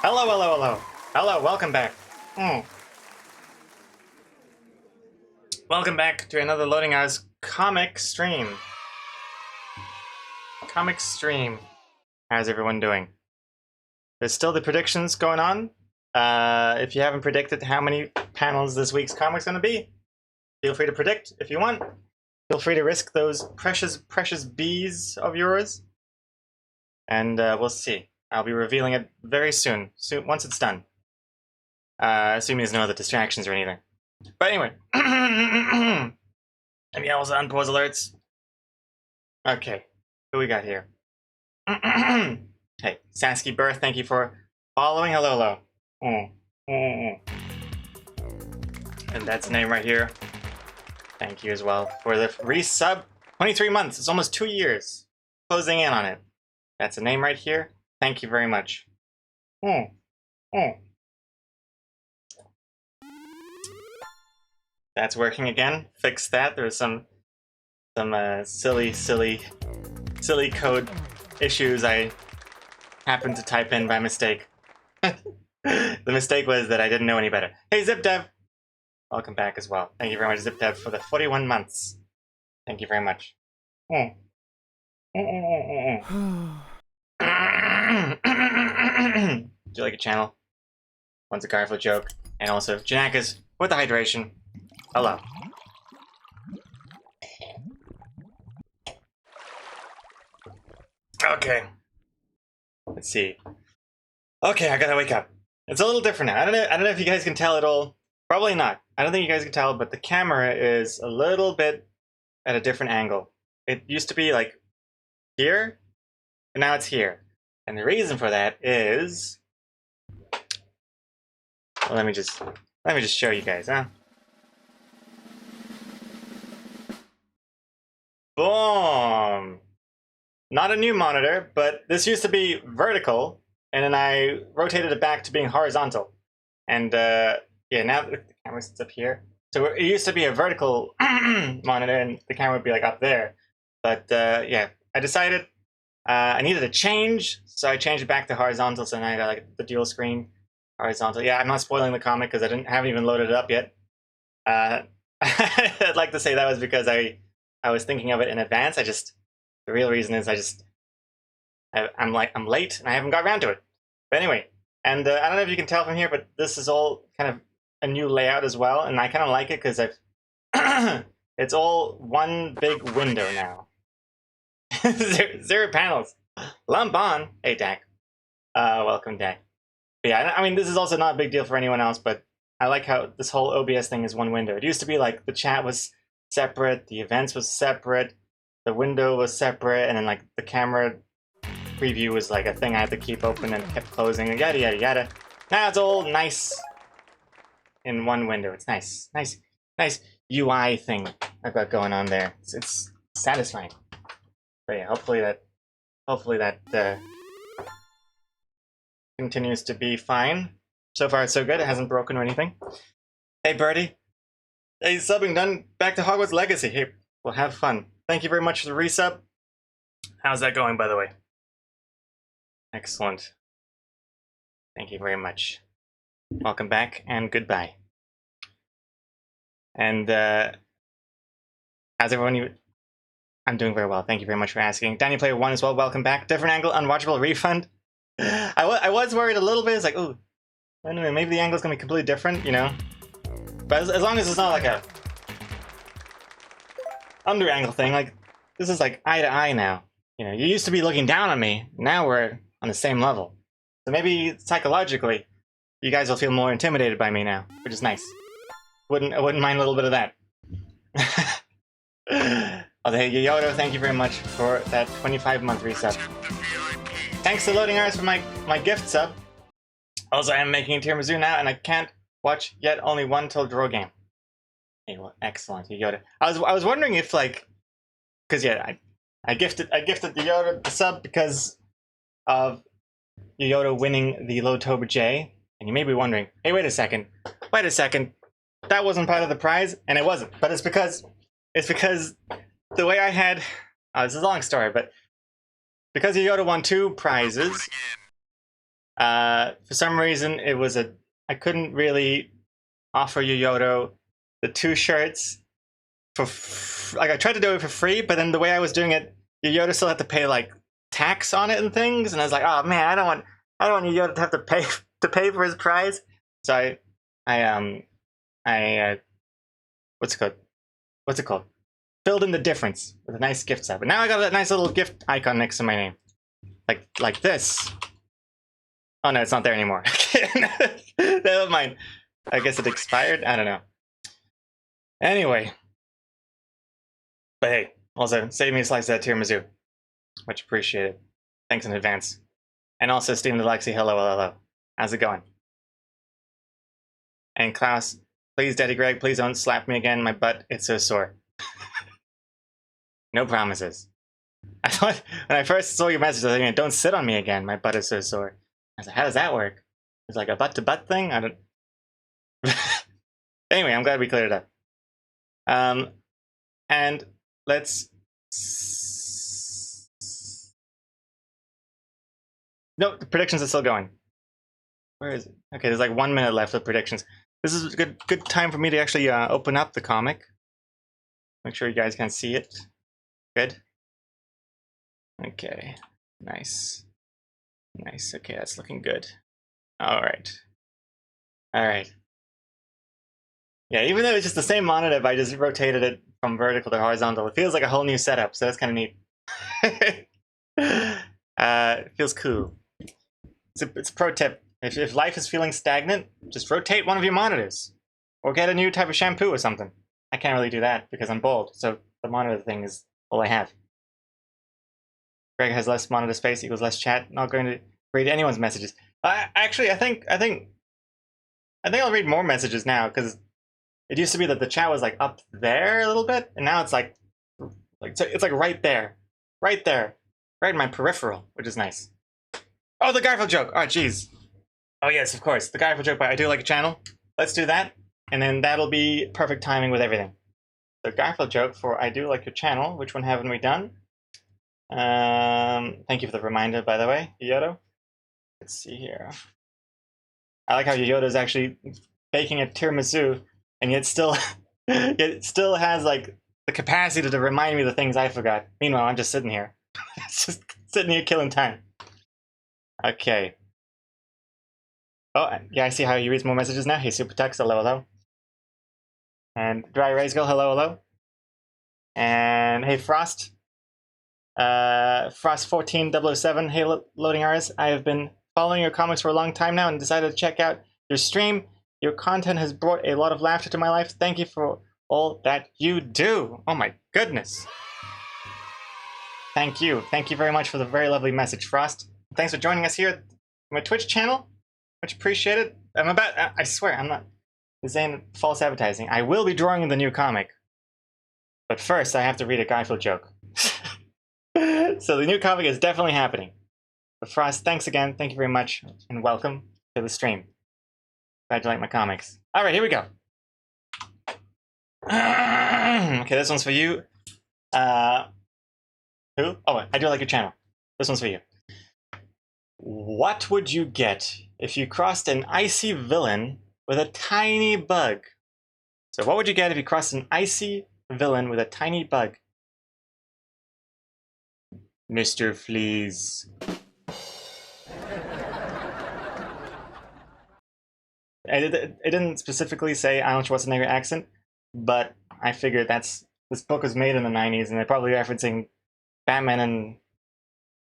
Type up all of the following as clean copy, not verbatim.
Hello, hello, hello. Hello, welcome back. Welcome back to another Loading Hours comic stream. Comic stream. How's everyone doing? There's still the predictions going on. If you haven't predicted how many panels this week's comic's going to be, feel free to predict if you want. Feel free to risk those precious, precious bees of yours. And we'll see. I'll be revealing it very soon once it's done. Assuming there's no other distractions or anything. But anyway. Maybe also unpause alerts. Okay. Who we got here? Hey, Sasky Birth, thank you for following. Hello, hello. And that's the name right here. Thank you as well for the resub. 23 months. It's almost 2 years. Closing in on it. That's the name right here. Thank you very much. That's working again. Fix that. There's some silly code issues I happened to type in by mistake. The mistake was that I didn't know any better. Hey, ZipDev! Welcome back as well. Thank you very much, ZipDev, for the 41 months. Thank you very much. Do you like a channel? Once a Garfield joke. And also, Janakas with the hydration. Hello. Okay. Let's see. Okay, I gotta wake up. It's a little different now. I don't know if you guys can tell at all. Probably not. I don't think you guys can tell, but the camera is a little bit at a different angle. It used to be like here, and now it's here. And the reason for that is, well, let me just show you guys, huh? Boom! Not a new monitor, but this used to be vertical, and then I rotated it back to being horizontal. And yeah, now the camera sits up here. So it used to be a vertical monitor, and the camera would be like up there. But yeah, I decided I needed a change, so I changed it back to horizontal. So now I got like the dual screen horizontal. Yeah, I'm not spoiling the comic because I haven't even loaded it up yet. I'd like to say that was because I was thinking of it in advance. The real reason is I'm late and I haven't got around to it. But anyway, and I don't know if you can tell from here, but this is all kind of a new layout as well, and I kind of like it because it's all one big window now. zero panels. Lump on. Hey, Dak. Welcome, Dak. But yeah, I mean, this is also not a big deal for anyone else, but I like how this whole OBS thing is one window. It used to be like the chat was separate, the events was separate, the window was separate, and then like the camera preview was like a thing I had to keep open and kept closing, and yada yada yada. Now it's all nice in one window. It's nice UI thing I've got going on there. It's satisfying. But yeah, hopefully that continues to be fine. So far, it's so good. It hasn't broken or anything. Hey, Birdie. Hey, subbing done. Back to Hogwarts Legacy. Hey, well, have fun. Thank you very much for the resub. How's that going, by the way? Excellent. Thank you very much. Welcome back, and goodbye. And how's everyone? I'm doing very well. Thank you very much for asking. Danny Player 1 as well. Welcome back. Different angle, unwatchable refund. I was worried a little bit. It's like, oh, anyway, maybe the angle's gonna be completely different, you know. But as long as it's not like a under angle thing, like this is like eye to eye now. You know, you used to be looking down on me. Now we're on the same level. So maybe psychologically, you guys will feel more intimidated by me now, which is nice. I wouldn't mind a little bit of that. Oh, hey, Yoyoto, thank you very much for that 25-month resub. Thanks to Loading Hours for my gift sub. Also, I am making a tiramisu now, and I can't watch yet only one till draw game. Hey, well, excellent, Yoyoto. I was wondering if like, because yeah, I gifted Yoyoto the sub because of Yoyoto winning the Lotober J, and you may be wondering, hey, wait a second, that wasn't part of the prize, and it wasn't, but it's because the way I had, this is a long story, but because Yoyoto won 2 prizes, For some reason, I couldn't really offer Yoyoto the 2 shirts like I tried to do it for free, but then the way I was doing it, Yoyoto still had to pay like tax on it and things, and I was like, oh man, I don't want Yoyoto to have to pay for his prize. So I what's it called? What's it called? Filled in the difference with a nice gift set. But now I got a nice little gift icon next to my name, like this. Oh no, it's not there anymore. Never mind. I guess it expired. I don't know. Anyway, but hey, also save me a slice of that tiramisu. Much appreciated. Thanks in advance. And also, Steven Alexi, hello. How's it going? And Klaus, please, Daddy Greg, please don't slap me again. My butt, it's so sore. No promises. I thought when I first saw your message, I was like, don't sit on me again. My butt is so sore. I was like, how does that work? It's like a butt-to-butt thing? I don't... Anyway, I'm glad we cleared it up. And let's... No, the predictions are still going. Where is it? Okay, there's like 1 minute left of predictions. This is a good time for me to actually open up the comic. Make sure you guys can see it. Good. Okay, nice. Nice, okay, that's looking good. All right. Yeah, even though it's just the same monitor, but I just rotated it from vertical to horizontal, it feels like a whole new setup, so that's kind of neat. It feels cool. It's a pro tip. If life is feeling stagnant, just rotate one of your monitors. Or get a new type of shampoo or something. I can't really do that because I'm bald, so the monitor thing is all I have. Greg has less monitor space equals less chat. Not going to read anyone's messages. Actually, I think I'll read more messages now because it used to be that the chat was like up there a little bit, and now it's like it's like right there, right in my peripheral, which is nice. Oh, the Garfield joke. Oh, jeez. Oh yes, of course, the Garfield joke. But I do like a channel. Let's do that, and then that'll be perfect timing with everything. The Garfield joke for I do like your channel. Which one haven't we done? Thank you for the reminder, by the way, Yoyoto. Let's see here. I like how Yoyoto is actually baking a tiramisu, and yet still, it still has like the capacity to remind me of the things I forgot. Meanwhile, I'm just sitting here, just sitting here killing time. Okay. Oh, yeah, I see how he reads more messages now. Hey, Super Text, hello. And Dry Rays Girl, hello. And hey, Frost. Frost 14007, hey, loading hours. I have been following your comics for a long time now and decided to check out your stream. Your content has brought a lot of laughter to my life. Thank you for all that you do. Oh my goodness. Thank you. Thank you very much for the very lovely message, Frost. Thanks for joining us here at my Twitch channel. Much appreciated. I swear, I'm not saying false advertising. I will be drawing in the new comic. But first, I have to read a Garfield joke. So the new comic is definitely happening. But Frost, thanks again. Thank you very much, and welcome to the stream. Glad you like my comics. All right, here we go. Okay, this one's for you. Who? Oh, I do like your channel. This one's for you. What would you get if you crossed an icy villain with a tiny bug? So what would you get if you crossed an icy villain with a tiny bug? Mr. Fleas. It didn't specifically say Arnold Schwarzenegger accent, but I figured this book was made in the 90s, and they're probably referencing Batman and...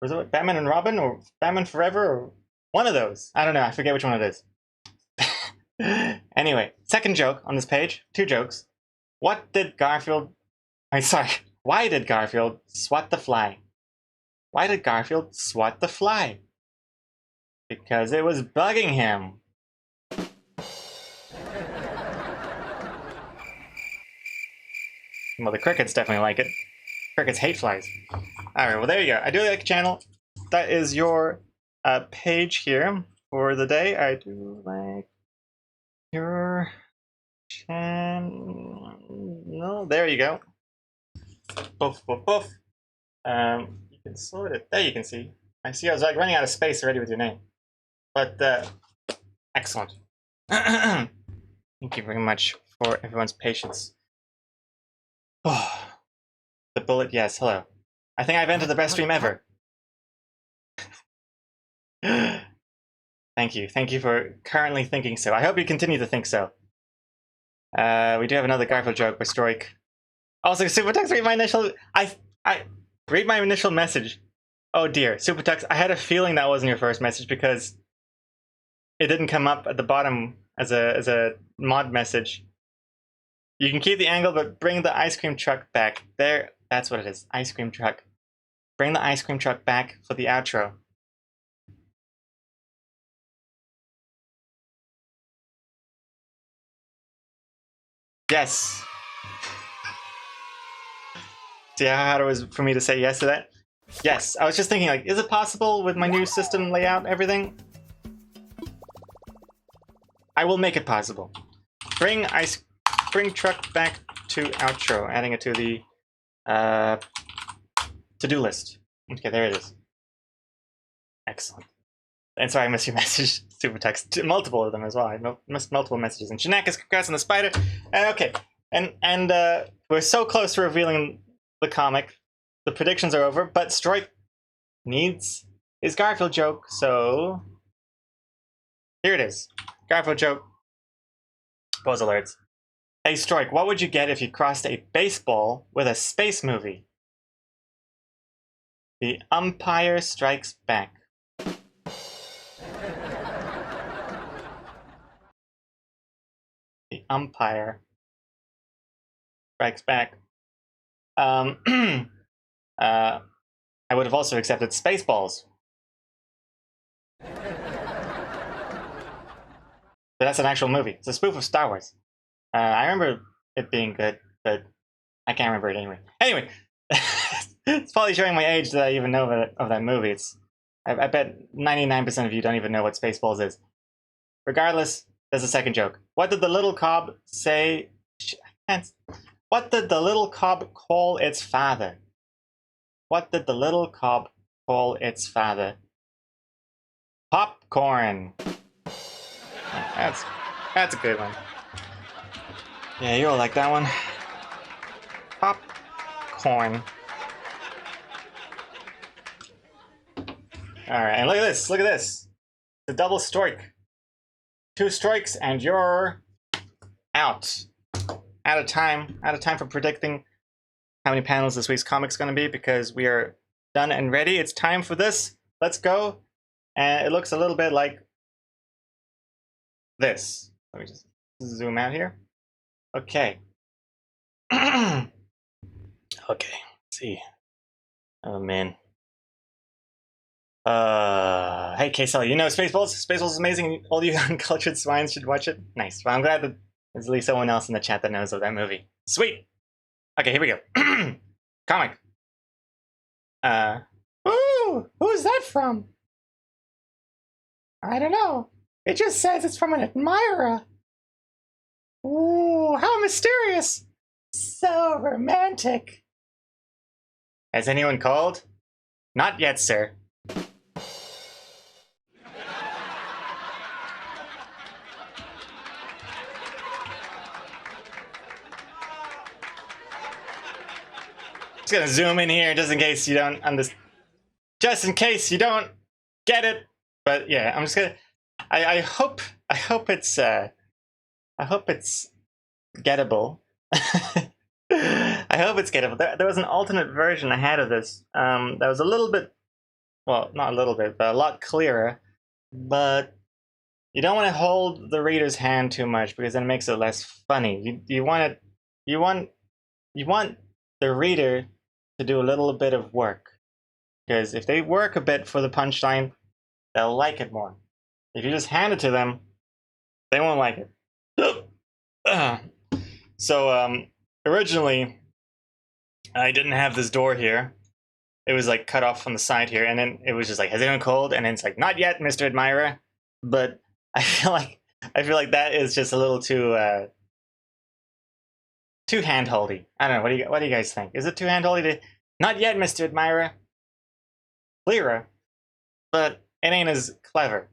Was it Batman and Robin, or Batman Forever, or one of those? I don't know, I forget which one it is. Anyway, second joke on this page, 2 jokes. Why did Garfield swat the fly? Why did Garfield swat the fly? Because it was bugging him. Well, the crickets definitely like it. Crickets hate flies. Alright, well there you go. I do like the channel. That is your page here for the day. I do like your channel. No, there you go. Boof. You can sort it. There you can see. I see I was like running out of space already with your name. But excellent. Thank you very much for everyone's patience. Oh, the bullet, yes, hello. I think I've entered the best stream ever. Thank you. Thank you for currently thinking so. I hope you continue to think so. We do have another Garfield joke by Stroik. Also, Supertux, read my initial... I read my initial message. Oh dear, Supertux, I had a feeling that wasn't your first message because it didn't come up at the bottom as a mod message. You can keep the angle, but bring the ice cream truck back. There, that's what it is. Ice cream truck. Bring the ice cream truck back for the outro. Yes. See how hard it was for me to say yes to that? Yes. I was just thinking, like, is it possible with my new system layout, everything? I will make it possible. Bring truck back to outro, adding it to the to-do list. Okay, there it is. Excellent. And sorry, I missed your message, super text. Multiple of them as well. I missed multiple messages. And Shanaka's congrats on the spider. Okay, and we're so close to revealing the comic. The predictions are over, but Stroik needs his Garfield joke, so here it is. Garfield joke. Pause alerts. Hey Stroik, what would you get if you crossed a baseball with a space movie? The Umpire Strikes Back. The Umpire Strikes Back. I would have also accepted Spaceballs. But that's an actual movie. It's a spoof of Star Wars. I remember it being good, but I can't remember it anyway. Anyway, it's probably showing my age that I even know of that movie. I bet 99% of you don't even know what Spaceballs is. Regardless, there's a second joke. What did the little cob say? What did the little cob call its father? What did the little cob call its father? Popcorn. That's a good one. Yeah, you'll like that one. Popcorn. Alright, and look at this, look at this. The double strike. 2 strikes and you're out. Out of time for predicting how many panels this week's comic's gonna be because we are done and ready. It's time for this. Let's go. And it looks a little bit like this. Let me just zoom out here. Okay. Okay, let's see. Oh man. Hey KSL, you know Spaceballs? Spaceballs is amazing. All you uncultured swines should watch it. Nice. Well, I'm glad that there's at least someone else in the chat that knows of that movie. Sweet. Okay, here we go. Comic. Ooh, who's that from? I don't know. It just says it's from an admirer. Ooh, how mysterious. So romantic. Has anyone called? Not yet, sir. Just gonna zoom in here just in case you don't understand. Just in case you don't get it. But yeah, I'm just gonna. I hope it's gettable. I hope it's gettable. There was an alternate version I had of this that was a little bit, well, not a little bit, but a lot clearer. But you don't want to hold the reader's hand too much because then it makes it less funny. You want the reader to do a little bit of work because if they work a bit for the punchline, they'll like it more. If you just hand it to them, they won't like it. So originally, I didn't have this door here. It was like cut off from the side here, and then it was just like, has anyone called? And then it's like, not yet, Mr. Admirer. But I feel like that is just a little too handholdy. I don't know. What do you guys think? Is it too handholdy to not yet, Mr. Admirer? Clearer, but it ain't as clever.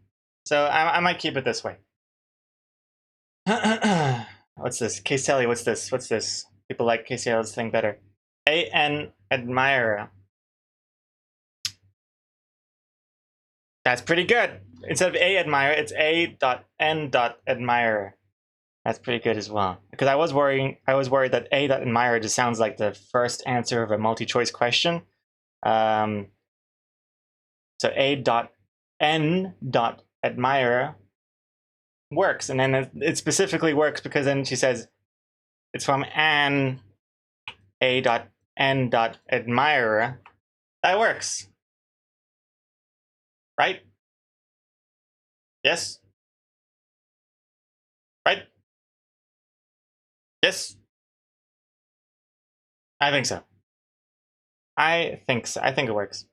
So I might keep it this way. What's this? Caselli, what's this? What's this? People like Caselli's thing better. A.N. Admirer. That's pretty good. Instead of A admirer, it's A.N.Admirer. That's pretty good as well. Because I was worried that A.Admirer just sounds like the first answer of a multi-choice question. So A.N.Admirer works, and then it specifically works because then she says it's from an A.N.Admirer. That works. Right? Yes? Right? Yes? I think so. I think so. I think it works.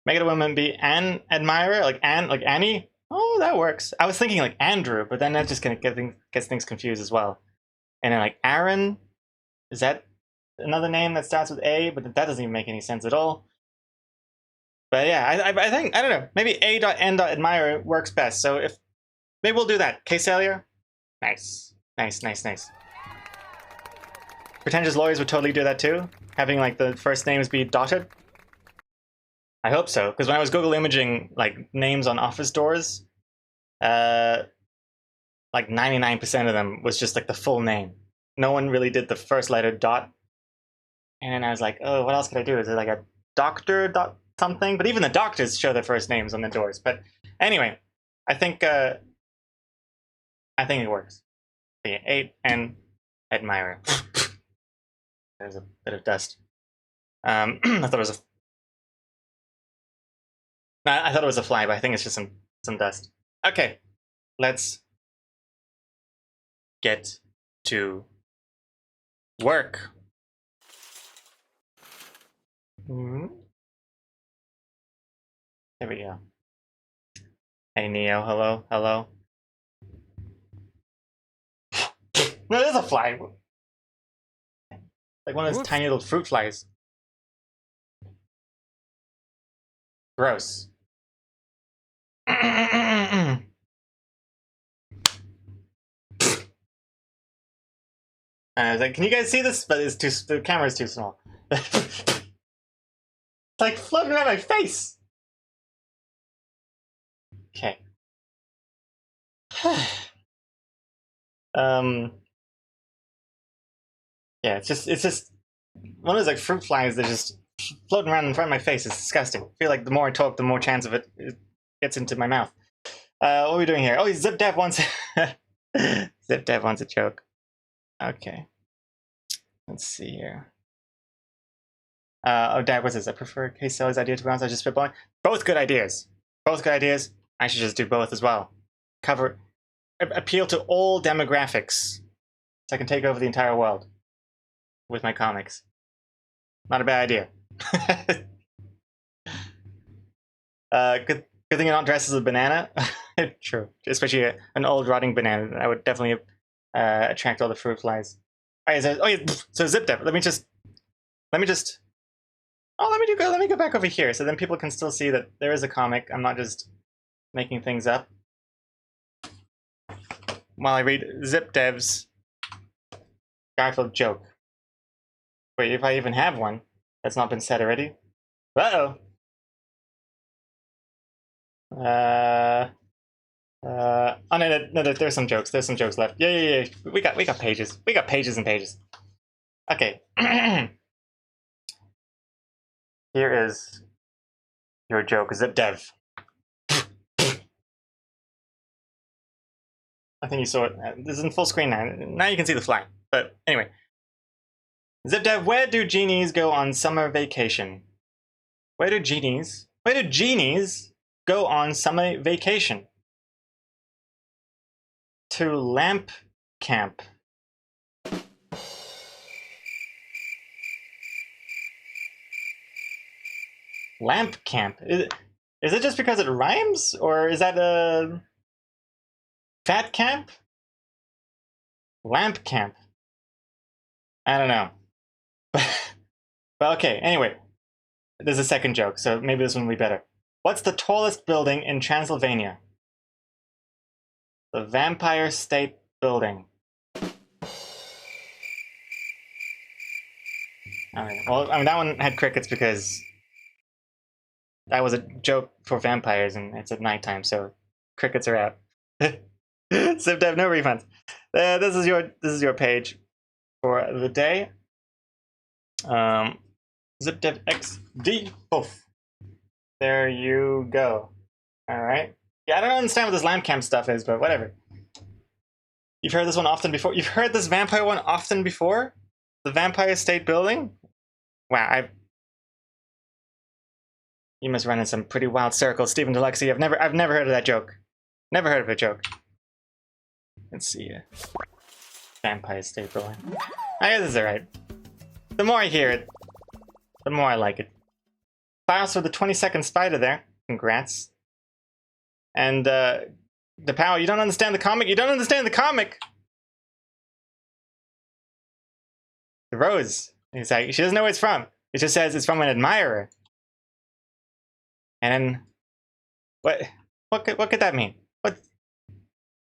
Make it a woman be an admirer, like Annie. Oh, that works. I was thinking like Andrew, but then that just gonna gets things confused as well. And then like Aaron, is that another name that starts with A? But that doesn't even make any sense at all. But yeah, I think I don't know. Maybe A.N.Admirer works best. So if maybe we'll do that. Caselia, nice, nice, nice, nice. Pretentious lawyers would totally do that too, having like the first names be dotted. I hope so, because when I was Google imaging like names on office doors, like 99% of them was just like the full name. No one really did the first letter dot. And then I was like, oh, what else could I do? Is it like a doctor dot something? But even the doctors show their first names on the doors. But anyway, I think it works. The 8 admirer. There's a bit of dust. I thought it was I thought it was a fly, but I think it's just some dust. Okay, let's get to work. There we go. Hey Neo, hello, hello. No, there's a fly. Like one of those tiny little fruit flies. Gross. I was like, can you guys see this? But it's the camera's too small. It's like floating around my face. Okay. Yeah, it's just one of those like fruit flies that just floating around in front of my face. It's disgusting. I feel like the more I talk, the more chance of it gets into my mouth. What are we doing here? Oh, Zip Dev wants Zip Dev wants a joke. Okay. Let's see here. Oh, Dad, what's this? I prefer Caselli's idea to be honest. I just spitballing. Both good ideas. Both good ideas. I should just do both as well. Appeal to all demographics, so I can take over the entire world with my comics. Not a bad idea. Good thing you're not dressed as a banana. True, especially an old rotting banana. That would definitely attract all the fruit flies. Oh yeah, so Zip Dev. Let me just. Oh, let me go back over here, so then people can still see that there is a comic. I'm not just making things up. While I read Zip Dev's Garfield joke. Wait, if I even have one that's not been said already. Uh-oh. Oh no, there's some jokes. There's some jokes left. Yeah. We got pages. We got pages and pages. Okay. Here is your joke, Zip Dev. I think you saw it. This is in full screen now. Now you can see the fly. But anyway. Zip Dev, where do genies go on summer vacation? Where do genies go on summer vacation? To lamp camp. Lamp camp. Is it just because it rhymes, or is that a fat camp? Lamp camp. I don't know. But okay, anyway. There's a second joke, so maybe this one will be better. What's the tallest building in Transylvania? The Vampire State Building. Alright, well, I mean, that one had crickets because that was a joke for vampires and it's at nighttime, so crickets are out. ZipDev, no refunds. This is your page for the day. ZipDev XD. Poof. There you go. Alright. Yeah, I don't understand what this lamp cam stuff is, but whatever. You've heard this one often before? You've heard this vampire one often before? The Vampire State Building? Wow, you must run in some pretty wild circles, Stephen Deluxy. I've never heard of that joke. Never heard of a joke. Let's see. Vampire State Building. I guess it's alright. The more I hear it, the more I like it. Files for the 20-second spider there. Congrats. And the power. You don't understand the comic. You don't understand the comic. The rose. It's like she doesn't know where it's from. It just says it's from an admirer. And what could that mean? What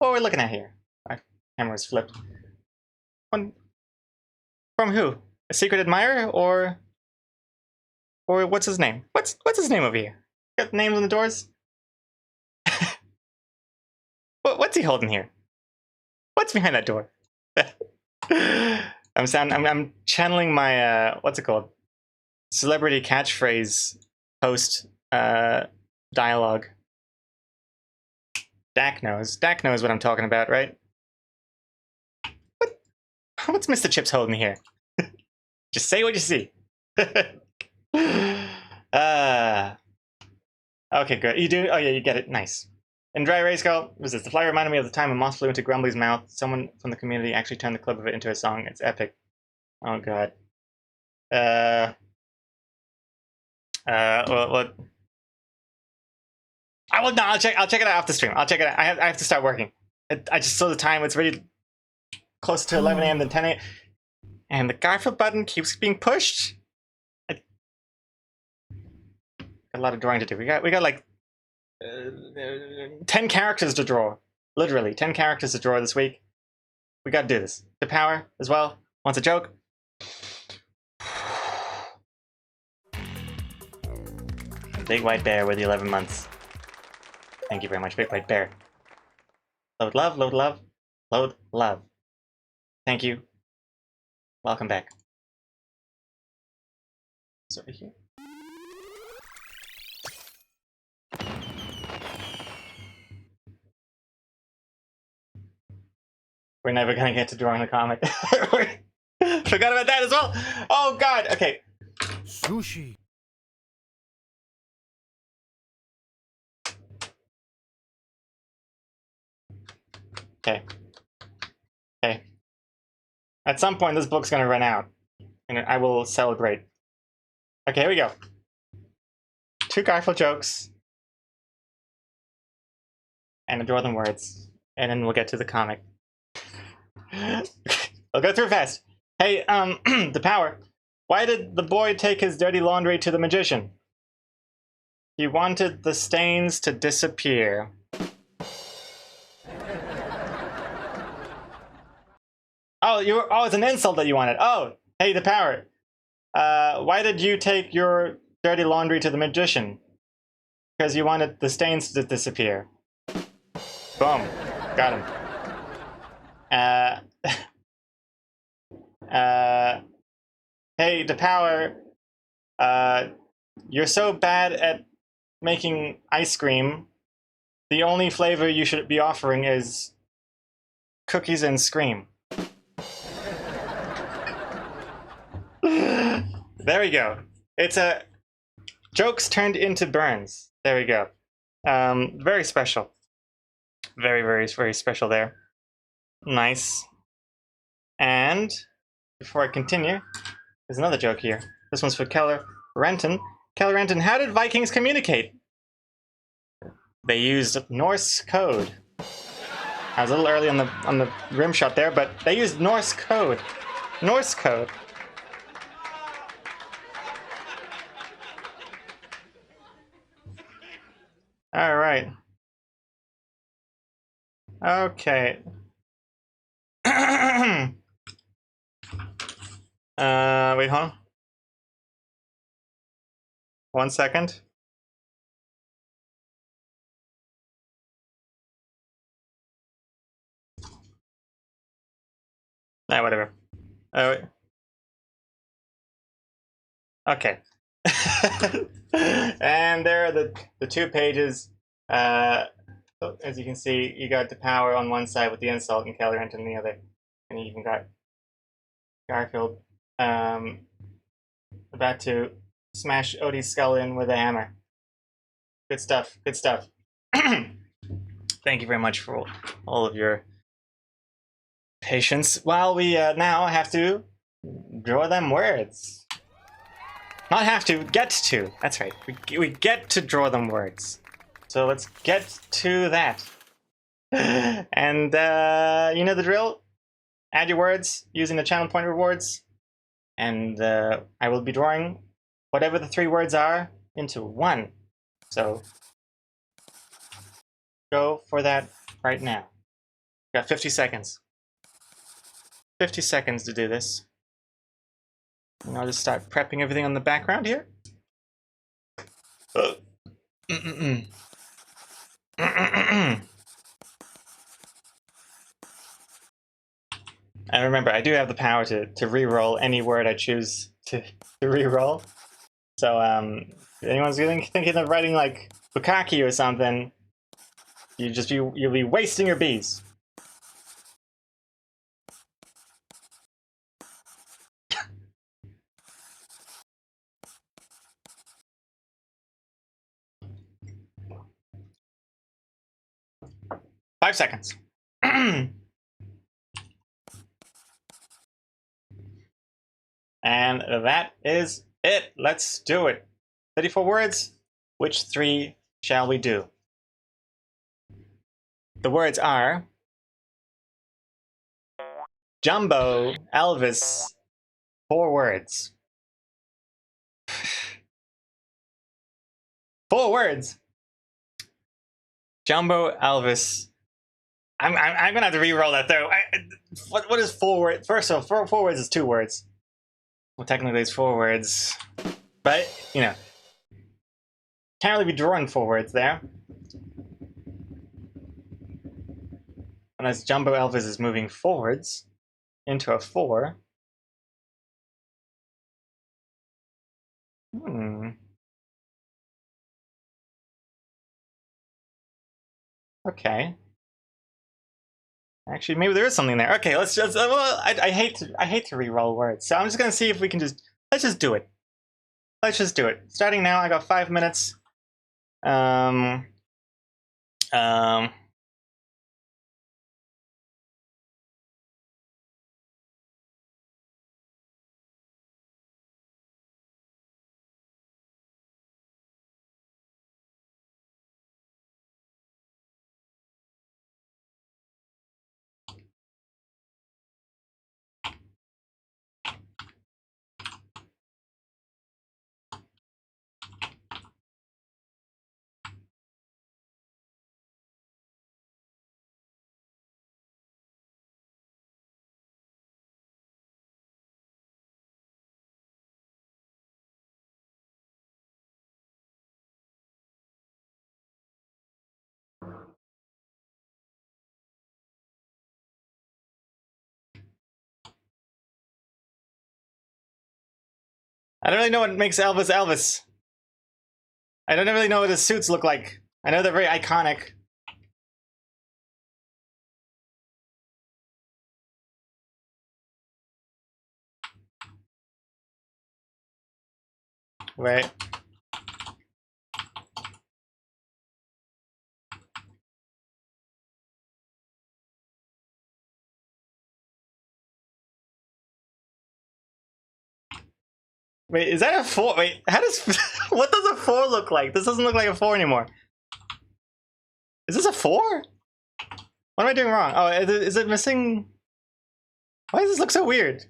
are we looking at here? My camera's flipped. From who? A secret admirer or what's his name? What's his name over here? Got names on the doors? What's he holding here? What's behind that door? I'm channeling my what's it called? Celebrity catchphrase host dialogue. Dak knows what I'm talking about, right? What's Mr. Chips holding here? Just say what you see. Okay, good. You do? Oh yeah, you get it. Nice. In Dry Erase Girl, was this? The fly reminded me of the time a moth flew into Grumbly's mouth. Someone from the community actually turned the clip of it into a song. It's epic. Oh god. What? I will. No, I'll check it out off the stream. I'll check it out. I have to start working. I just saw the time. It's really closer to 11 a.m. than 10 a.m. And the Garfield button keeps being pushed. Got a lot of drawing to do. We got like 10 characters to draw. Literally 10 characters to draw this week. We got to do this. The power as well. Wants a joke. Big White Bear with the 11 months. Thank you very much, Big White Bear. Load love, load love, load love. Thank you. Welcome back. It's over here. We're never gonna get to drawing the comic. Forgot about that as well. Oh god. Okay. Sushi. Okay. Okay. At some point, this book's gonna run out, and I will celebrate. Okay, here we go. 2 Garfield jokes, and draw them words, and then we'll get to the comic. I'll go through fast. Hey, the power. Why did the boy take his dirty laundry to the magician? He wanted the stains to disappear. Oh, it's an insult that you wanted. Oh, hey, the power. Why did you take your dirty laundry to the magician? Because you wanted the stains to disappear. Boom. Got him. Hey, the power. You're so bad at making ice cream. The only flavor you should be offering is cookies and scream. There we go. It's a jokes turned into burns. There we go. Very special. Very, very, very special there. Nice. And before I continue, there's another joke here. This one's for Keller Renton. Keller Renton, how did Vikings communicate? They used Norse code. I was a little early on the rim shot there, but they used Norse code. Norse code. All right. Okay. Wait, hold on. 1 second. Nah, whatever. Wait. Okay. And there are the 2 pages. As you can see, you got the power on one side with the insult and Calorant on the other. And you even got Garfield about to smash Odie's skull in with a hammer. Good stuff. Good stuff. Thank you very much for all of your patience. While we now have to draw them words. Not have to, get to. That's right. We get to draw them words. So let's get to that. And you know the drill. Add your words using the channel point rewards. And I will be drawing whatever the 3 words are into 1. So go for that right now. Got 50 seconds. 50 seconds to do this. And I'll just start prepping everything on the background here. And remember, I do have the power to re-roll any word I choose to re-roll. So if anyone's thinking of writing like Bouquet or something, you'll be wasting your bees. Five seconds. And that is it. Let's do it. 34 words. Which 3 shall we do? The words are Jumbo, Elvis, 4 words. 4 words. Jumbo, Elvis. I'm gonna have to re-roll that though. What is 4 words? First of all, 4 words is 2 words. Well, technically it's 4 words, but you know, can't really be drawing 4 words there. Unless Jumbo Elvis is moving forwards into a 4. Okay. Actually, maybe there is something there. Okay, let's just. Well, I hate to re-roll words, so I'm just gonna see if we can let's just do it. Let's just do it. Starting now. I got 5 minutes. Um. I don't really know what makes Elvis Elvis. I don't really know what his suits look like. I know they're very iconic. Wait. Wait, is that a 4? Wait, how does what does a 4 look like? This doesn't look like a 4 anymore. Is this a 4? What am I doing wrong? Oh, is it missing? Why does this look so weird?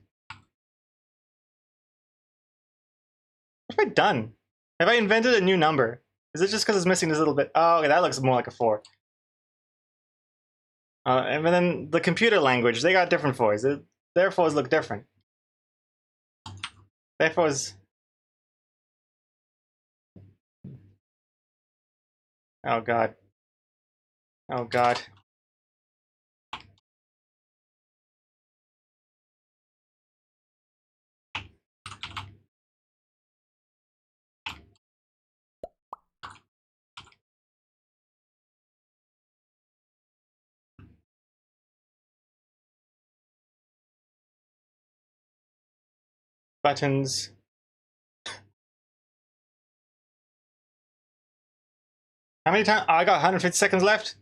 What have I done? Have I invented a new number? Is it just because it's missing this little bit? Oh, okay, that looks more like a 4. And then the computer language, they got different fours. Their fours look different. Their fours. Oh god. Oh god. Buttons. How many times? Oh, I got 150 seconds left.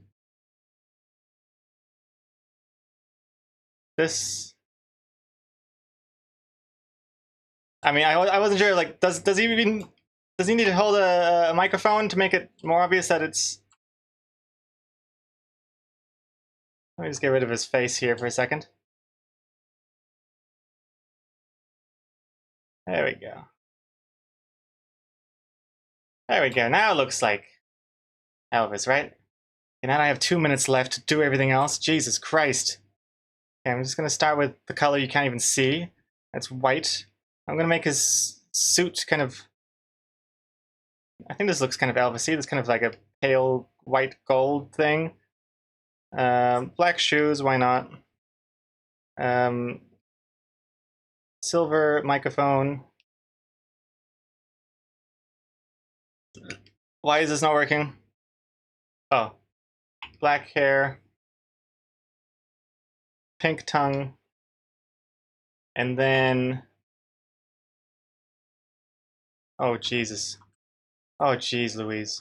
This. I mean, I wasn't sure. Like, does he even does he need to hold a microphone to make it more obvious that it's? Let me just get rid of his face here for a second. There we go. There we go. Now it looks like Elvis, right? And then I have 2 minutes left to do everything else. Jesus Christ. Okay, I'm just gonna start with the color you can't even see. That's white. I'm gonna make his suit kind of. I think this looks kind of Elvis-y. This kind of like a pale white gold thing. Black shoes, why not? Silver microphone. Why is this not working? Oh, black hair, pink tongue, and then. Oh, Jesus. Oh, jeez, Louise.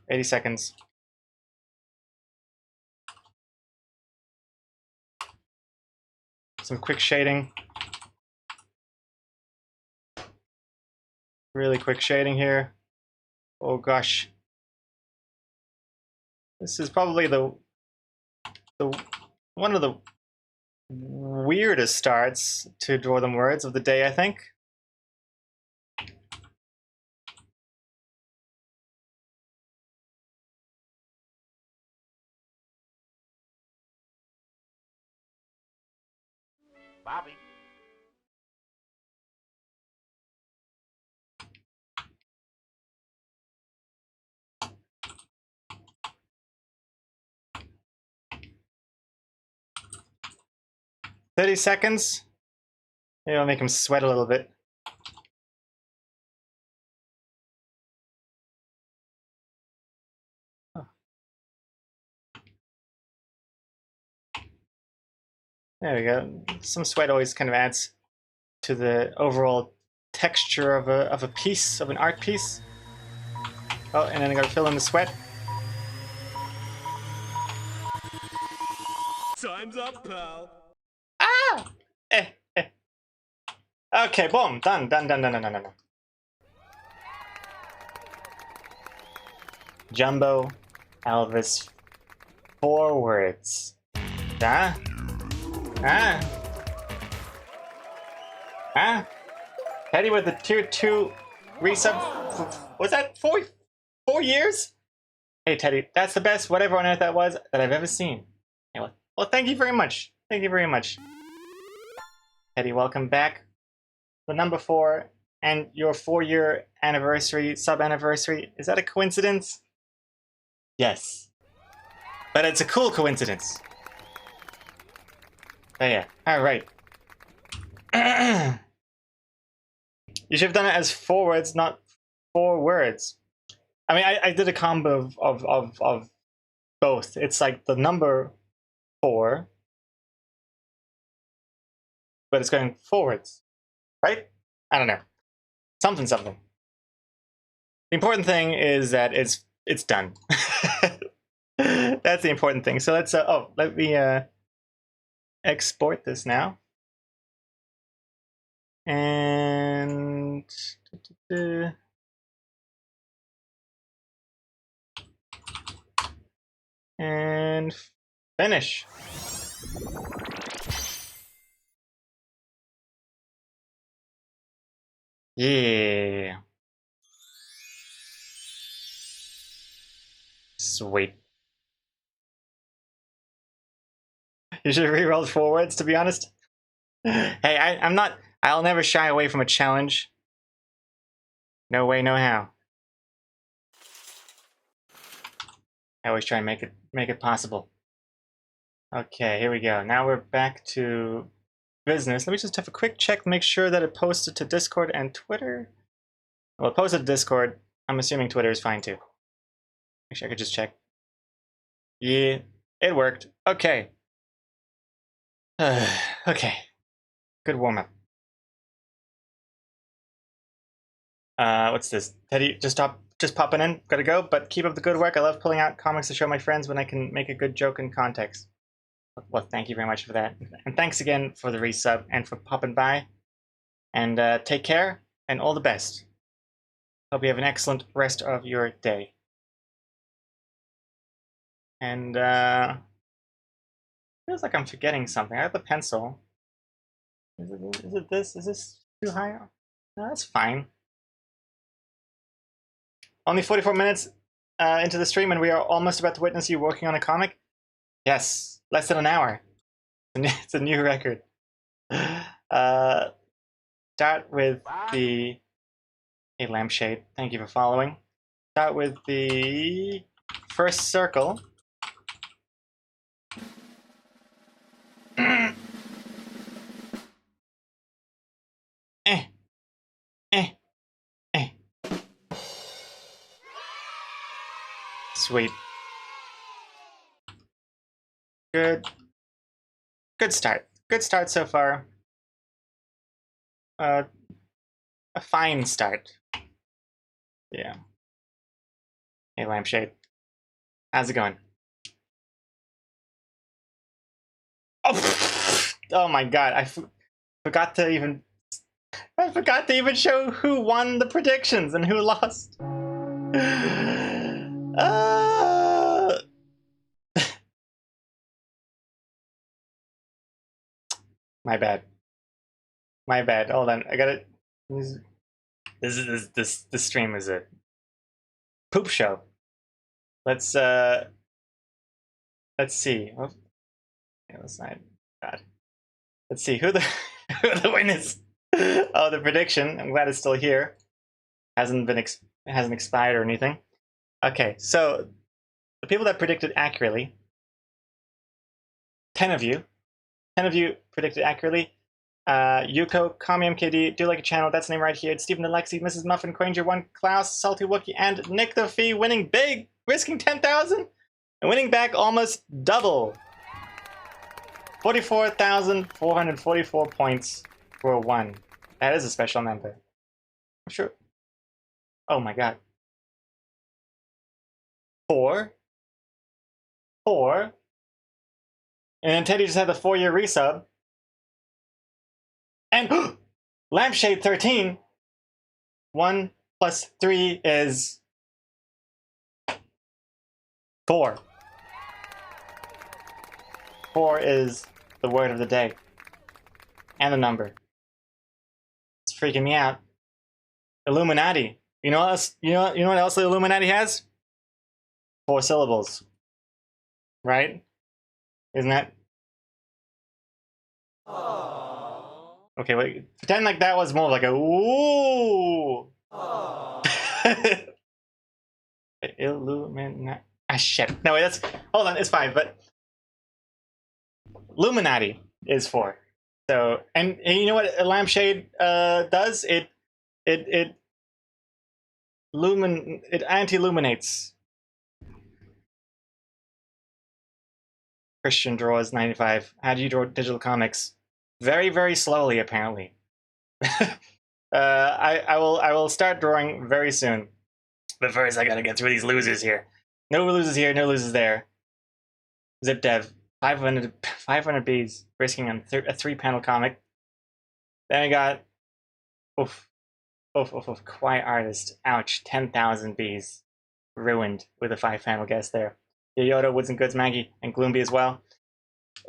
80 seconds. Some quick shading. Really quick shading here. Oh gosh. This is probably the one of the weirdest starts to draw them words of the day, I think. Bobby. 30 seconds. Maybe I'll make him sweat a little bit. There we go. Some sweat always kind of adds to the overall texture of a piece, of an art piece. Oh, and then I gotta fill in the sweat. Time's up, pal. Ah! Eh, eh. Okay, boom. Done, done, done, done, done, done, done. Jumbo Elvis forwards. Huh? Huh? Huh? Teddy with the tier 2 resub. Was that 4 years? Hey, Teddy, that's the best whatever on earth that was that I've ever seen. Hey, well, thank you very much. Thank you very much. Teddy, welcome back. The number 4 and your 4-year anniversary, sub-anniversary. Is that a coincidence? Yes. But it's a cool coincidence. Oh yeah, alright. You should have done it as 4 words, not 4 words. I mean, I did a combo of both. It's like the number 4, but it's going forwards, right? I don't know. Something. The important thing is that it's done. That's the important thing. So let's let me export this now. And and finish. Yeah. Sweet. You should have re-rolled forwards, to be honest. Hey, I'm not. I'll never shy away from a challenge. No way, no how. I always try and make it possible. Okay, here we go. Now we're back to business. Let me just have a quick check to make sure that it posted to Discord and Twitter. Well, it posted to Discord. I'm assuming Twitter is fine too. Actually, I could just check. Yeah, it worked. Okay. Okay. Good warm-up. What's this? Teddy, just popping in. Gotta go, but keep up the good work. I love pulling out comics to show my friends when I can make a good joke in context. Well, thank you very much for that. And thanks again for the resub and for popping by. And take care and all the best. Hope you have an excellent rest of your day. And feels like I'm forgetting something. I have the pencil. Is it this? Is this too high? No, that's fine. Only 44 minutes into the stream, and we are almost about to witness you working on a comic. Yes, less than an hour. It's a new record. Start with the a lampshade. Thank you for following. Start with the first circle. eh, eh, eh. Sweet. Good start. Good start so far. A fine start. Yeah. Hey, lampshade. How's it going? Oh my god! I forgot to even show who won the predictions and who lost. My bad. My bad. Hold on. I gotta. This stream is a poop show. Let's see. Oh, let's not. God. Let's see who the who the win is. Oh, the prediction. I'm glad it's still here. Hasn't expired or anything. Okay, so the people that predicted accurately. 10 of you predicted accurately. Yuko, Kami MKD, Do Like a Channel, that's the name right here. It's Stephen Alexi, Mrs. Muffin, Granger 1, Klaus, Salty Wookie, and Nick the Fee winning big, risking 10,000 and winning back almost double. 44,444 points for one. That is a special number. I'm sure. Oh my god. 4. And then Teddy just had the 4-year resub. And Lampshade 13. 1 plus 3 is 4. 4 is the word of the day. And the number. It's freaking me out. Illuminati. You know what else? You know what else the Illuminati has? 4 syllables. Right? Isn't that? Aww. Okay, wait. Pretend like that was more like a ooh. Illuminati. Ah, shit. No, wait, that's. Hold on, it's fine, but. Illuminati is 4. So, and you know what a lampshade does? It anti-illuminates. Christian draws 95. How do you draw digital comics? Very, very slowly, apparently. I will start drawing very soon. But first, I gotta get through these losers here. No losers here, no losers there. Zip Dev, 500 Bs, risking on a 3-panel comic. Then I got, oof, Quiet Artist, ouch, 10,000 Bs, ruined with a 5-panel guest there. Yoyoda, Woods and Goods, Maggie, and Gloomby as well.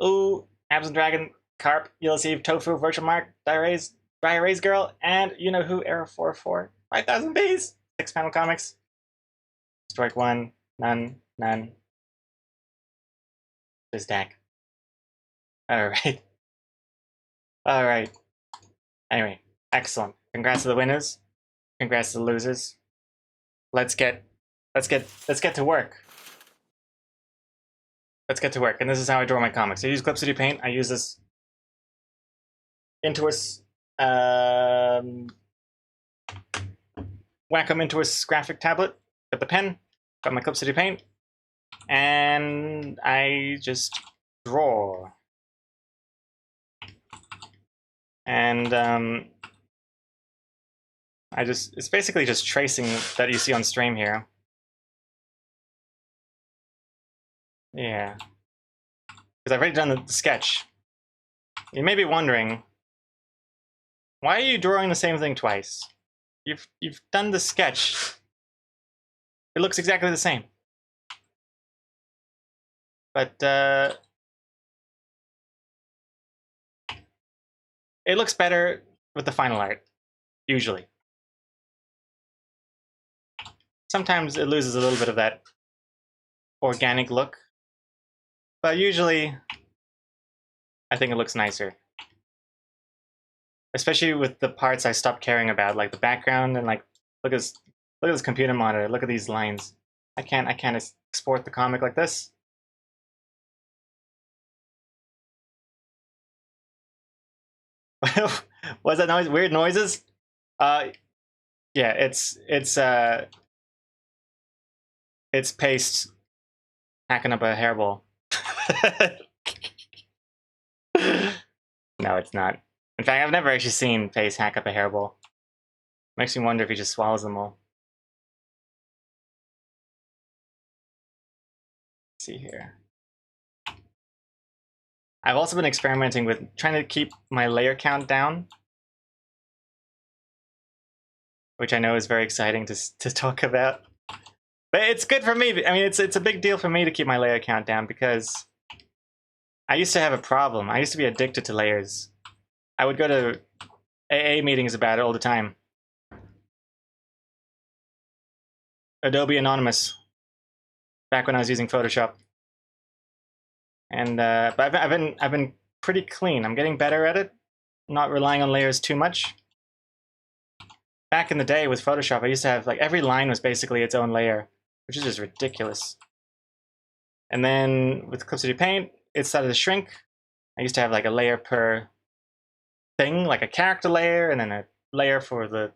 Ooh, Absent Dragon, Carp, Ulysses, Tofu, Virtual Mark, Dry Raise Girl, and you know who, Error 44, 5,000 Bs, 6-panel comics. Strike 1, none. Just deck. All right. All right. Anyway, excellent. Congrats to the winners. Congrats to the losers. Let's get to work. Let's get to work. And this is how I draw my comics. I use Clip City Paint. I use this Intuos Wacom Intuos graphic tablet. Got the pen. Got my Clip City Paint. And I just draw. And it's basically just tracing that you see on stream here. Yeah. Because I've already done the sketch. You may be wondering, why are you drawing the same thing twice? You've done the sketch. It looks exactly the same. But it looks better with the final art, usually. Sometimes it loses a little bit of that organic look, but usually I think it looks nicer. Especially with the parts I stopped caring about, like the background and like look at this computer monitor. Look at these lines. I can't export the comic like this. Was that noise? Weird noises? Yeah, it's paste hacking up a hairball. No, it's not. In fact, I've never actually seen Pace hack up a hairball. Makes me wonder if he just swallows them all. Let's see here. I've also been experimenting with trying to keep my layer count down, which I know is very exciting to talk about. But it's good for me. I mean, it's a big deal for me to keep my layer count down because I used to have a problem. I used to be addicted to layers. I would go to AA meetings about it all the time. Adobe Anonymous, back when I was using Photoshop. And but I've been pretty clean. I'm getting better at it, not relying on layers too much. Back in the day with Photoshop, I used to have like every line was basically its own layer, which is just ridiculous. And then with Clip City Paint, it started to shrink. I used to have like a layer per thing, like a character layer, and then a layer for the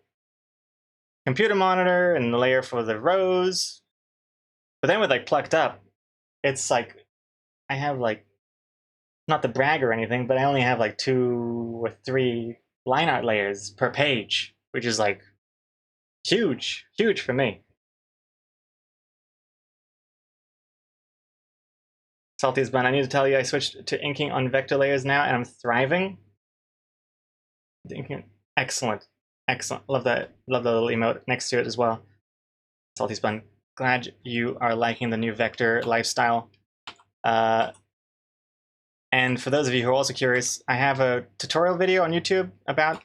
computer monitor, and the layer for the rows. But then with like Plucked Up, it's like I have like, not to brag or anything, but I only have like 2 or 3 line art layers per page, which is like huge for me. Salty as bun. I need to tell you, I switched to inking on vector layers now, and I'm thriving. Excellent, excellent. Love that. Love the little emote next to it as well. Salty bun. Glad you are liking the new vector lifestyle. And for those of you who are also curious, I have a tutorial video on YouTube about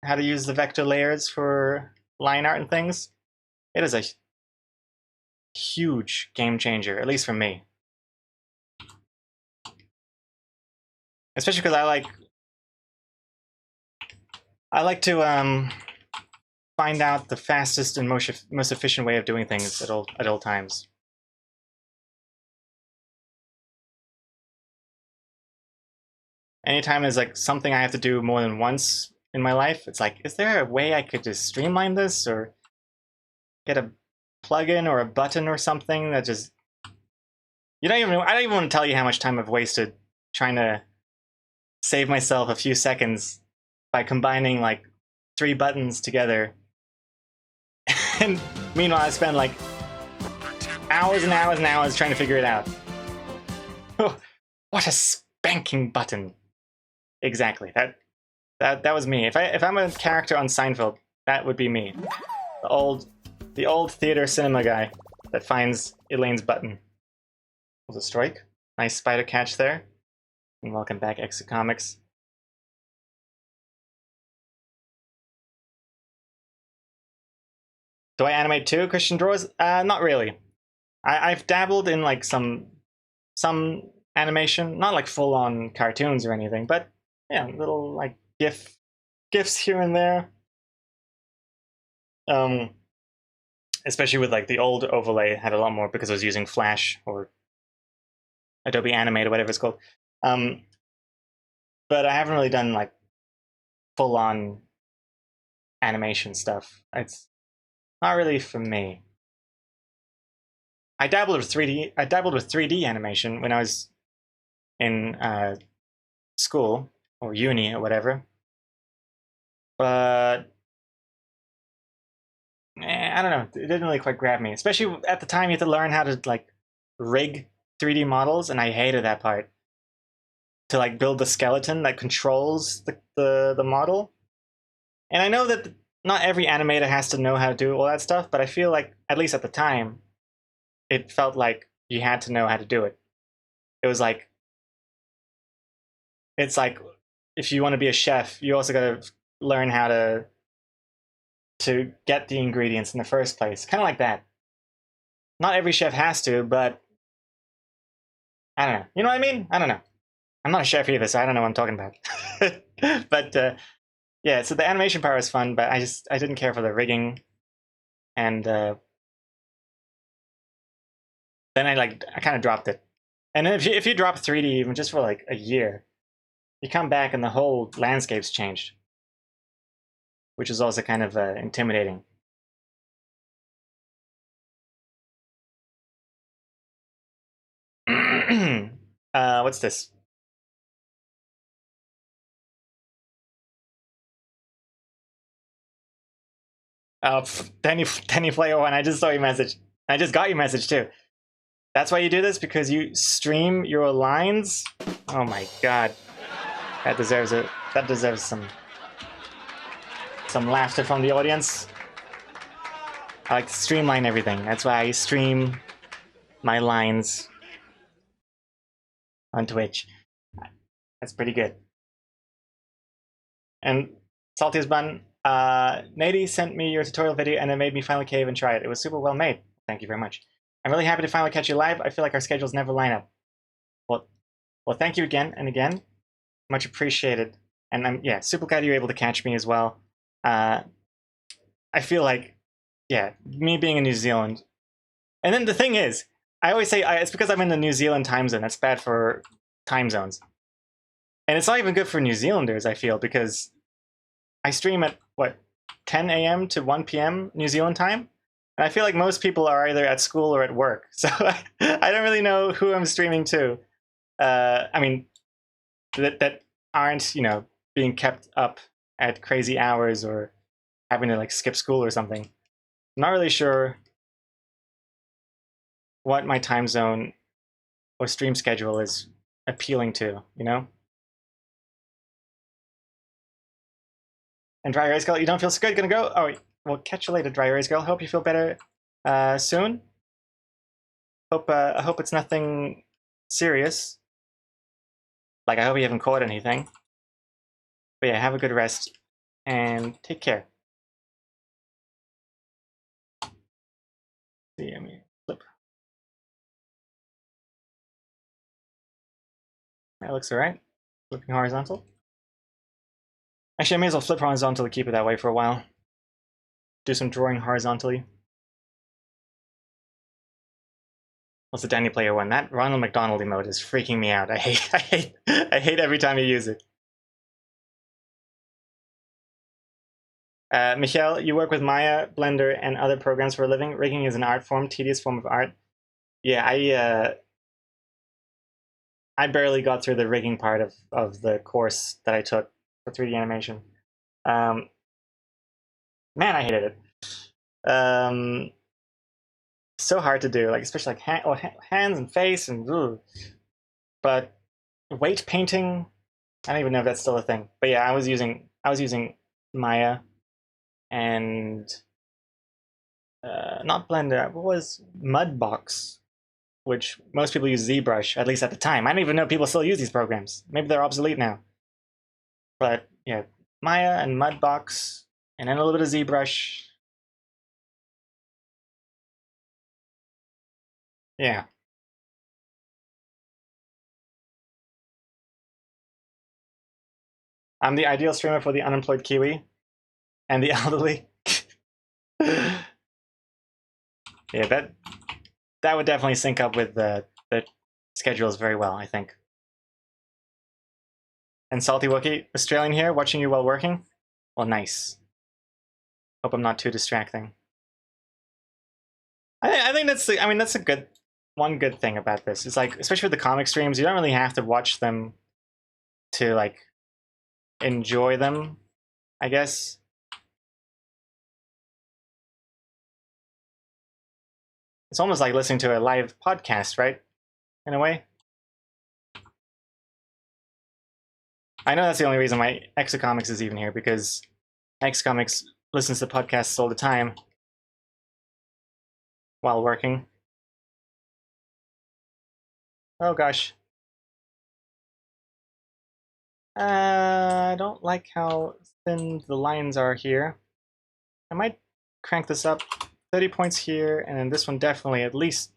how to use the vector layers for line art and things. It is a huge game changer, at least for me. Especially because I like to find out the fastest and most efficient way of doing things at all times. Anytime there's like something I have to do more than once in my life, it's like, is there a way I could just streamline this or get a plugin or a button or something that just I don't even want to tell you how much time I've wasted trying to save myself a few seconds by combining like 3 buttons together. And meanwhile, I spend like hours and hours and hours trying to figure it out. Oh, what a spanking button! Exactly. That was me. If I'm a character on Seinfeld, that would be me. The old theater cinema guy that finds Elaine's button. Was a strike. Nice spider catch there. And welcome back, Exit Comics. Do I animate too, Christian draws? Not really. I've dabbled in like some animation, not like full on cartoons or anything, but yeah, little like gifs here and there. Um, especially with like the old overlay had a lot more because I was using Flash or Adobe Animate or whatever it's called. Um, but I haven't really done like full on animation stuff. It's not really for me. I dabbled with 3D. I dabbled with 3D animation when I was in school or uni or whatever. But I don't know. It didn't really quite grab me. Especially at the time, you had to learn how to like rig 3D models, and I hated that part. To like build the skeleton that controls the model. And I know that not every animator has to know how to do all that stuff, but I feel like at least at the time, it felt like you had to know how to do it. It was like it's like if you want to be a chef, you also got to learn how to get the ingredients in the first place. Kind of like that. Not every chef has to, but I don't know. You know what I mean? I don't know. I'm not a chef either, so I don't know what I'm talking about. But yeah, so the animation part was fun, but I didn't care for the rigging, and then I kind of dropped it. And if you drop 3D even just for like a year, you come back and the whole landscape's changed, which is also kind of intimidating. What's this? Oh, Tenny Player One. I just saw your message. I just got your message too. That's why you do this, because you stream your lines. Oh my god, that deserves it. That deserves some laughter from the audience. I like to streamline everything. That's why I stream my lines on Twitch. That's pretty good. And Saltiest Bun, Nady sent me your tutorial video and it made me finally cave and try it. It was super well made. Thank you very much. I'm really happy to finally catch you live. I feel like our schedules never line up. Well, well, thank you again and again. Much appreciated. And I'm super glad you're able to catch me as well. I feel like, yeah, me being in New Zealand. And then the thing is, I always say it's because I'm in the New Zealand time zone. That's bad for time zones. And it's not even good for New Zealanders, I feel, because I stream at what 10 a.m. to 1 p.m. New Zealand time, and I feel like most people are either at school or at work. So I don't really know who I'm streaming to. I mean, that aren't being kept up at crazy hours or having to like skip school or something. I'm not really sure what my time zone or stream schedule is appealing to, you know? And Dry Erase Girl, you don't feel so good? Gonna go? Oh, we'll catch you later, Dry Erase Girl. Hope you feel better soon. I hope it's nothing serious. Like, I hope you haven't caught anything. But yeah, have a good rest and take care. See, I mean, flip. That looks alright. Flipping horizontal. Actually, I may as well flip horizontal to keep it that way for a while. Do some drawing horizontally. What's the Danny Player one? That Ronald McDonald emote is freaking me out. I hate every time you use it. Michelle, you work with Maya, Blender, and other programs for a living. Rigging is an art form, tedious form of art. Yeah, I barely got through the rigging part of the course that I took for 3D animation. Man, I hated it. So hard to do, like especially like hands and face and ugh. But weight painting, I don't even know if that's still a thing. But yeah, I was using Maya and not Blender. What was Mudbox? Which most people use ZBrush, at least at the time. I don't even know if people still use these programs. Maybe they're obsolete now. But yeah, Maya and Mudbox, and then a little bit of ZBrush. Yeah. I'm the ideal streamer for the unemployed Kiwi and the elderly. Yeah, that would definitely sync up with the schedules very well, I think. And Salty Wookie, Australian here, watching you while working. Well, nice. Hope I'm not too distracting. I think that's I mean that's a good one good thing about this. It's like, especially with the comic streams, you don't really have to watch them to like enjoy them, I guess. It's almost like listening to a live podcast, right? In a way. I know that's the only reason why Exocomics is even here, because Exocomics listens to podcasts all the time while working. Oh gosh. I don't like how thin the lines are here. I might crank this up 30 points here, and then this one definitely at least,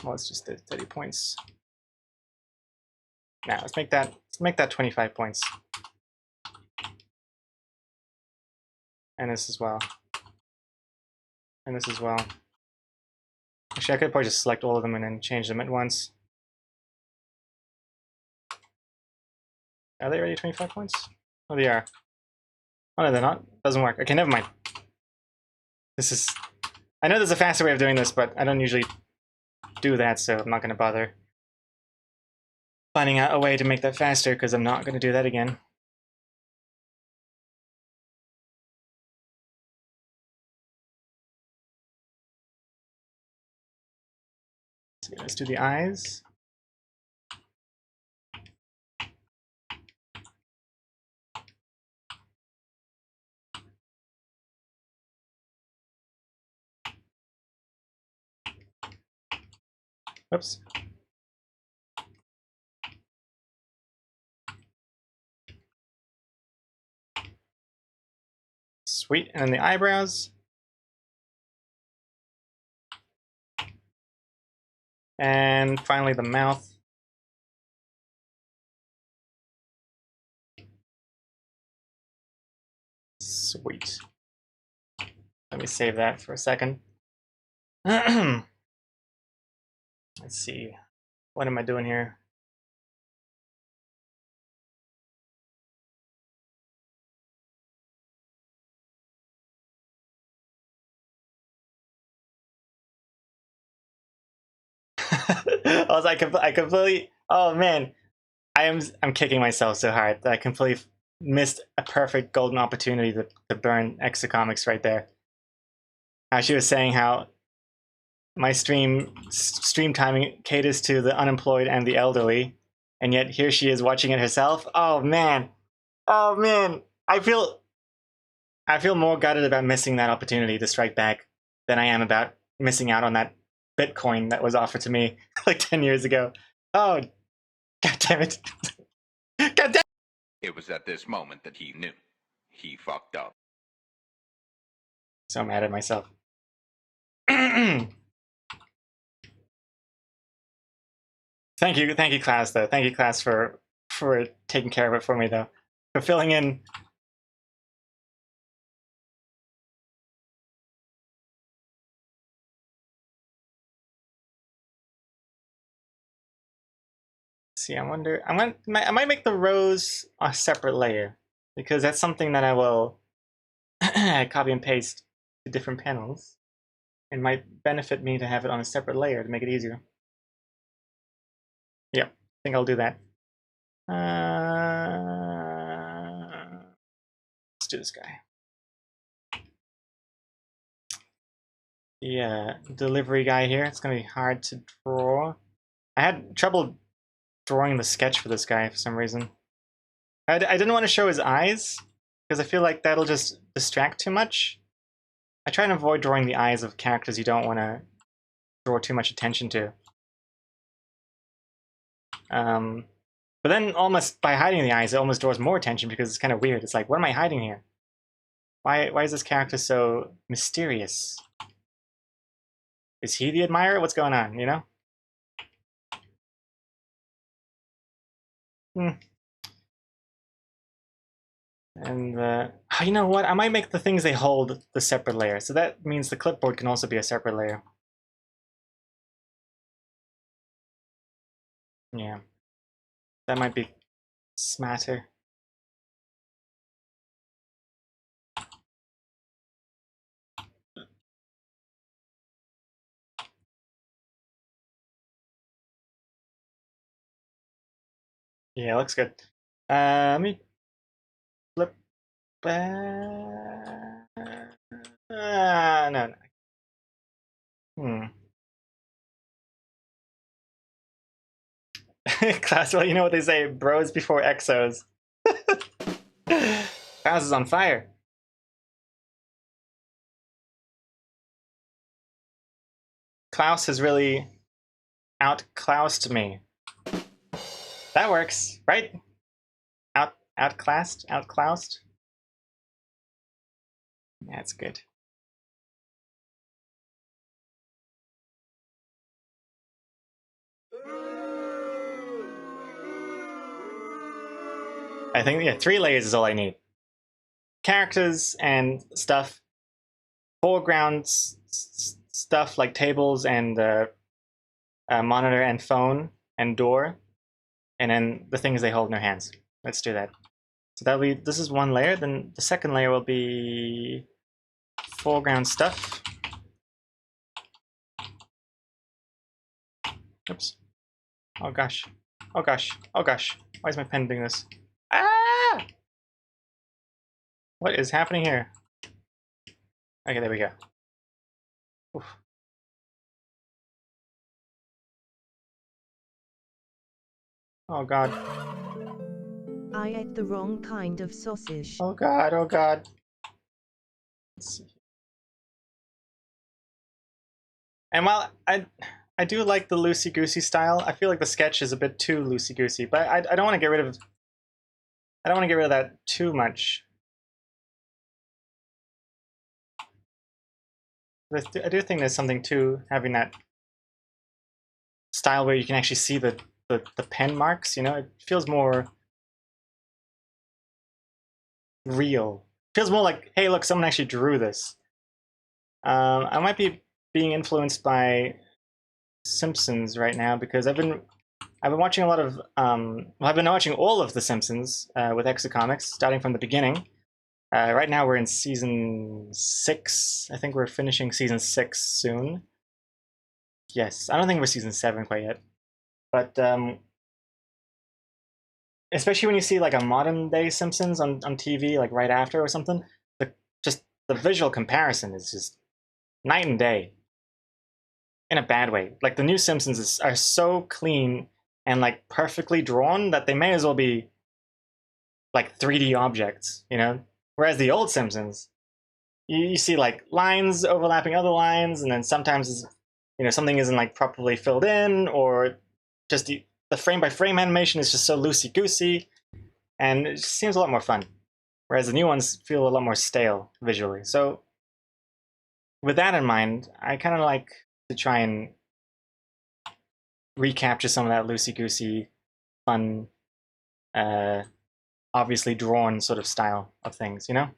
well, let's just do 30 points. Now let's make that 25 points. And this as well. And this as well. Actually, I could probably just select all of them and then change them at once. Are they already 25 points? Oh, they are. Oh, no, they're not. Doesn't work. Okay, never mind. This is... I know there's a faster way of doing this, but I don't usually do that, so I'm not going to bother finding out a way to make that faster, because I'm not going to do that again. So let's do the eyes. Whoops. Sweet, and then the eyebrows. And finally the mouth. Sweet. Let me save that for a second. Let's see. What am I doing here? I completely. Oh man, I'm kicking myself so hard that I completely missed a perfect golden opportunity to burn Exocomics right there. She was saying how my stream timing caters to the unemployed and the elderly, and yet here she is watching it herself. Oh man, I feel more gutted about missing that opportunity to strike back than I am about missing out on that Bitcoin that was offered to me like 10 years ago. Oh, god damn it. God damn. It was at this moment that he knew. He fucked up. So mad at myself. Thank you, Klaus, though. Thank you, Klaus, for taking care of it for me, though. For filling in. See, I wonder. I might make the rose a separate layer, because that's something that I will copy and paste to different panels. It might benefit me to have it on a separate layer to make it easier. Yep, I think I'll do that. Let's do this guy. The delivery guy here. It's gonna be hard to draw. I had trouble drawing the sketch for this guy for some reason. I didn't want to show his eyes because I feel like that'll just distract too much. I try and avoid drawing the eyes of characters you don't want to draw too much attention to. But then almost by hiding the eyes, it almost draws more attention because it's kind of weird. It's like, what am I hiding here? Why is this character so mysterious? Is he the admirer? What's going on, you know? And you know what? I might make the things they hold the separate layer. So that means the clipboard can also be a separate layer. Yeah. That might be smarter. Yeah, looks good. Let me flip back. No. Hmm. Class, well, you know what they say, bros before exos. Klaus is on fire. Klaus has really out-Klaused me. That works, right? Outclassed? Out-Klaused? That's good. I think, yeah, 3 layers is all I need. Characters and stuff. Foreground stuff like tables and monitor and phone and door. And then the things they hold in their hands. Let's do that. So that'll be, this is 1 layer. Then the second layer will be foreground stuff. Oops. Oh gosh. Oh gosh. Oh gosh. Why is my pen doing this? Ah! What is happening here? Okay, there we go. Oof. Oh god. I ate the wrong kind of sausage. Oh god, oh god. Let's see. And while I do like the loosey-goosey style, I feel like the sketch is a bit too loosey-goosey, but I don't want to get rid of that too much. I do think there's something to having that style where you can actually see the pen marks, you know? It feels more real. It feels more like, hey, look, someone actually drew this. I might be being influenced by Simpsons right now because I've been watching a lot of I've been watching all of the Simpsons with Exocomics starting from the beginning. Right now we're in season 6. I think we're finishing season 6 soon. Yes, I don't think we're season 7 quite yet, but especially when you see like a modern day Simpsons on TV like right after or something, just the visual comparison is just night and day. In a bad way. Like the new Simpsons are so clean and like perfectly drawn that they may as well be like 3D objects, you know? Whereas the old Simpsons, you see like lines overlapping other lines, and then sometimes you know something isn't like properly filled in, or just the frame by frame animation is just so loosey goosey, and it just seems a lot more fun. Whereas the new ones feel a lot more stale visually. So with that in mind, I kind of like to try and recapture some of that loosey goosey, fun, uh, obviously drawn sort of style of things, you know?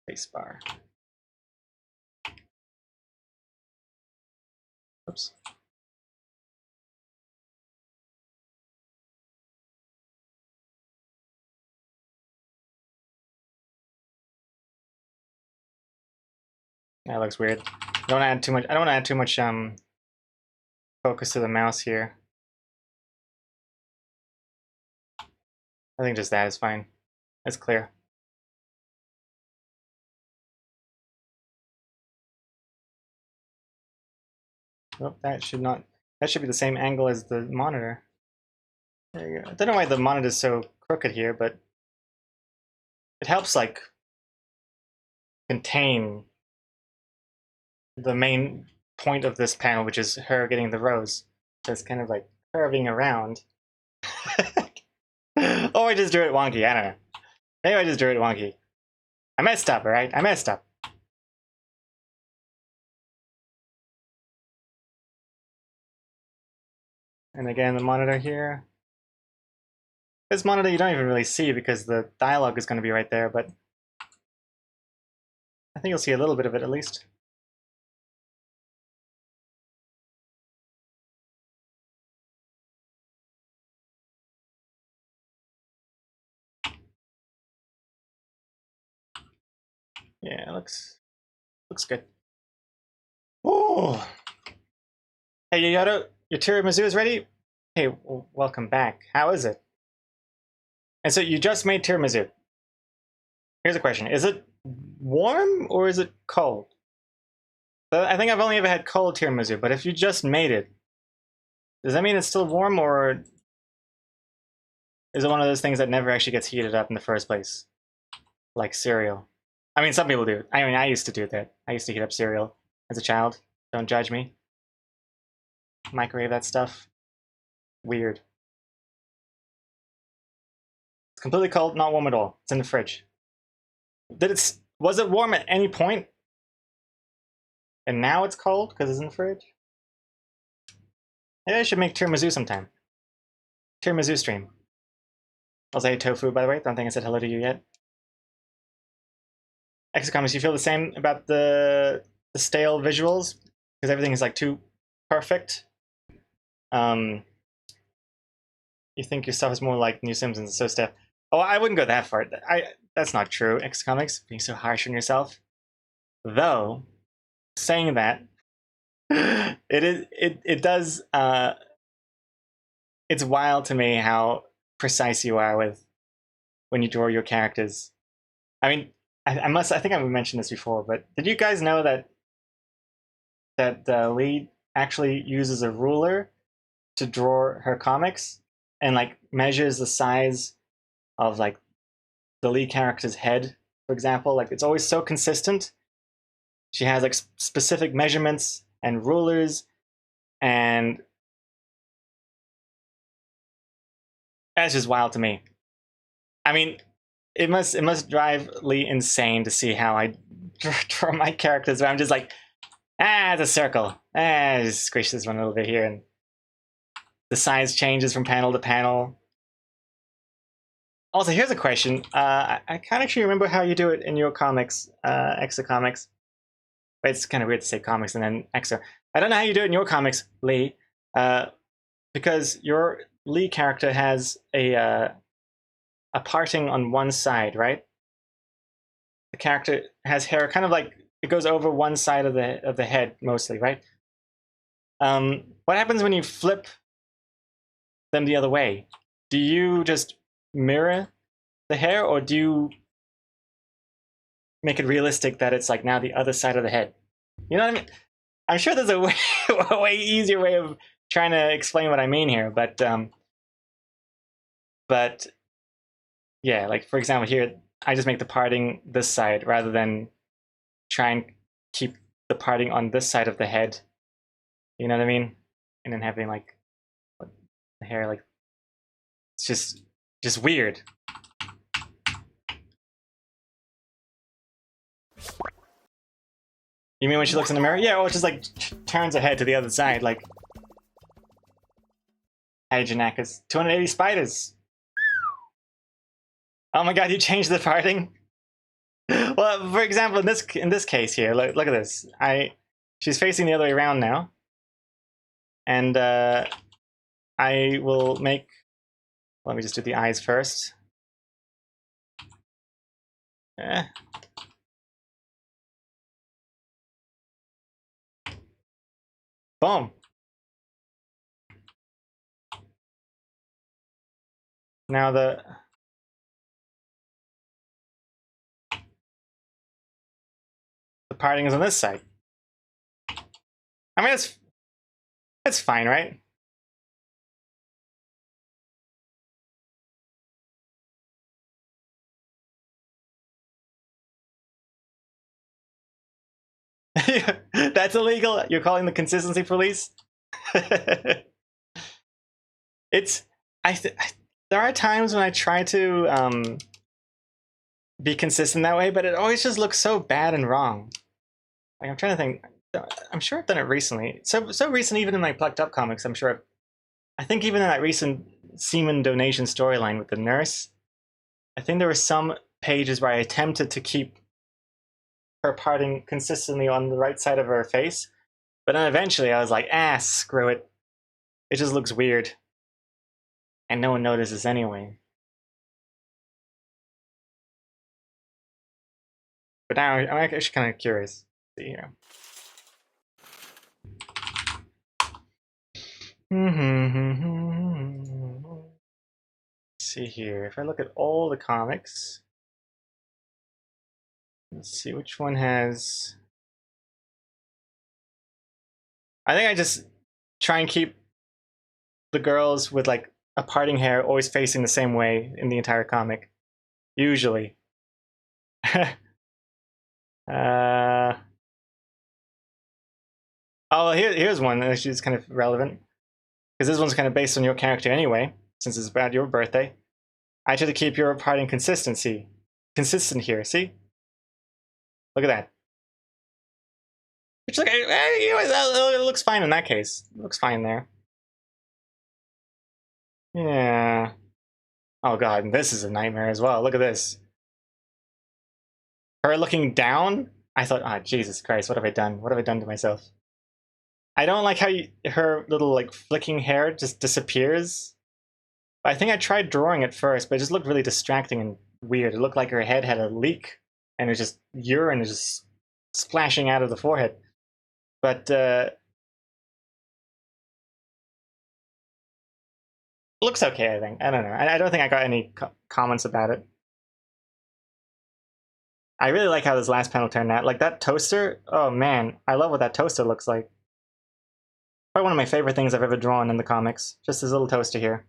Spacebar. Oops. That looks weird. I don't want to add too much. I don't want to add too much focus to the mouse here. I think just that is fine. It's clear. Oh, that should not. That should be the same angle as the monitor. There you go. I don't know why the monitor is so crooked here, but it helps like contain the main point of this panel, which is her getting the rose. So it's kind of like curving around. Or I just drew it wonky. I don't know. Maybe I just drew it wonky. I messed up, alright? I messed up. And again, the monitor here. This monitor you don't even really see because the dialogue is going to be right there, but I think you'll see a little bit of it at least. Yeah, it looks good. Oh, hey Yoyoto, your tiramisu is ready. Hey, welcome back. How is it? And so you just made tiramisu. Here's a question: is it warm or is it cold? I think I've only ever had cold tiramisu, but if you just made it, does that mean it's still warm, or is it one of those things that never actually gets heated up in the first place? Like cereal. I mean, some people do. I mean, I used to do that. I used to heat up cereal as a child. Don't judge me. Microwave that stuff. Weird. It's completely cold, not warm at all. It's in the fridge. Was it warm at any point? And now it's cold because it's in the fridge? Maybe I should make tiramisu sometime. Tiramisu stream. Also, hey Tofu, by the way. Don't think I said hello to you yet. Comments, you feel the same about the stale visuals? Because everything is like too perfect? You think your stuff is more like New Simpsons, so stiff. Oh, I wouldn't go that far. That's not true, Comics, being so harsh on yourself. Though, saying that, it does, it's wild to me how precise you are with when you draw your characters. I mean, I think I've mentioned this before, but did you guys know that the lead actually uses a ruler to draw her comics and like measures the size of like the lead character's head, for example? Like it's always so consistent. She has like specific measurements and rulers, and that's just wild to me. I mean, it must drive Lee insane to see how I draw my characters. Where I'm just like, it's a circle. Just squish this one a little bit here, and the size changes from panel to panel. Also, here's a question. I can't actually remember how you do it in your comics, Exa Comics. But it's kind of weird to say comics and then Exa. I don't know how you do it in your comics, Lee, because your Lee character has a parting on one side, right? The character has hair kind of like it goes over one side of the head mostly, right? What happens when you flip them the other way? Do you just mirror the hair, or do you make it realistic that it's like now the other side of the head? You know what I mean? I'm sure there's a way easier way of trying to explain what I mean here, but yeah, like for example here, I just make the parting this side rather than try and keep the parting on this side of the head. You know what I mean? And then having like the hair like it's just weird. You mean when she looks in the mirror? Yeah, or it just like turns her head to the other side, like. Hey, Janakas, 280 spiders. Oh my god, you changed the parting? Well, for example, in this case here, look at this. She's facing the other way around now, and I will make. Let me just do the eyes first. Boom. Now the parting is on this side. I mean, it's fine, right? That's illegal. You're calling the consistency police? It's there are times when I try to be consistent that way, but it always just looks so bad and wrong. Like I'm trying to think. I'm sure I've done it recently. So recent, even in my plucked up comics. I'm sure I think even in that recent semen donation storyline with the nurse, I think there were some pages where I attempted to keep her parting consistently on the right side of her face, but then eventually I was like, ah, screw it. It just looks weird. And no one notices anyway. But now I'm actually kind of curious. Let's see here. Let's see here. If I look at all the comics, let's see which one has. I think I just try and keep the girls with like a parting hair always facing the same way in the entire comic. Usually. uh, oh, here's one that actually is kind of relevant. Because this one's kind of based on your character anyway, since it's about your birthday. I try to keep your parting consistent here, see? Look at that. Which, it looks fine in that case. It looks fine there. Yeah. Oh god, this is a nightmare as well. Look at this. Her looking down? I thought, oh, Jesus Christ, what have I done? What have I done to myself? I don't like how her little, like, flicking hair just disappears. I think I tried drawing it first, but it just looked really distracting and weird. It looked like her head had a leak, and it's just urine is just splashing out of the forehead. But looks okay, I think. I don't know. I don't think I got any comments about it. I really like how this last panel turned out. Like that toaster. Oh man, I love what that toaster looks like. Probably one of my favorite things I've ever drawn in the comics. Just this little toaster here.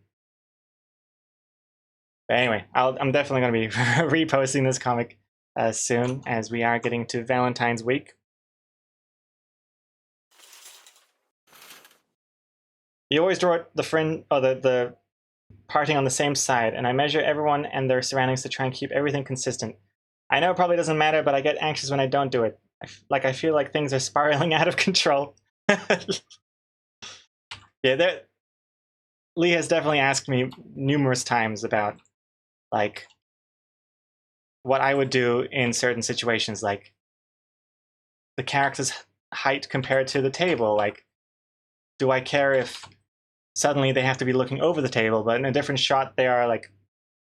But anyway, I'm definitely going to be reposting this comic as soon as we are getting to Valentine's week. You always draw the friend or the parting on the same side, and I measure everyone and their surroundings to try and keep everything consistent. I know it probably doesn't matter, but I get anxious when I don't do it. I feel like things are spiraling out of control. Yeah, Lee has definitely asked me numerous times about like what I would do in certain situations, like the character's height compared to the table. Like, do I care if suddenly they have to be looking over the table, but in a different shot they are like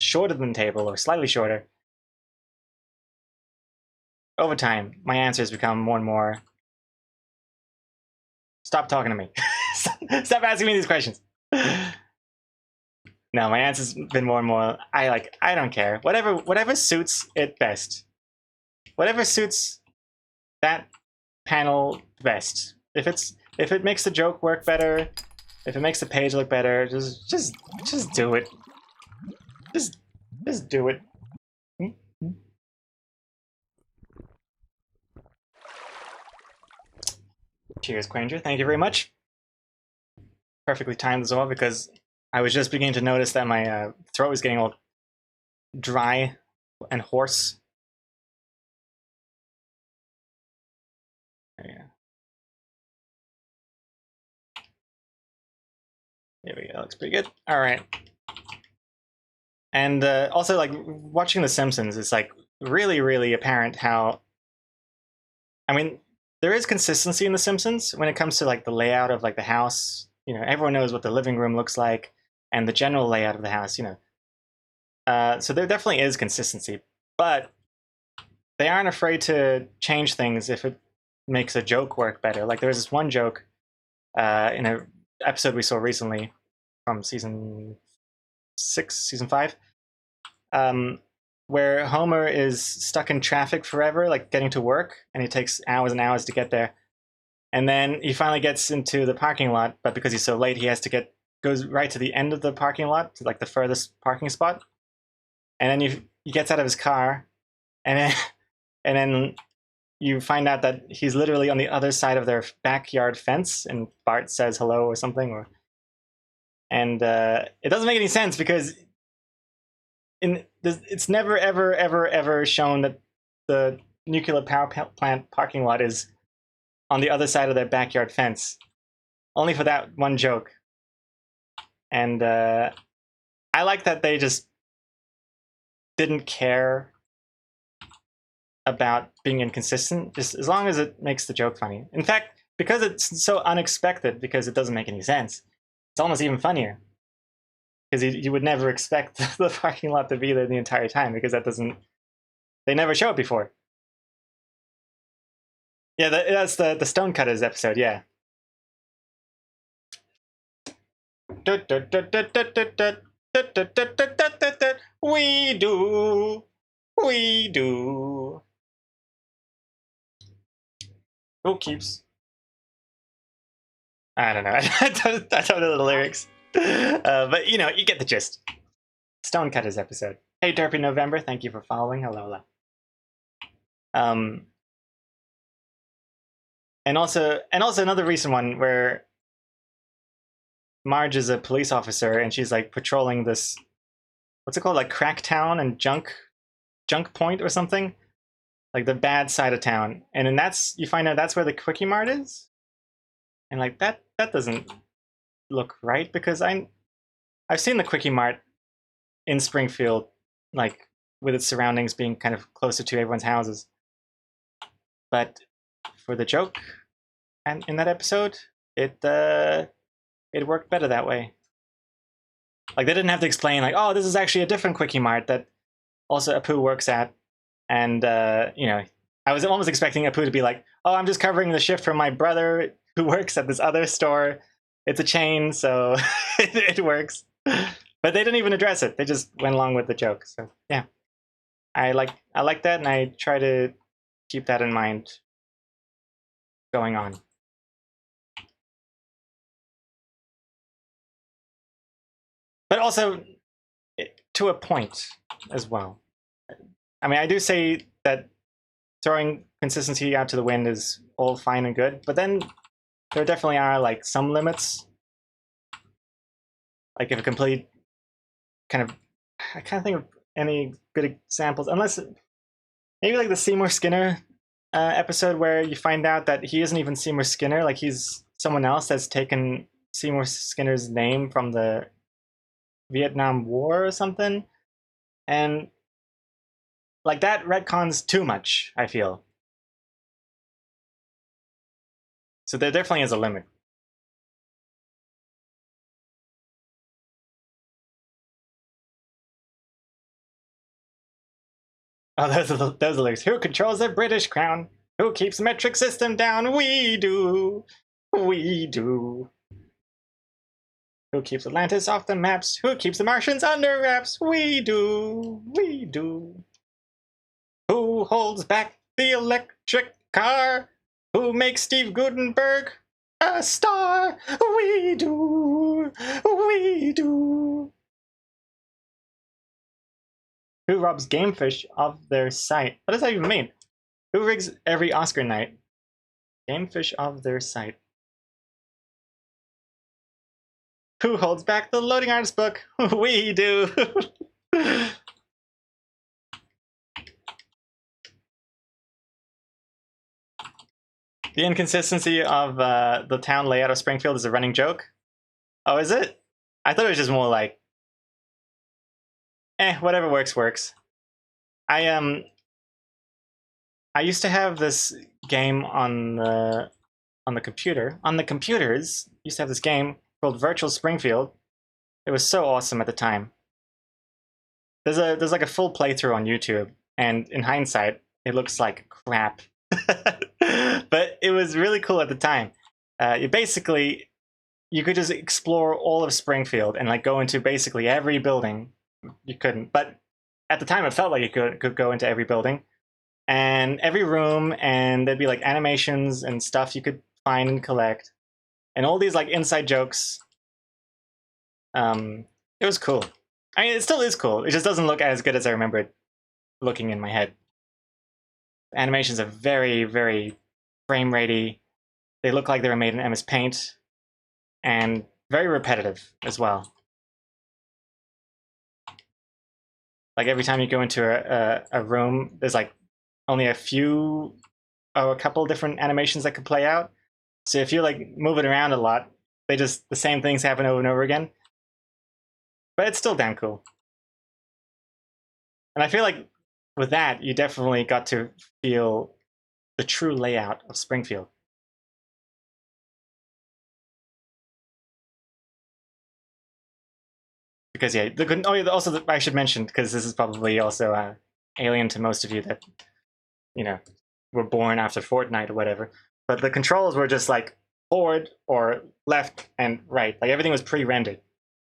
shorter than the table or slightly shorter? Over time, my answers become more and more. Stop talking to me. Stop asking me these questions. No, my answer's been more and more. I don't care. Whatever suits it best. Whatever suits that panel best. If it makes the joke work better, if it makes the page look better, just do it. Just do it. Cheers, Quanger. Thank you very much. Perfectly timed as well, because I was just beginning to notice that my throat was getting all dry and hoarse. Yeah. There we go. That looks pretty good. All right. And also, like, watching The Simpsons, it's like really, really apparent how. I mean, there is consistency in The Simpsons when it comes to like the layout of like the house. You know, everyone knows what the living room looks like and the general layout of the house. You know, so there definitely is consistency, but they aren't afraid to change things if it makes a joke work better. Like there was this one joke in an episode we saw recently from season 6, season 5, where Homer is stuck in traffic forever, like getting to work, and it takes hours and hours to get there. And then he finally gets into the parking lot, but because he's so late, he has to goes right to the end of the parking lot, to like the furthest parking spot. And then he gets out of his car, and then you find out that he's literally on the other side of their backyard fence, and Bart says hello or something, and it doesn't make any sense because it's never ever shown that the nuclear power plant parking lot is on the other side of their backyard fence. Only for that one joke. And I like that they just didn't care about being inconsistent, just as long as it makes the joke funny. In fact, because it's so unexpected, because it doesn't make any sense, it's almost even funnier. Because you would never expect the parking lot to be there the entire time, because that doesn't, they never show it before. Yeah, that's the Stonecutters episode, yeah. We do. We do. Who keeps? I don't know. I don't know the lyrics. But you know, you get the gist. Stonecutters episode. Hey, Derpy November, thank you for following. Hello, hello. And also another recent one where Marge is a police officer and she's like patrolling this, what's it called, like Cracktown and Junk Point or something, like the bad side of town. And then you find out that's where the Quickie Mart is, and like that doesn't look right, because I've seen the Quickie Mart in Springfield, like with its surroundings being kind of closer to everyone's houses. But for the joke, and in that episode, it worked better that way. Like they didn't have to explain, like, oh, this is actually a different Quickie Mart that also Apu works at, and you know, I was almost expecting Apu to be like, oh, I'm just covering the shift from my brother who works at this other store. It's a chain, so it works. But they didn't even address it. They just went along with the joke. So yeah, I like that, and I try to keep that in mind going on. But also to a point as well. I mean, I do say that throwing consistency out to the wind is all fine and good, but then there definitely are like some limits. Like if a complete kind of, I can't think of any good examples, unless maybe like the Seymour Skinner episode where you find out that he isn't even Seymour Skinner, like he's someone else that's taken Seymour Skinner's name from the Vietnam War or something. And like that retcons too much, I feel. So there definitely is a limit. Oh, those are the lyrics. Who controls the British crown? Who keeps the metric system down? We do. We do. Who keeps Atlantis off the maps? Who keeps the Martians under wraps? We do. We do. Who holds back the electric car? Who makes Steve Gutenberg a star? We do. We do. Who robs gamefish of their sight? What does that even mean? Who rigs every Oscar night? Gamefish of their sight. Who holds back the loading artist book? We do. The inconsistency of the town layout of Springfield is a running joke. Oh, is it? I thought it was just more like, whatever works, works. I used to have this game on the computer. On the computers, used to have this game called Virtual Springfield. It was so awesome at the time. There's like a full playthrough on YouTube, and in hindsight, it looks like crap. But it was really cool at the time. You could just explore all of Springfield and like go into basically every building. You couldn't, but at the time it felt like you could go into every building and every room, and there'd be like animations and stuff you could find and collect, and all these like inside jokes. It was cool. I mean, it still is cool. It just doesn't look as good as I remember it looking in my head. The animations are very, very frame ratey. They look like they were made in MS Paint, and very repetitive as well. Like every time you go into a room, there's like only a couple different animations that could play out. So if you like move it around a lot, the same things happen over and over again. but it's still damn cool. And I feel like with that, you definitely got to feel the true layout of Springfield. Because yeah, also I should mention, because this is probably also alien to most of you that were born after Fortnite or whatever. But the controls were just like forward or left and right. Like everything was pre-rendered.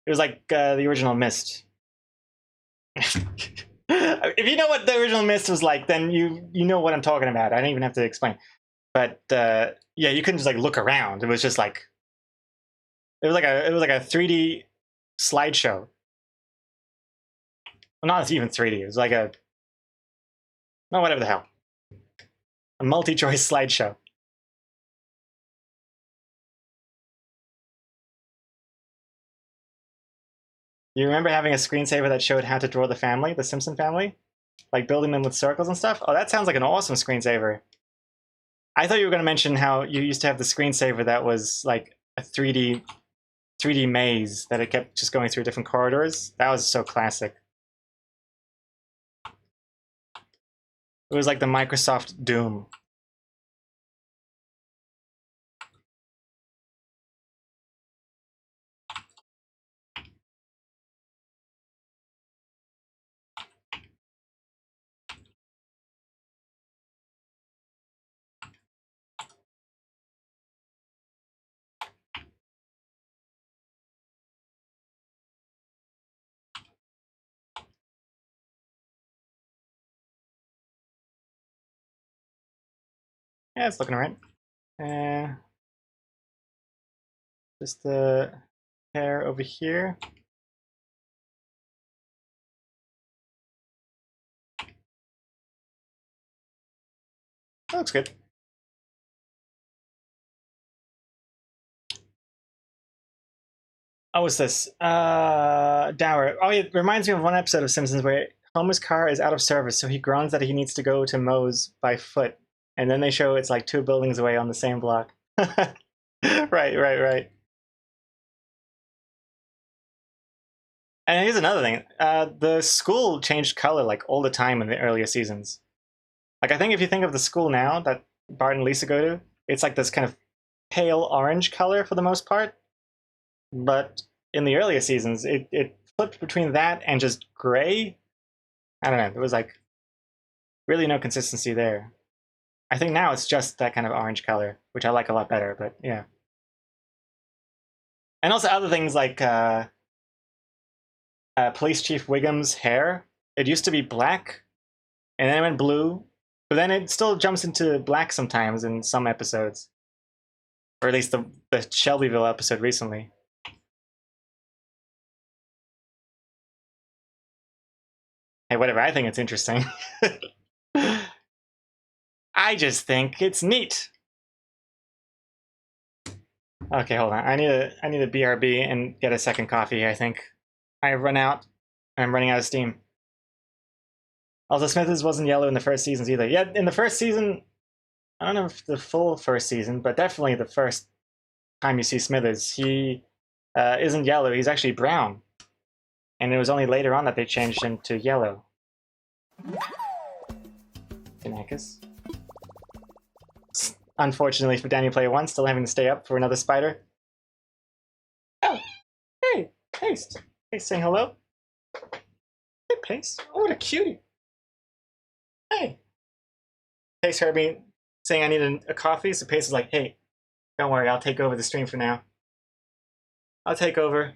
It was like the original Myst. If you know what the original Myst was like, then you know what I'm talking about. I don't even have to explain. But yeah, you couldn't just like look around. It was just like it was like a 3D slideshow. Well, not even 3D. It was like whatever the hell, a multi-choice slideshow. You remember having a screensaver that showed how to draw the family, the Simpson family? Like building them with circles and stuff? Oh, that sounds like an awesome screensaver. I thought you were going to mention how you used to have the screensaver that was like a 3D maze that it kept just going through different corridors. That was so classic. It was like the Microsoft Doom. Yeah, it's looking alright. Just the hair over here. That looks good. Oh, what's this? Dower. Oh, it reminds me of one episode of Simpsons where Homer's car is out of service, so he groans that he needs to go to Moe's by foot. And then they show it's like 2 buildings away on the same block. Right. And here's another thing. The school changed color like all the time in the earlier seasons. Like I think if you think of the school now that Bart and Lisa go to, it's like this kind of pale orange color for the most part. But in the earlier seasons, it flipped between that and just gray. I don't know. There was like really no consistency there. I think now it's just that kind of orange color, which I like a lot better. But yeah, and also other things like Police Chief Wiggum's hair. It used to be black, and then it went blue, but then it still jumps into black sometimes in some episodes, or at least the Shelbyville episode recently. Hey, whatever. I think it's interesting. I just think it's neat. Okay, hold on. I need a BRB and get a second coffee. I think I have run out. I'm running out of steam. Also, Smithers wasn't yellow in the first seasons either. Yeah, in the first season, I don't know if the full first season, but definitely the first time you see Smithers, he isn't yellow. He's actually brown. And it was only later on that they changed him to yellow. Kanakis. Unfortunately for Daniel Player 1, still having to stay up for another spider. Oh, hey, Paste. Paste saying hello. Hey, Paste. Oh, what a cutie. Hey. Paste heard me saying I needed a coffee, so Paste is like, hey, don't worry, I'll take over the stream for now. I'll take over.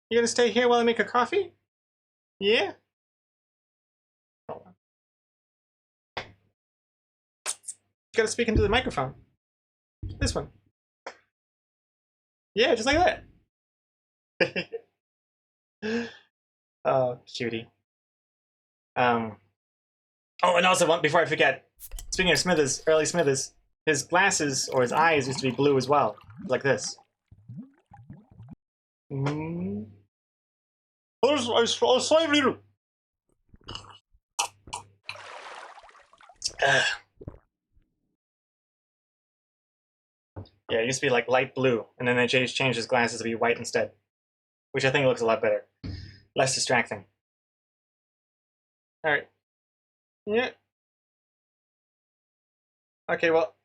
You gonna stay here while I make a coffee? Yeah? Hold on. You gotta speak into the microphone. This one. Yeah, just like that. Oh, cutie. Oh, and also, before I forget, speaking of Smithers, early Smithers, his glasses or his eyes used to be blue as well, like this. Mm. Yeah, it used to be like light blue, and then they changed his glasses to be white instead. which I think looks a lot better, less distracting. All right. Yeah. Okay. Well,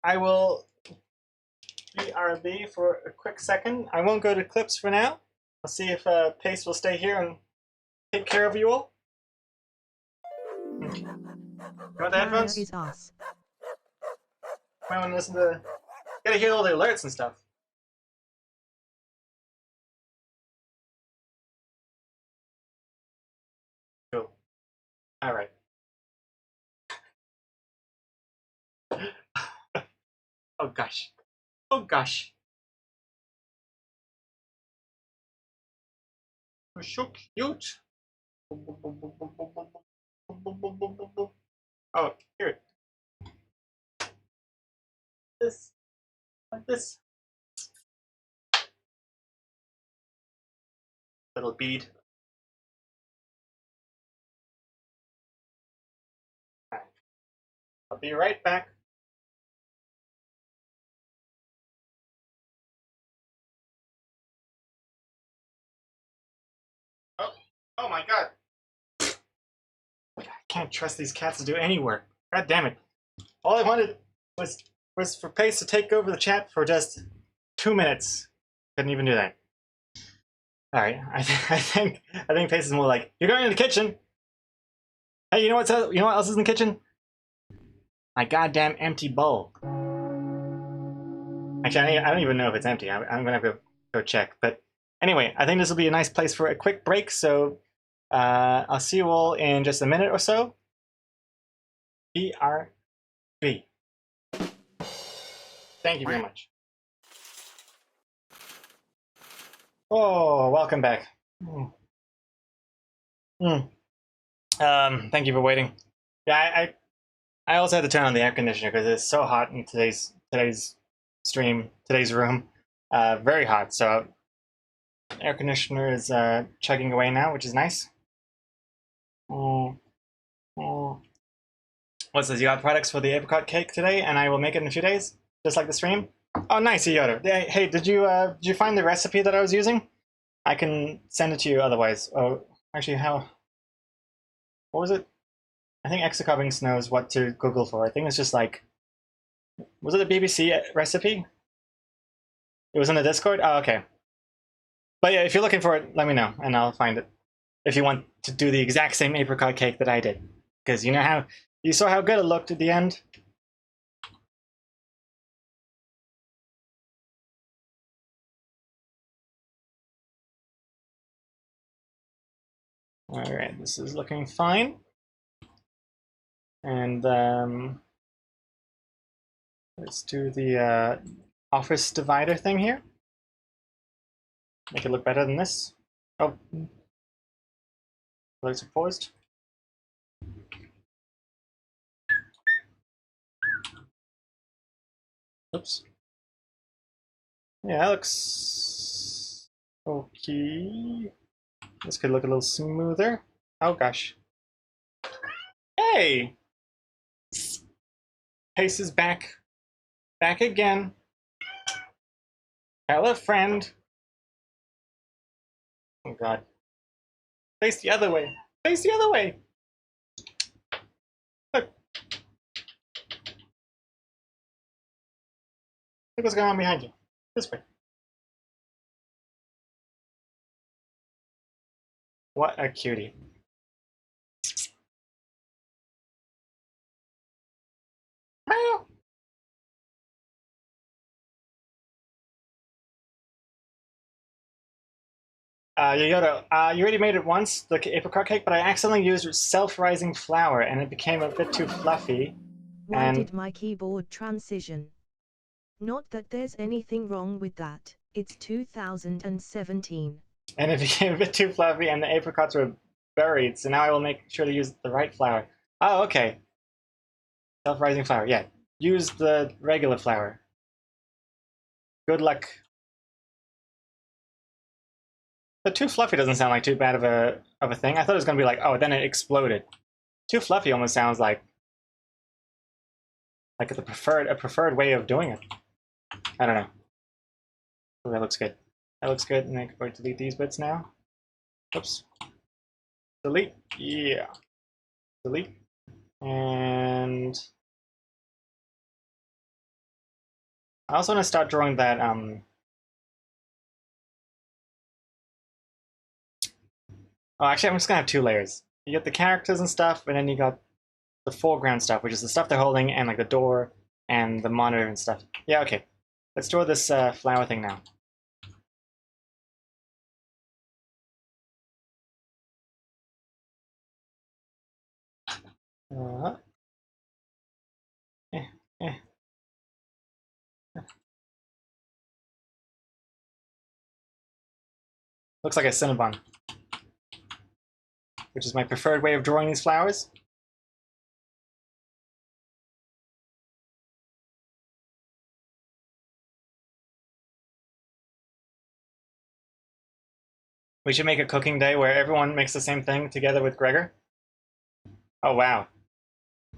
I will BRB for a quick second. I won't go to clips for now. I'll see if Pace will stay here and take care of you all. You want the headphones? Is us. Might want to listen to. Gotta hear all the alerts and stuff. Cool. All right. Oh gosh. Oh gosh. You're so cute. Oh, here. This. Like this. Little bead. All right. I'll be right back. Oh, oh my god. I can't trust these cats to do any work. God damn it. All I wanted was for Pace to take over the chat for just 2 minutes. Couldn't even do that. All right, I think Pace is more like, you're going in the kitchen. Hey, you know what else is in the kitchen? My goddamn empty bowl. Actually, I don't even know if it's empty. I'm gonna have to go check. But anyway, I think this will be a nice place for a quick break. So I'll see you all in just a minute or so. BRB. Thank you very much. Oh, welcome back. Thank you for waiting. Yeah, I also had to turn on the air conditioner because it's so hot in today's stream, today's room. Very hot. So air conditioner is chugging away now, which is nice. What's this? You got products for the apricot cake today, and I will make it in a few days, just like the stream. Oh, nice, Yoda. Hey, did you find the recipe that I was using? I can send it to you otherwise. Oh, actually, how? What was it? I think Exacobbings knows what to Google for. I think it's just like, was it a BBC recipe? It was in the Discord? Oh, okay. But yeah, if you're looking for it, let me know, and I'll find it. If you want to do the exact same apricot cake that I did. Because you saw how good it looked at the end? Alright, this is looking fine. And let's do the office divider thing here. Make it look better than this. Oh, lights are paused. Oops. Yeah, that looks okay. This could look a little smoother. Oh gosh. Hey! Pace is back. Back again. Hello, friend. Oh god. Face the other way. Face the other way. Look. Look what's going on behind you. This way. What a cutie. Meow. Yoda, you already made it once, the apricot cake, but I accidentally used self-rising flour and it became a bit too fluffy. Why did my keyboard transition? Not that there's anything wrong with that, it's 2017. And it became a bit too fluffy and the apricots were buried, so now I will make sure to use the right flour. Oh, okay. Self-rising flour, yeah. Use the regular flour. Good luck. But too fluffy doesn't sound like too bad of a thing. I thought it was gonna be like, oh, then it exploded. Too fluffy almost sounds like a preferred way of doing it. I don't know. Oh, that looks good. That looks good, and I can delete these bits now. Oops. Delete. Yeah. Delete. And I also want to start drawing that oh, actually, I'm just gonna have two layers. You get the characters and stuff, and then you got the foreground stuff, which is the stuff they're holding, and like the door and the monitor and stuff. Yeah, okay. Let's draw this flower thing now. Uh, eh, eh. Looks like a Cinnabon, which is my preferred way of drawing these flowers. We should make a cooking day where everyone makes the same thing together with Gregor. Oh wow.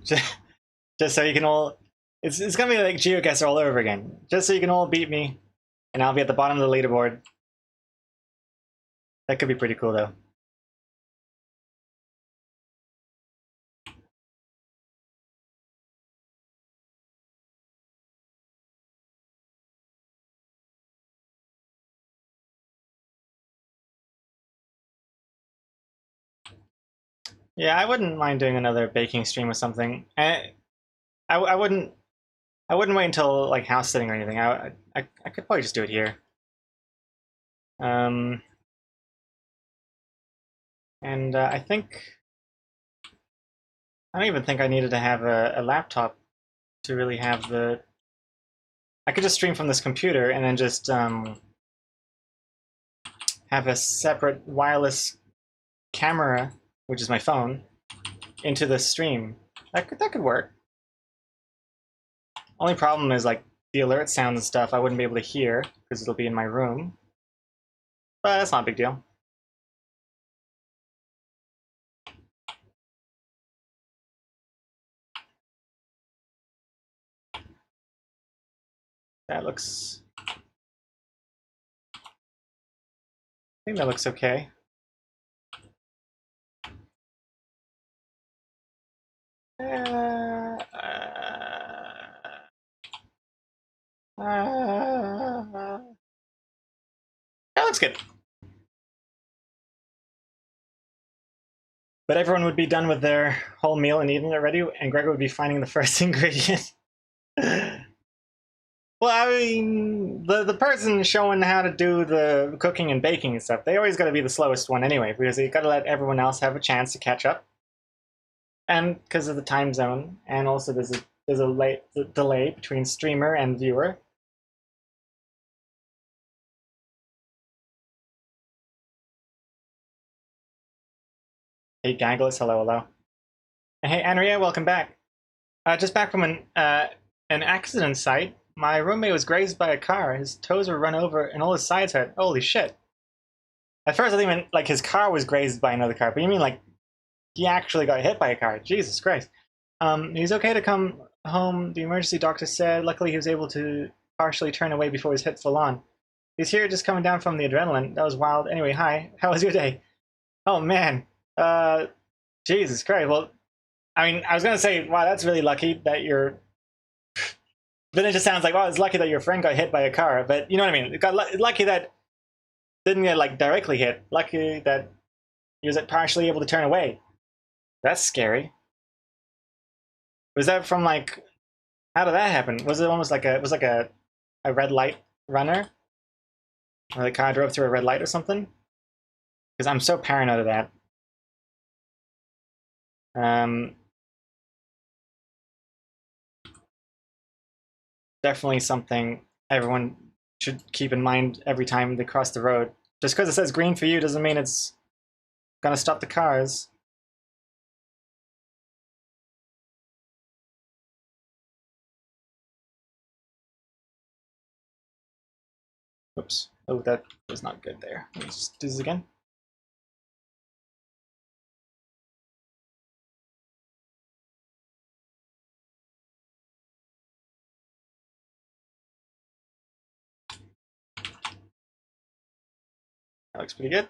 Just so you can all it's gonna be like GeoGuessr all over again. Just so you can all beat me and I'll be at the bottom of the leaderboard. That could be pretty cool though. Yeah, I wouldn't mind doing another baking stream or something. I wouldn't wait until like house sitting or anything. I could probably just do it here. Um, and I don't even think I needed to have a laptop to really have the. I could just stream from this computer and then just have a separate wireless camera, which is my phone, into the stream. That could work. Only problem is like the alert sounds and stuff I wouldn't be able to hear because it'll be in my room. But that's not a big deal. That looks. I think that looks okay. Uh, that looks good. But everyone would be done with their whole meal and eating it already, and Gregor would be finding the first ingredient. Well, I mean, the person showing how to do the cooking and baking and stuff, they always got to be the slowest one anyway, because you got to let everyone else have a chance to catch up, and because of the time zone, and also there's a late delay between streamer and viewer. Hey, Ganglis, hello, hello. And hey, Andrea, welcome back. Just back from an accident site. My roommate was grazed by a car. His toes were run over and all his sides hurt. Holy shit. At first I think meant like his car was grazed by another car, but you mean like he actually got hit by a car. Jesus Christ. He's okay to come home, the emergency doctor said. Luckily he was able to partially turn away before his hit full on. He's here just coming down from the adrenaline. That was wild. Anyway, hi. How was your day? Oh man. Uh Jesus Christ. Well, I mean, I was gonna say, wow, that's really lucky that you're. Then it just sounds like, oh, it's lucky that your friend got hit by a car. But you know what I mean? It got lucky that didn't get like directly hit. Lucky that he was partially able to turn away. That's scary. Was that from like? How did that happen? Was it almost like a red light runner, or the car drove through a red light or something? Because I'm so paranoid of that. Um, Definitely something everyone should keep in mind every time they cross the road. Just because it says green for you doesn't mean it's gonna stop the cars. Oops. Oh, that was not good there. Let's just do this again. That looks pretty good.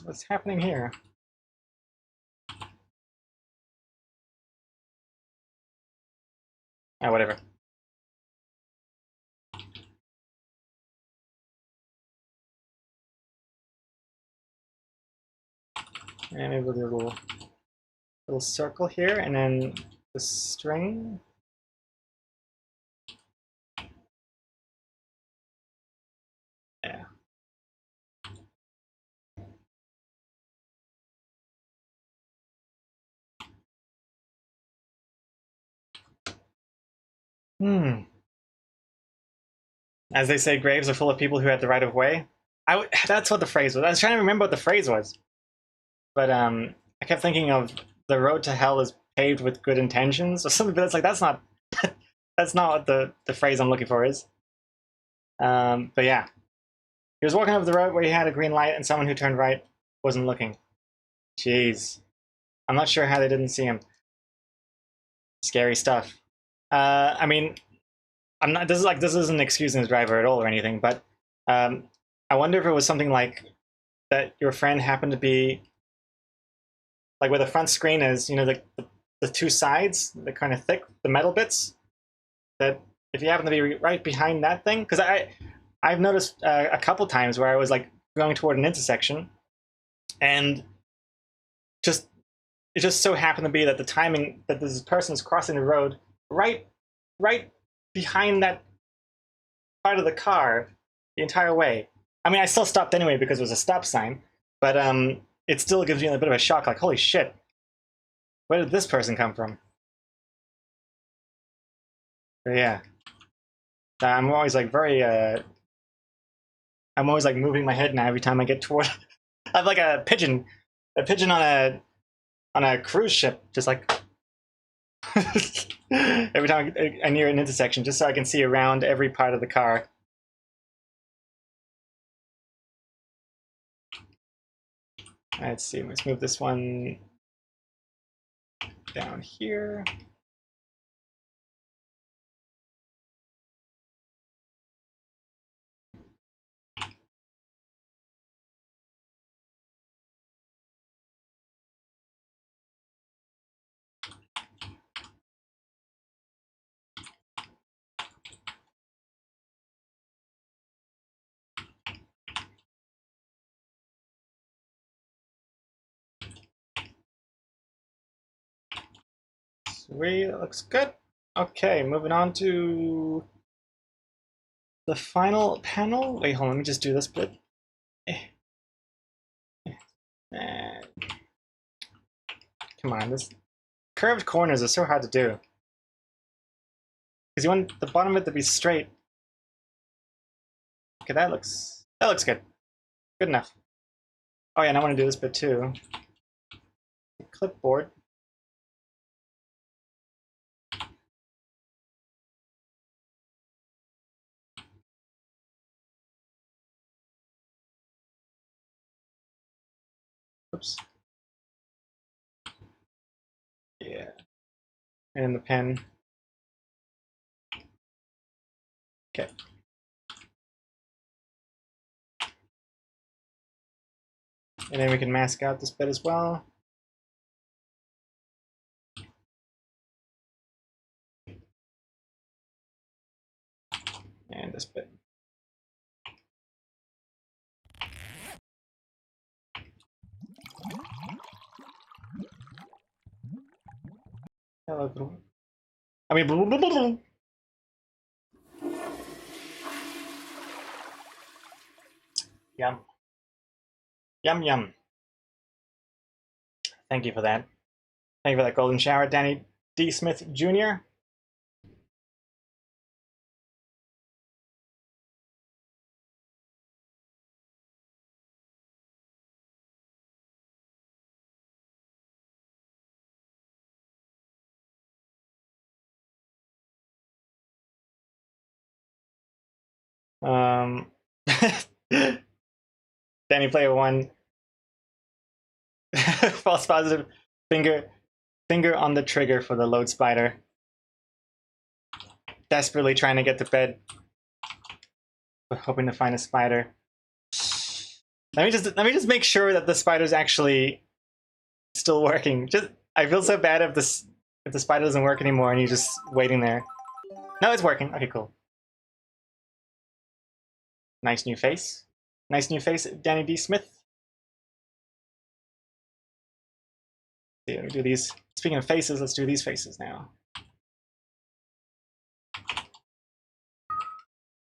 What's happening here? Ah, whatever. And maybe we'll do a little circle here, and then the string. Yeah. Hmm. As they say, graves are full of people who had the right of way. That's what the phrase was. I was trying to remember what the phrase was, but I kept thinking of the road to hell is paved with good intentions or something. But it's like that's not that's not what the phrase I'm looking for is. But yeah, he was walking over the road where he had a green light, and someone who turned right wasn't looking. Jeez, I'm not sure how they didn't see him. Scary stuff. I mean, I'm not. This isn't excusing the driver at all or anything, but I wonder if it was something like that. Your friend happened to be like where the front screen is. You know, the two sides, the kind of thick, the metal bits. That if you happen to be right behind that thing, because I've noticed a couple times where I was like going toward an intersection, and just it just so happened to be that the timing that this person is crossing the road right behind that part of the car the entire way. I mean, I still stopped anyway because it was a stop sign, but it still gives you a bit of a shock. Like, holy shit, where did this person come from? But yeah, I'm always like very. I'm always like moving my head now every time I get toward. I have like a pigeon on a cruise ship, just like every time I near an intersection, just so I can see around every part of the car. Let's see, let's move this one down here. Sweet, that looks good. Okay, moving on to the final panel. Wait, hold on, let me just do this bit. Come on, this curved corners are so hard to do. Because you want the bottom of it to be straight. Okay, that looks good. Good enough. Oh yeah, and I want to do this bit too. Clipboard. Oops. Yeah. And the pen. Okay. And then we can mask out this bit as well. And this bit. Hello. I mean, blah, blah, blah, blah. Yum. Yum, yum. Thank you for that. Thank you for that golden shower, Danny D. Smith Jr. Um, Danny Player One. False positive. Finger on the trigger for the load spider. desperately trying to get to bed, hoping to find a spider. Let me just make sure that the spider's actually still working. Just I feel so bad if the spider doesn't work anymore and you're just waiting there. No, it's working. Okay, cool. Nice new face. Nice new face, Danny D. Smith. Yeah, let me do these. Speaking of faces, let's do these faces now.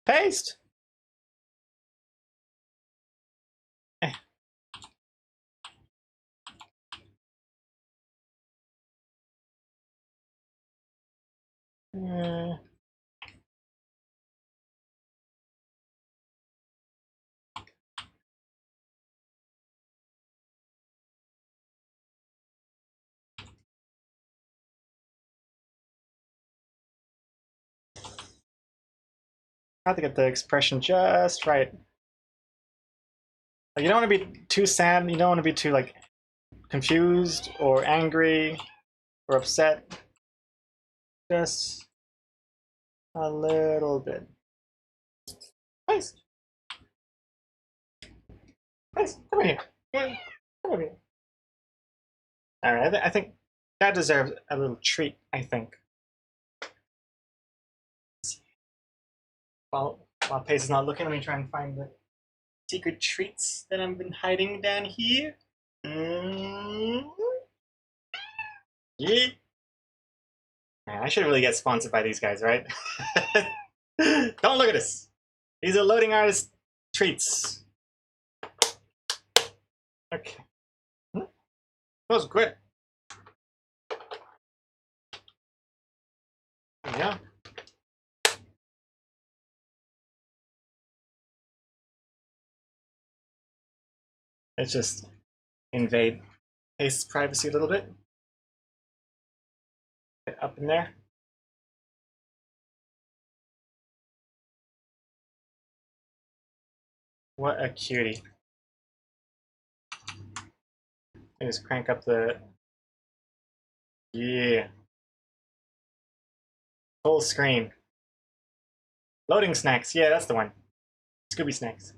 Paste! Eh. I have to get the expression just right. Like, you don't want to be too sad. You don't want to be too like confused or angry or upset. Just a little bit. Nice. Nice. Come over here. Come over here. All right. I think that deserves a little treat. I think. While Pace is not looking, let me try and find the secret treats that I've been hiding down here. Yeah. Man, I should really get sponsored by these guys, right? Don't look at this. These are loading artist treats. Okay. That was good. Yeah. Let's just invade Pace's privacy a little bit. Get up in there. What a cutie. I just crank up the... Yeah. Full screen. Loading snacks. Yeah, that's the one. Scooby snacks.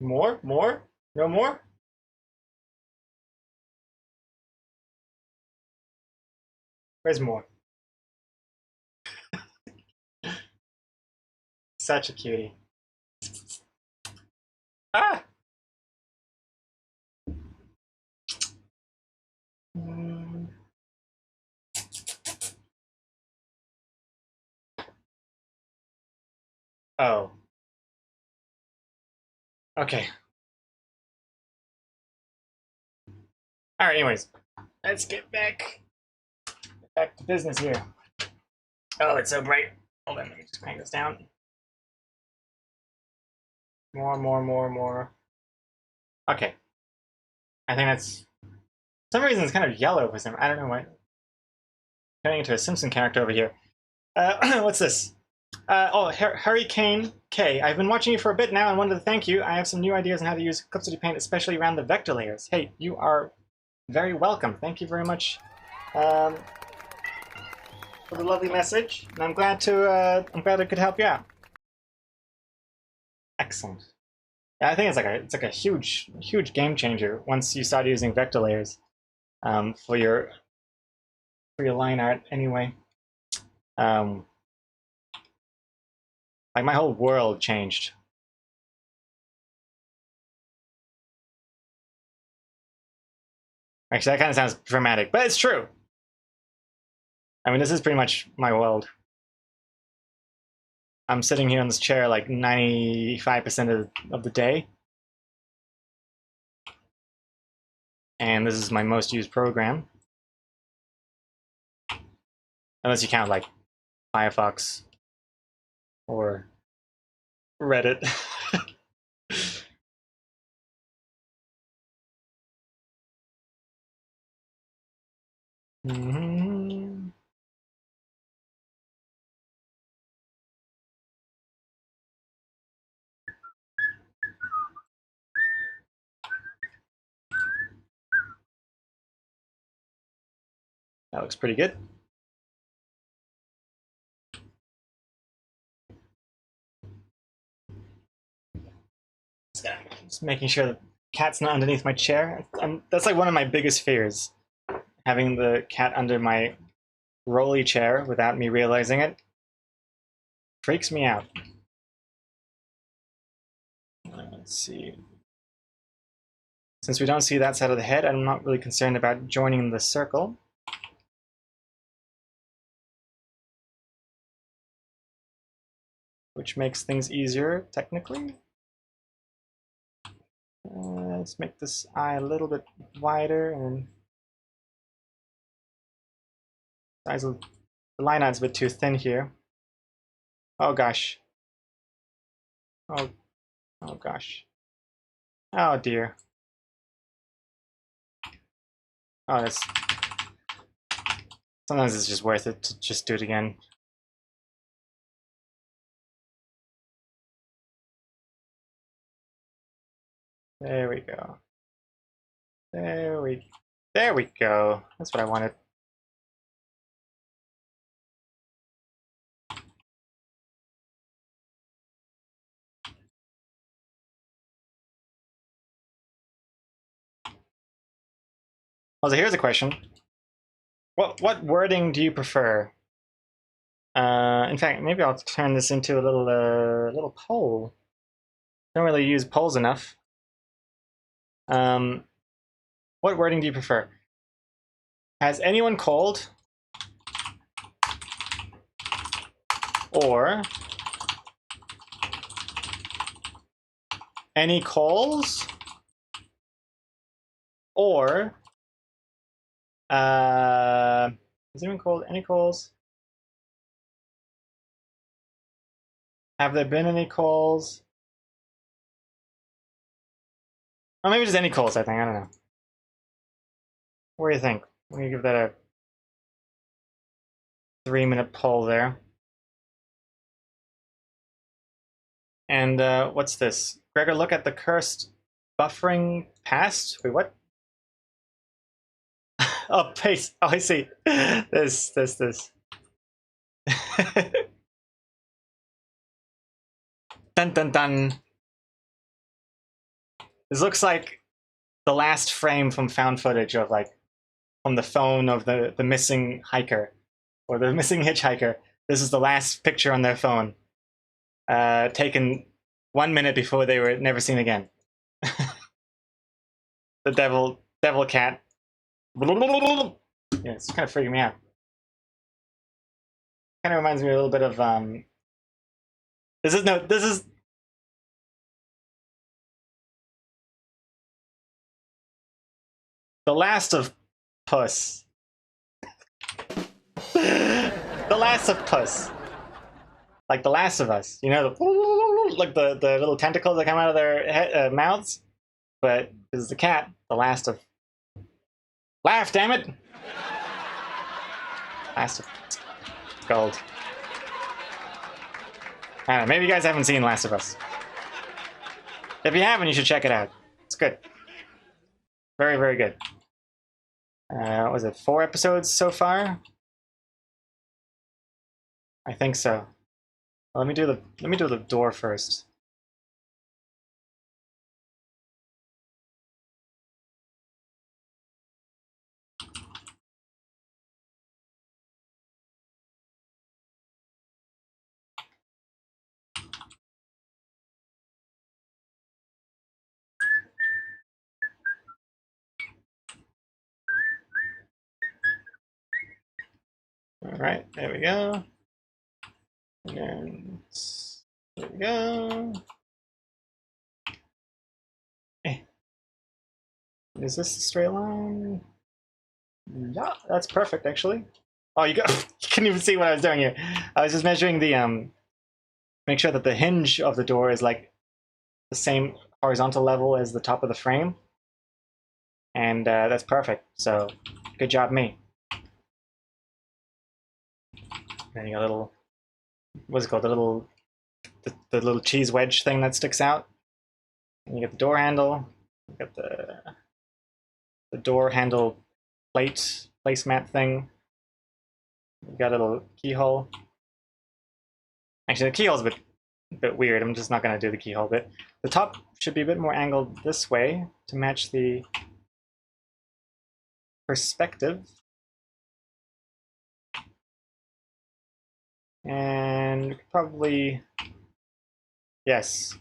More? More? No more? Where's more? Such a cutie. Ah! Mm. Oh. Okay. Alright, anyways. Let's get back to business here. Oh, it's so bright. Hold on, let me just crank this down. More, more, more, more. Okay. I think that's... For some reason it's kind of yellow for some... I don't know why. Turning into a Simpson character over here. What's this? Hurricane K. I've been watching you for a bit now and wanted to thank you. I have some new ideas on how to use Clip Paint, especially around the vector layers. Hey, you are very welcome. Thank you very much for the lovely message, and I'm glad I could help you out. Excellent. Yeah, I think it's like a huge game changer once you start using vector layers for your line art. Anyway, like my whole world changed. Actually, that kind of sounds dramatic, but it's true. I mean, this is pretty much my world. I'm sitting here in this chair like 95% of the day. And this is my most used program. Unless you count like Firefox or Reddit. Mm-hmm. That looks pretty good. Just making sure the cat's not underneath my chair. That's like one of my biggest fears. Having the cat under my rolly chair without me realizing it. Freaks me out. Let's see. Since we don't see that side of the head, I'm not really concerned about joining the circle. Which makes things easier, technically. Let's make this eye a little bit wider, and size of the line out's a bit too thin here. Oh gosh. Oh gosh. Oh dear. Oh, that's... Sometimes it's just worth it to just do it again. There we go. There we go. That's what I wanted. Also, here's a question. What wording do you prefer? In fact, maybe I'll turn this into a little poll. Don't really use polls enough. What wording do you prefer? Has anyone called? Or any calls? Or has anyone called? Any calls? Have there been any calls? Or maybe just any calls, I think. I don't know. What do you think? I'm going to give that a 3-minute poll there. And what's this? Gregor, look at the cursed buffering past. Wait, what? Oh, paste. Oh, I see. This. Dun dun dun. This looks like the last frame from found footage of like from the phone of the missing hiker or the missing hitchhiker. This is the last picture on their phone, taken 1 minute before they were never seen again. The devil cat. Yeah, it's kind of freaking me out. Kind of reminds me a little bit of This is The Last of Puss. The Last of Puss. Like The Last of Us. You know, like the little tentacles that come out of their mouths. But this is the cat, the last of... Laugh, damn it! Last of Gold. I don't know, maybe you guys haven't seen Last of Us. If you haven't, you should check it out. It's good. Very, very good. What was it 4 episodes so far? I think so. Well, let me do the door first. All right, there we go. And there we go. Hey. Is this a straight line? Yeah, that's perfect, actually. Oh, you couldn't even see what I was doing here. I was just measuring the make sure that the hinge of the door is like the same horizontal level as the top of the frame, and that's perfect. So, good job, me. Then you got a little, what's it called? The little cheese wedge thing that sticks out. And you get the door handle. You got the door handle placemat thing. We got a little keyhole. Actually, the keyhole's a bit weird. I'm just not going to do the keyhole bit. The top should be a bit more angled this way to match the perspective. And probably, yes.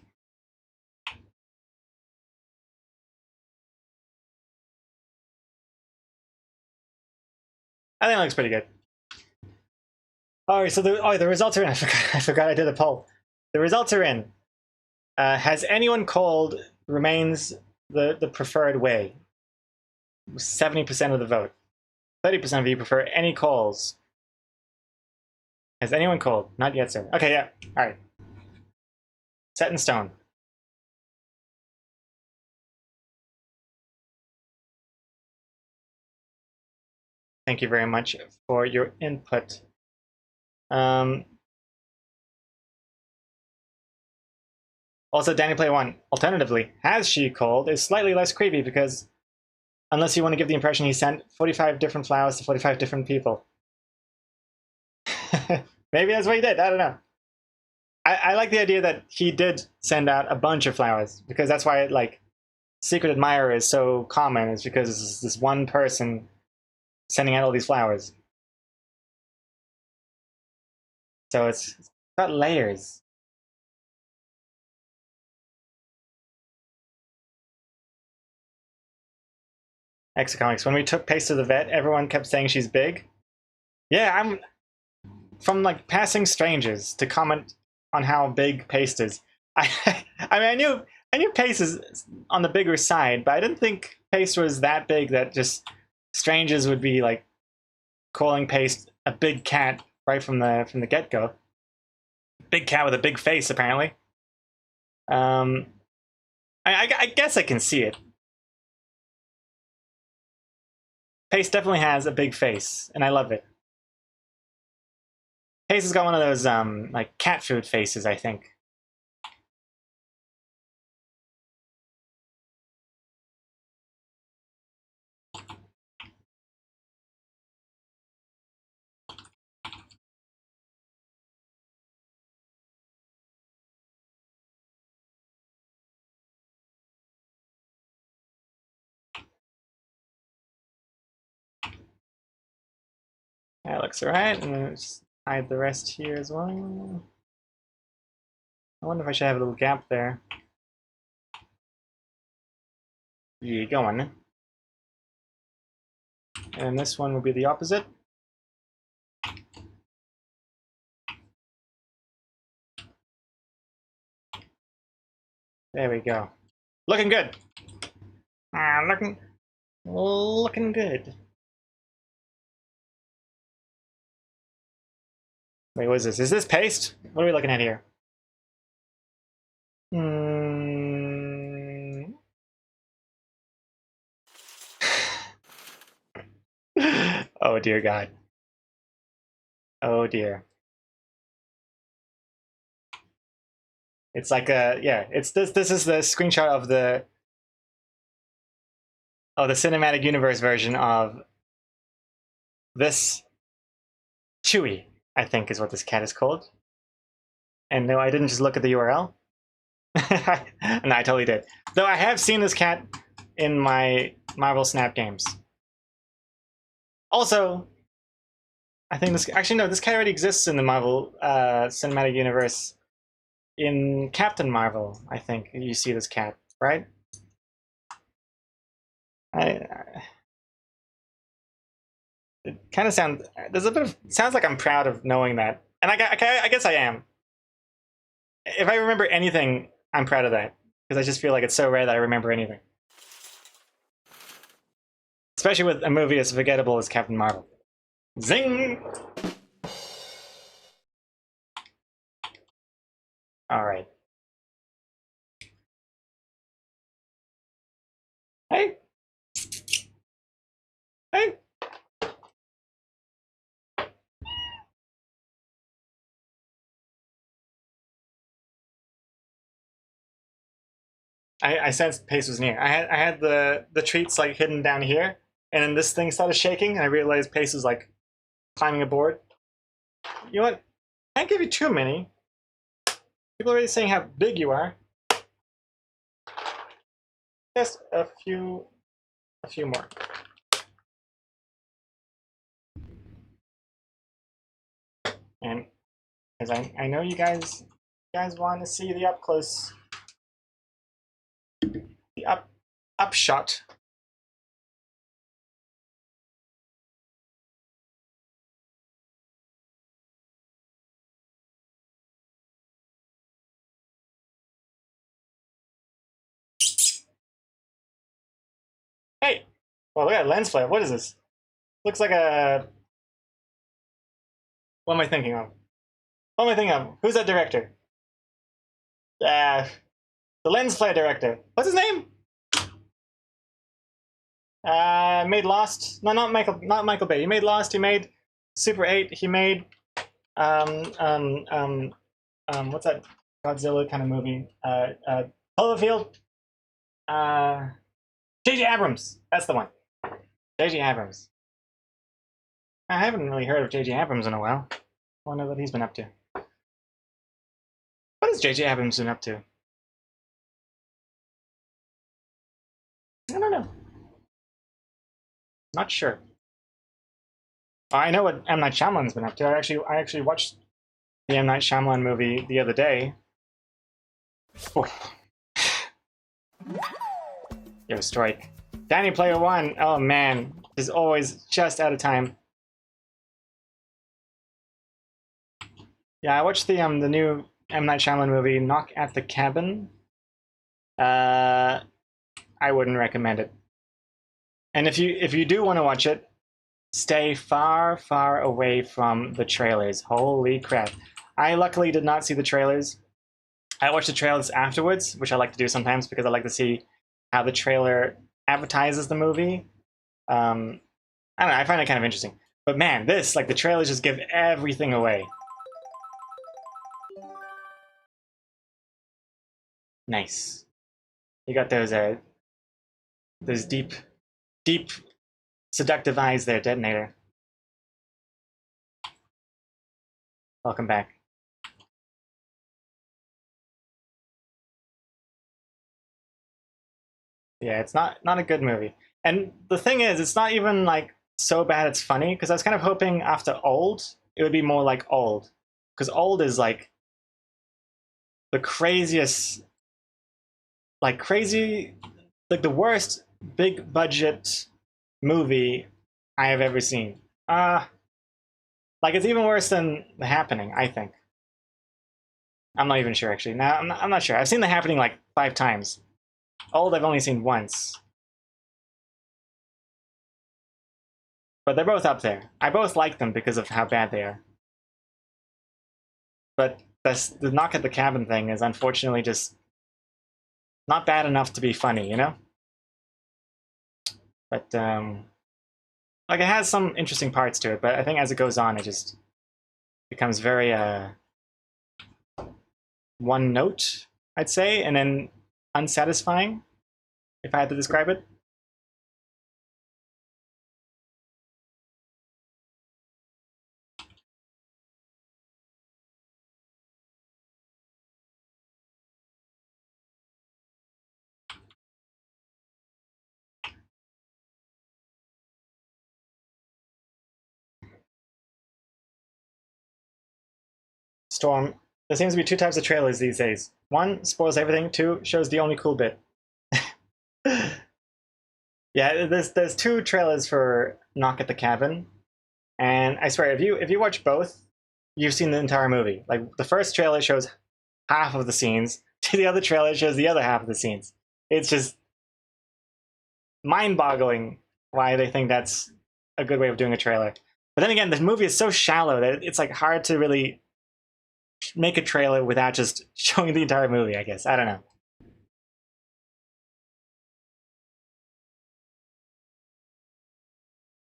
I think it looks pretty good. All right, so the results are in. I forgot I did a poll. The results are in. Has anyone called remains the preferred way? 70% of the vote. 30% of you prefer any calls. Has anyone called? Not yet, sir. Okay, yeah. All right. Set in stone. Thank you very much for your input. Also, Danny Play 1, alternatively, has she called is slightly less creepy because unless you want to give the impression he sent 45 different flowers to 45 different people. Maybe that's what he did. I don't know. I like the idea that he did send out a bunch of flowers because that's why like secret admirer is so common. Is because it's this one person sending out all these flowers. So it's got layers. Exocomics. When we took Pace to the vet, everyone kept saying she's big. Yeah, I'm from like passing strangers to comment on how big Paste is. I mean, I knew Pace is on the bigger side, but I didn't think Paste was that big that just strangers would be like calling Paste a big cat right from the get go. Big cat with a big face, apparently. I guess I can see it. Pace definitely has a big face, and I love it. Pace has got one of those like cat food faces, I think. That looks alright, and then just hide the rest here as well. I wonder if I should have a little gap there. Yeah, go on. And this one will be the opposite. There we go. Looking good. Looking good. Wait, what is this? Is this paste? What are we looking at here? Oh dear God. Oh dear. It's like a yeah. It's this. This is the screenshot of the cinematic universe version of this Chewy. I think is what this cat is called. And no, I didn't just look at the URL. No, I totally did. Though I have seen this cat in my Marvel Snap games. Also, I think this actually no, this cat already exists in the Marvel cinematic universe. In Captain Marvel, I think you see this cat, right? It kind of sounds. There's a bit of sounds like I'm proud of knowing that, and I guess I am. If I remember anything, I'm proud of that because I just feel like it's so rare that I remember anything, especially with a movie as forgettable as Captain Marvel. Zing! All right. Hey. Hey. I sensed Pace was near. I had the treats like hidden down here, and then this thing started shaking, and I realized Pace was like climbing a board. You know what? I can't give you too many. People are already saying how big you are. Just a few more. And because I know you guys want to see the up close, the up shot. Hey, well, look at lens flare. What is this? Looks like a. What am I thinking of? What am I thinking of? Who's that director? The lens flare director. What's his name? Made Lost. No, not Michael Bay. He made Lost. He made Super 8. He made what's that Godzilla kind of movie? Cloverfield. J.J. Abrams. That's the one. J.J. Abrams. I haven't really heard of J.J. Abrams in a while. I wonder what he's been up to. What has J.J. Abrams been up to? I don't know. Not sure. I know what M. Night Shyamalan's been up to. I actually watched the M. Night Shyamalan movie the other day. Oh. Yo, strike. Danny Player One. Oh man, is always just out of time. Yeah, I watched the new M. Night Shyamalan movie, Knock at the Cabin. I wouldn't recommend it. And if you do want to watch it, stay far, far away from the trailers. Holy crap. I luckily did not see the trailers. I watched the trailers afterwards, which I like to do sometimes because I like to see how the trailer advertises the movie. I don't know, I find it kind of interesting. But man, this, like the trailers just give everything away. Nice. You got those deep, seductive eyes there, Detonator. Welcome back. Yeah, it's not a good movie. And the thing is, it's not even like so bad it's funny, because I was kind of hoping after Old, it would be more like Old. Because Old is like the craziest, like the worst big budget movie I have ever seen. Like it's even worse than The Happening, I think. I'm not even sure actually. Now I'm not sure. I've seen The Happening like 5 times. Old I've only seen once. But they're both up there. I both like them because of how bad they are. But the Knock at the Cabin thing is unfortunately just not bad enough to be funny, you know? But like it has some interesting parts to it, but I think as it goes on it just becomes very one note, I'd say, and then unsatisfying, if I had to describe it. Storm. There seems to be 2 types of trailers these days. 1 spoils everything. 2 shows the only cool bit. Yeah, there's 2 trailers for Knock at the Cabin, and I swear if you watch both, you've seen the entire movie. Like the first trailer shows half of the scenes, the other trailer shows the other half of the scenes. It's just mind-boggling why they think that's a good way of doing a trailer. But then again, the movie is so shallow that it's like hard to really make a trailer without just showing the entire movie, I guess. I don't know.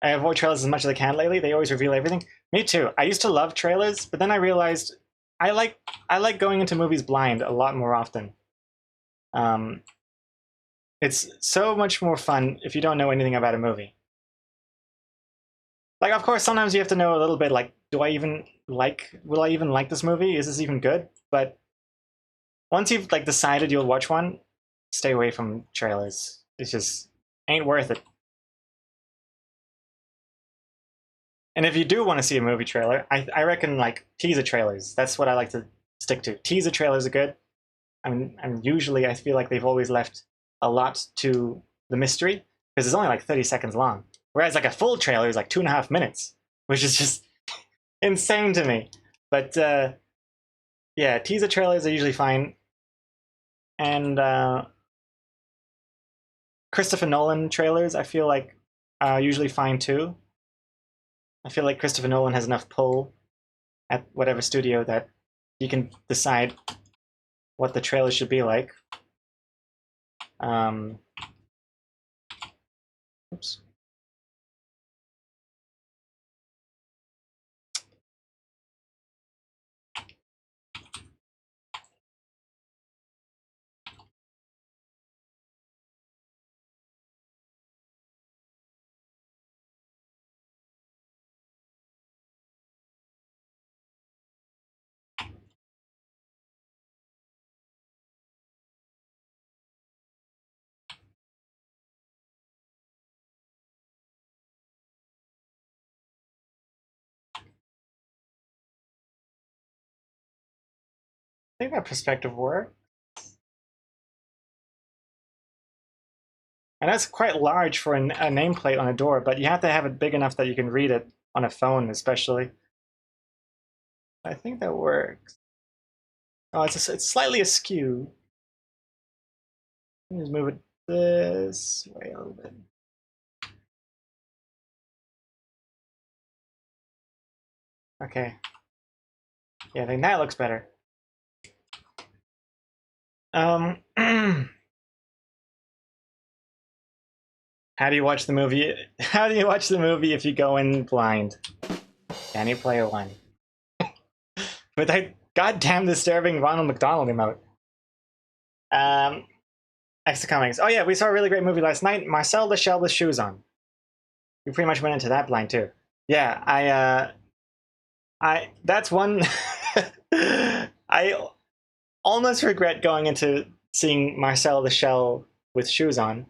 I avoid trailers as much as I can lately. They always reveal everything. Me too. I used to love trailers, but then I realized I like going into movies blind a lot more often. It's so much more fun if you don't know anything about a movie. Like, of course, sometimes you have to know a little bit, like do I even will I even like this movie? Is this even good? But once you've like decided you'll watch one, stay away from trailers. It's just ain't worth it. And if you do want to see a movie trailer, I reckon like teaser trailers. That's what I like to stick to. Teaser trailers are good. And usually I feel like they've always left a lot to the mystery because it's only like 30 seconds long. Whereas like a full trailer is like 2.5 minutes, which is just insane to me. But yeah, teaser trailers are usually fine. And Christopher Nolan trailers, I feel like are usually fine too. I feel like Christopher Nolan has enough pull at whatever studio that he can decide what the trailer should be like. Oops. I think that perspective works. And that's quite large for a nameplate on a door, but you have to have it big enough that you can read it on a phone, especially. I think that works. Oh, it's slightly askew. Let me just move it this way a little bit. Okay. Yeah, I think that looks better. How do you watch the movie? How do you watch the movie if you go in blind? Can you play one? With that goddamn disturbing Ronald McDonald emote. Extra comics. Oh yeah, we saw a really great movie last night. Marcel the Shell with Shoes On. We pretty much went into that blind too. Yeah, I that's one I almost regret going into seeing Marcel the Shell with Shoes On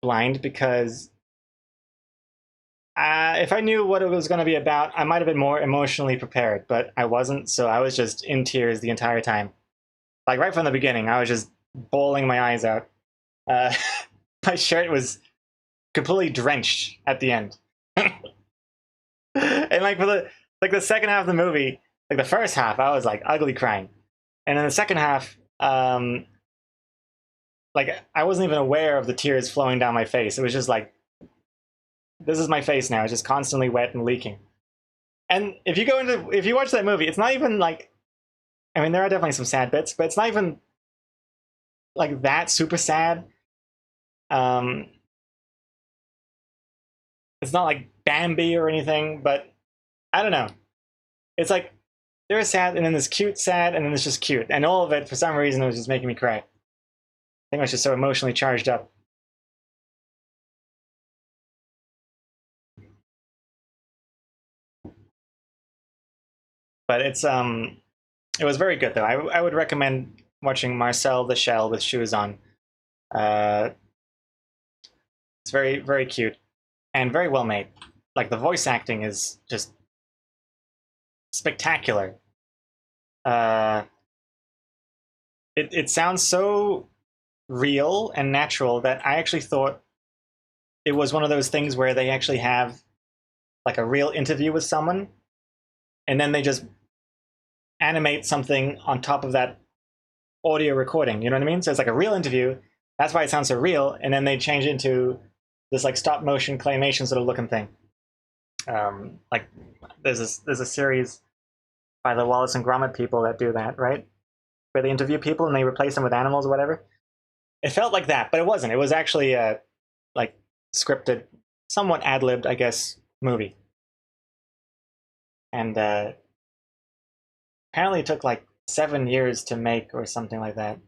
blind because if I knew what it was going to be about, I might have been more emotionally prepared, but I wasn't, so I was just in tears the entire time. Like right from the beginning, I was just bawling my eyes out. Uh, my shirt was completely drenched at the end. And like for the second half of the movie, like the first half, I was like ugly crying, and then the second half, like I wasn't even aware of the tears flowing down my face. It was just like, this is my face now. It's just constantly wet and leaking. And if you watch that movie, it's not even like, I mean, there are definitely some sad bits, but it's not even like that super sad. Um, it's not like Bambi or anything, but I don't know. It's like there's sad, and then there's cute sad, and then there's just cute, and all of it for some reason it was just making me cry. I think I was just so emotionally charged up. But it was very good though. I would recommend watching Marcel the Shell with Shoes On. Uh, it's very cute and very well made. Like the voice acting is just spectacular. Uh, it sounds so real and natural that I actually thought it was one of those things where they actually have like a real interview with someone, and then they just animate something on top of that audio recording. You know what I mean? So it's like a real interview. That's why it sounds so real. And then they change it into this like stop motion claymation sort of looking thing. Like there's a series by the Wallace and Gromit people that do that, right? Where they interview people and they replace them with animals or whatever. It felt like that, but it wasn't. It was actually a like scripted, somewhat ad-libbed, I guess, movie. And apparently it took like 7 years to make or something like that.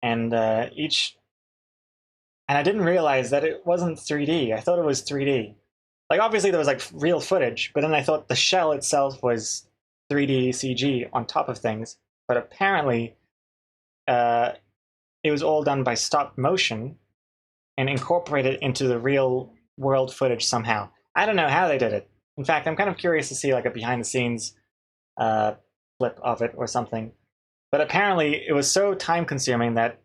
And and I didn't realize that it wasn't 3D. I thought it was 3D. Like obviously there was like real footage, but then I thought the shell itself was 3D CG on top of things. But apparently, uh, it was all done by stop motion and incorporated into the real world footage somehow. I don't know how they did it. In fact, I'm kind of curious to see like a behind the scenes uh, clip of it or something. But apparently, it was so time consuming that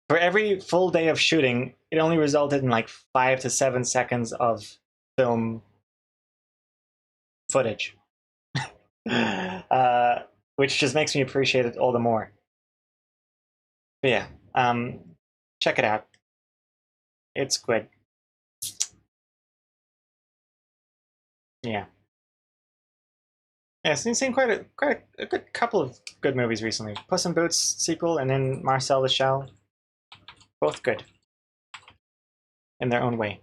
for every full day of shooting, it only resulted in like 5 to 7 seconds of film footage, which just makes me appreciate it all the more. But yeah, check it out. It's good. Yeah. Yeah, seen quite a good couple of good movies recently. Puss in Boots sequel and then Marcel the Shell. Both good in their own way.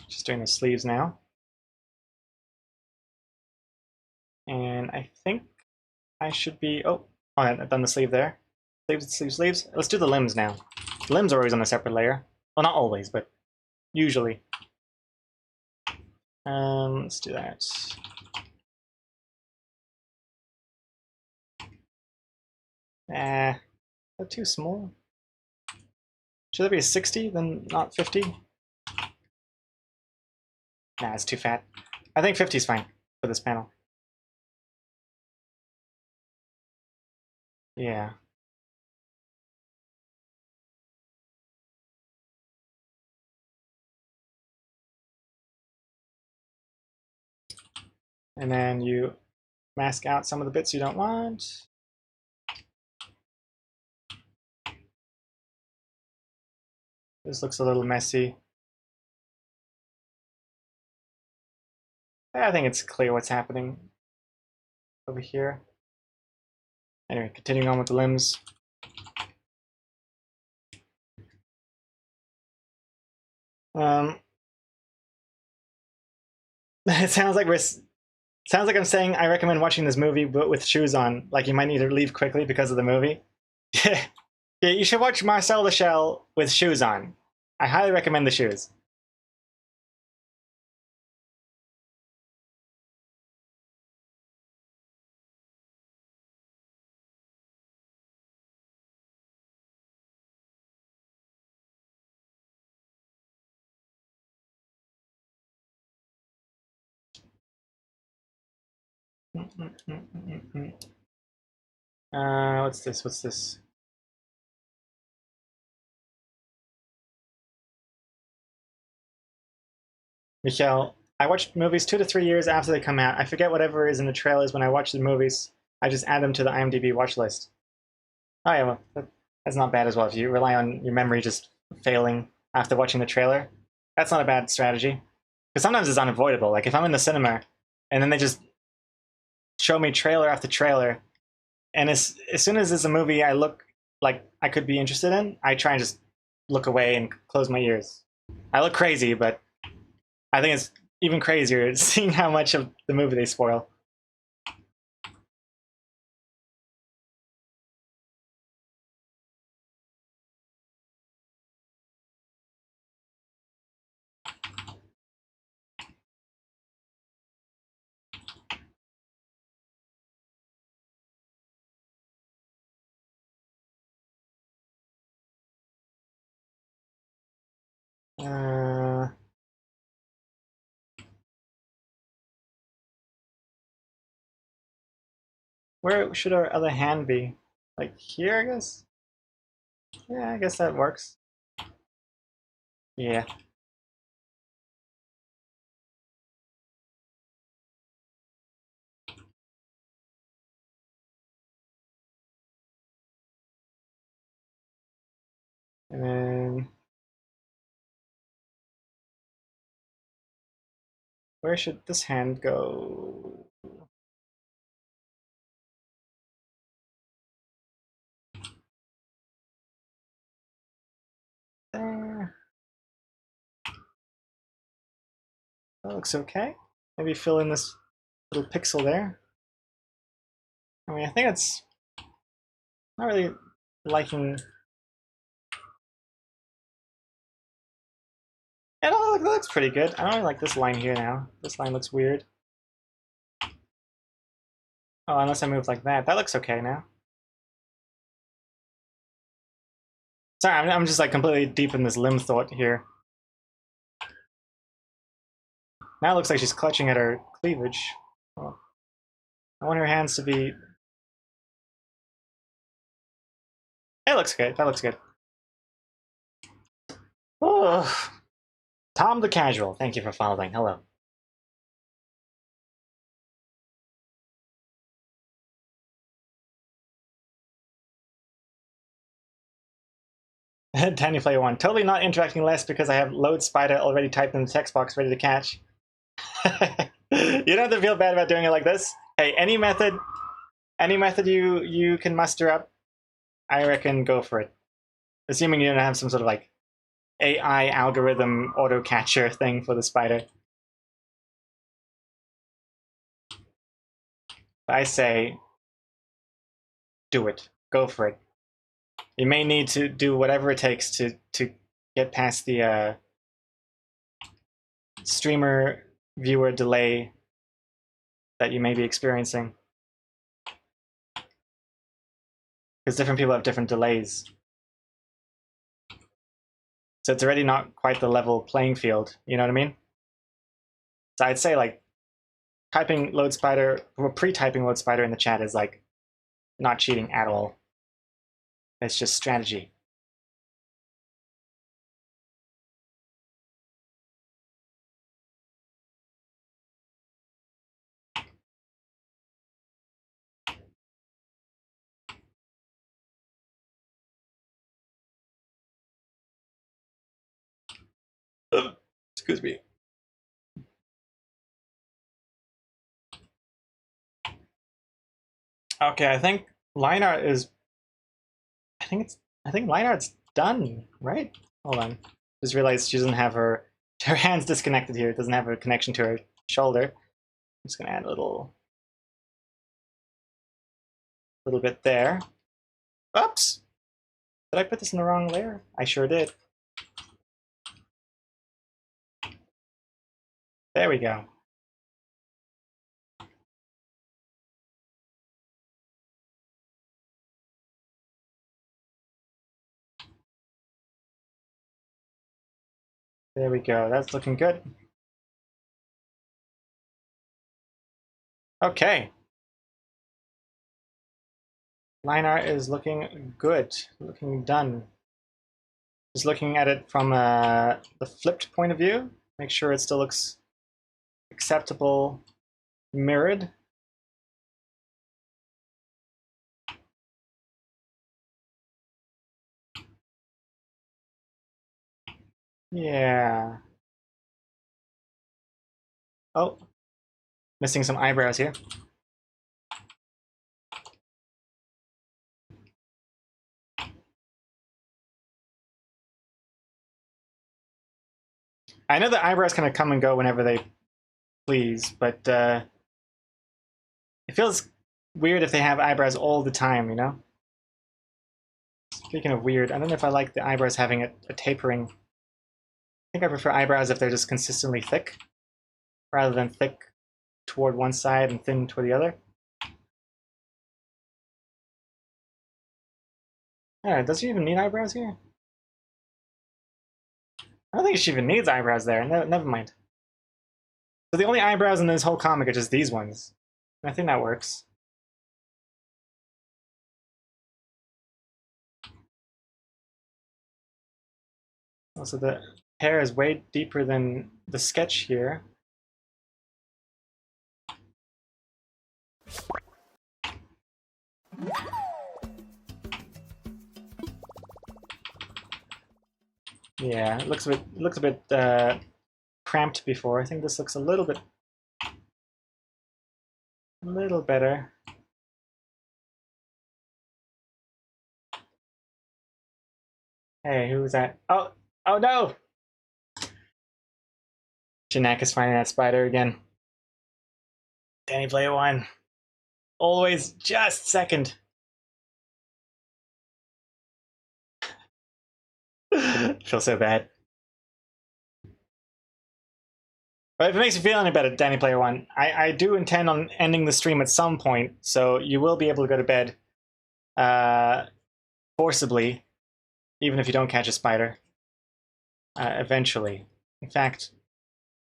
Just doing the sleeves now. And I think I should be... Oh, I've done the sleeve there. Sleeves. Let's do the limbs now. The limbs are always on a separate layer. Well, not always, but usually. Let's do that. They're too small. Should there be a 60, then not 50? Nah, it's too fat. I think 50 is fine for this panel. Yeah. And then you mask out some of the bits you don't want. This looks a little messy. I think it's clear what's happening over here. Anyway, continuing on with the limbs. It sounds like I'm saying I recommend watching this movie, but with shoes on. Like you might need to leave quickly because of the movie. Yeah, you should watch Marcel the Shell with shoes on. I highly recommend the shoes. What's this? What's this? Michelle, I watch movies 2 to 3 years after they come out. I forget whatever is in the trailers when I watch the movies. I just add them to the IMDb watch list. Oh yeah, well, that's not bad as well. If you rely on your memory just failing after watching the trailer, that's not a bad strategy. Because sometimes it's unavoidable. Like if I'm in the cinema and then they just show me trailer after trailer, and as soon as it's a movie I look like I could be interested in, I try and just look away and close my ears. I look crazy, but I think it's even crazier seeing how much of the movie they spoil. Uh, where should our other hand be? Like here, I guess? Yeah, I guess that works. Yeah. And then where should this hand go? There. That looks okay. Maybe fill in this little pixel there. I mean, I think it's not really liking. Yeah, no, that looks pretty good. I don't really like this line here now. This line looks weird. Oh, unless I move like that. That looks okay now. Sorry, I'm just like completely deep in this limb thought here. Now it looks like she's clutching at her cleavage. Oh, I want her hands to be. It looks good. That looks good. Oh, Tom the Casual. Thank you for following. Hello. Tiny Player 1. Totally not interacting less because I have load spider already typed in the text box ready to catch. You don't have to feel bad about doing it like this. Hey, any method you can muster up, I reckon go for it. Assuming you don't have some sort of like AI algorithm auto catcher thing for the spider. I say do it. Go for it. You may need to do whatever it takes to get past the streamer viewer delay that you may be experiencing. Because different people have different delays. So it's already not quite the level playing field, you know what I mean? So I'd say like typing load spider or pre-typing load spider in the chat is like not cheating at all. It's just strategy. Excuse me. Okay, I think line art is. I think line art's done, right? Hold on. Just realized she doesn't have her hands disconnected here. It doesn't have a connection to her shoulder. I'm just gonna add a little bit there. Oops! Did I put this in the wrong layer? I sure did. There we go. There we go. That's looking good. Okay. Line art is looking good. Looking done. Just looking at it from the flipped point of view. Make sure it still looks acceptable, mirrored. Yeah. Oh, missing some eyebrows here. I know the eyebrows kind of come and go whenever they please, but it feels weird if they have eyebrows all the time, you know? Speaking of weird, I don't know if I like the eyebrows having a tapering. I think I prefer eyebrows if they're just consistently thick, rather than thick toward one side and thin toward the other. Yeah, does she even need eyebrows here? I don't think she even needs eyebrows there. No, never mind. So the only eyebrows in this whole comic are just these ones. I think that works. Also, the hair is way deeper than the sketch here. Yeah, it looks a bit cramped before. I think this looks a little better. Hey, who's that? Oh, oh no! Janak is finding that spider again. Danny Player One. Always just second. Feel so bad. But if it makes you feel any better, Danny Player One, I do intend on ending the stream at some point, so you will be able to go to bed forcibly, even if you don't catch a spider. Eventually. In fact,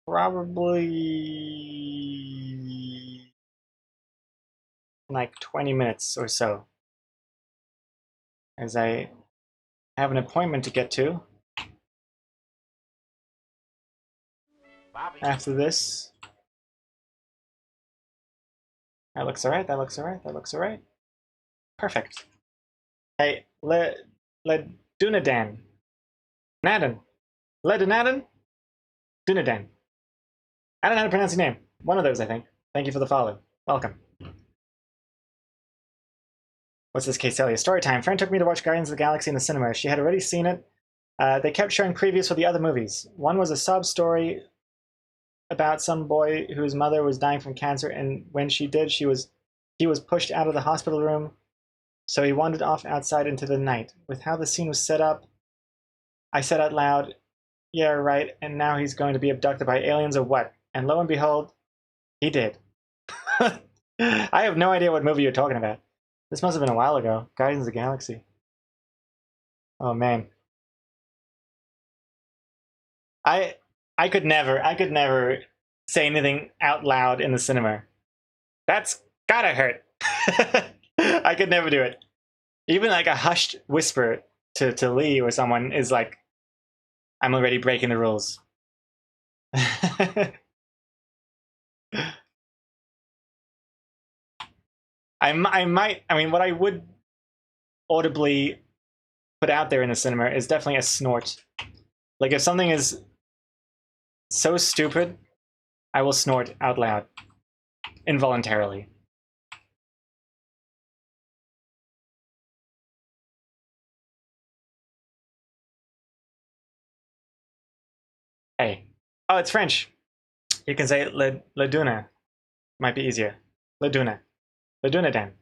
probably like 20 minutes or so, as I have an appointment to get to Bobby. after this. That looks alright, that looks alright, that looks alright. Perfect. Hey, Dunadan. Nadan. Dunadan? Dunadan. I don't know how to pronounce your name. One of those, I think. Thank you for the follow. Welcome. What's this, Castelia? Story time. Friend took me to watch Guardians of the Galaxy in the cinema. She had already seen it. They kept showing previews for the other movies. One was a sob story about some boy whose mother was dying from cancer, and when she did, he was pushed out of the hospital room, so he wandered off outside into the night. With how the scene was set up, I said out loud, "Yeah, right, and now he's going to be abducted by aliens or what?" And lo and behold, he did. I have no idea what movie you're talking about. This must have been a while ago. Guardians of the Galaxy. Oh man. I could never say anything out loud in the cinema. That's gotta hurt. I could never do it. Even like a hushed whisper to Lee or someone is like, I'm already breaking the rules. I mean, what I would audibly put out there in the cinema is definitely a snort. Like if something is so stupid, I will snort out loud, involuntarily. Hey. Oh, it's French. You can say Le Duna. Might be easier. Le Duna. Le Duna Dan.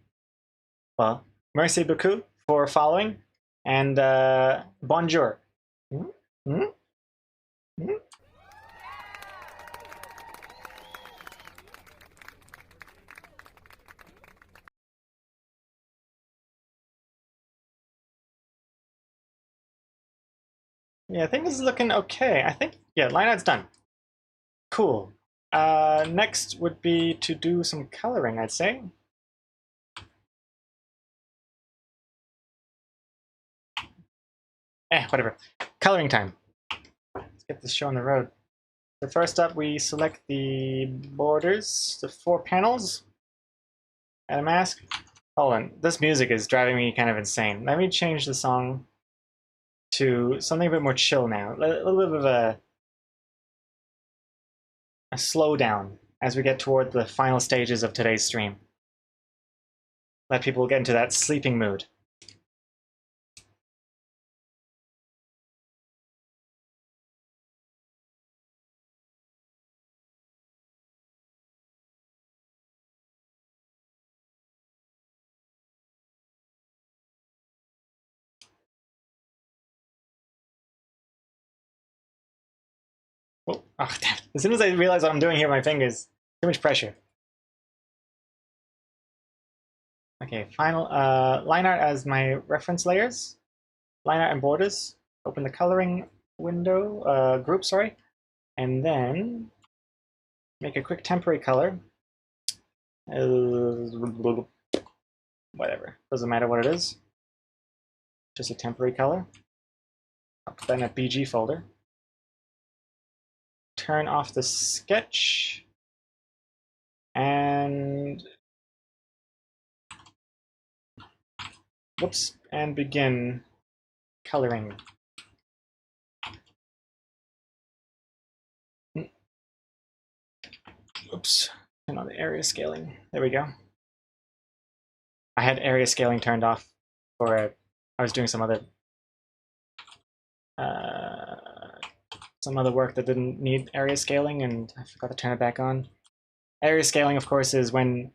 Well, merci beaucoup for following, and bonjour. Mm-hmm. Mm-hmm. Yeah, I think this is looking okay. I think, yeah, line art's done. Cool. Next would be to do some coloring, I'd say. Whatever. Coloring time. Let's get this show on the road. So first up, we select the borders, the 4 panels, add a mask. Hold on, this music is driving me kind of insane. Let me change the song to something a bit more chill now. A little bit of a slowdown as we get toward the final stages of today's stream. Let people get into that sleeping mood. Oh, damn. As soon as I realize what I'm doing here with my fingers, too much pressure. Okay, final line art as my reference layers. Line art and borders. Open the coloring window, group, sorry. And then make a quick temporary color. Whatever, doesn't matter what it is. Just a temporary color. I'll put that in a BG folder. Turn off the sketch. And whoops, and begin coloring. Oops, turn on the area scaling. There we go. I had area scaling turned off for I was doing some other some other work that didn't need area scaling, and I forgot to turn it back on. Area scaling, of course, is when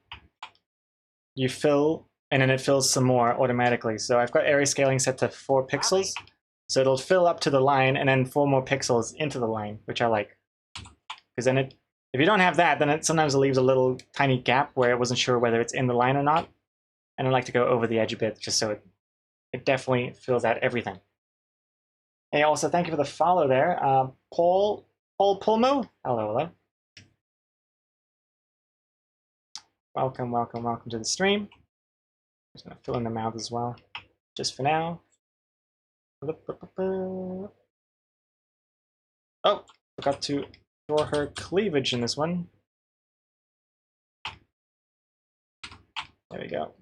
you fill and then it fills some more automatically. So I've got area scaling set to 4 pixels. So it'll fill up to the line and then 4 more pixels into the line, which I like. Because then if you don't have that, then it sometimes leaves a little tiny gap where I wasn't sure whether it's in the line or not. And I like to go over the edge a bit just so it definitely fills out everything. Hey, also thank you for the follow there. Paul Pulmo. Hello. Welcome to the stream. I'm just gonna fill in the mouth as well, just for now. Oh, forgot to draw her cleavage in this one. There we go.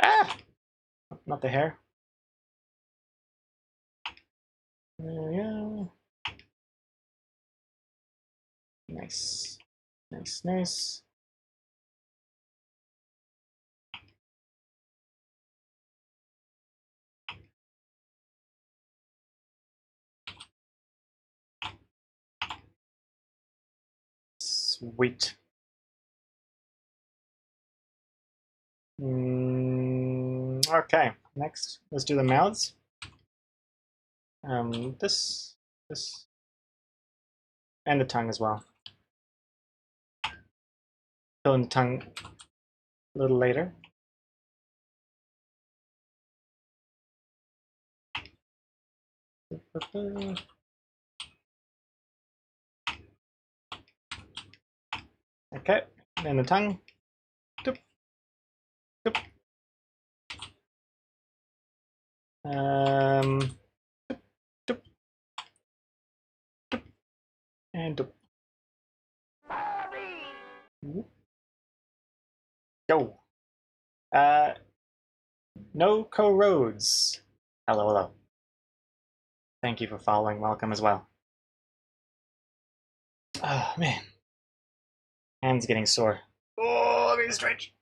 Ah! Not the hair. There we go. Nice. Nice. Sweet. Okay, next, let's do the mouths. This, and the tongue as well. Fill in the tongue a little later. Okay, and the tongue. Doop. Doop. Doop. Doop. And doop. Go. No co-roads. Hello. Thank you for following. Welcome as well. Oh man, hands getting sore. Oh, let me stretch.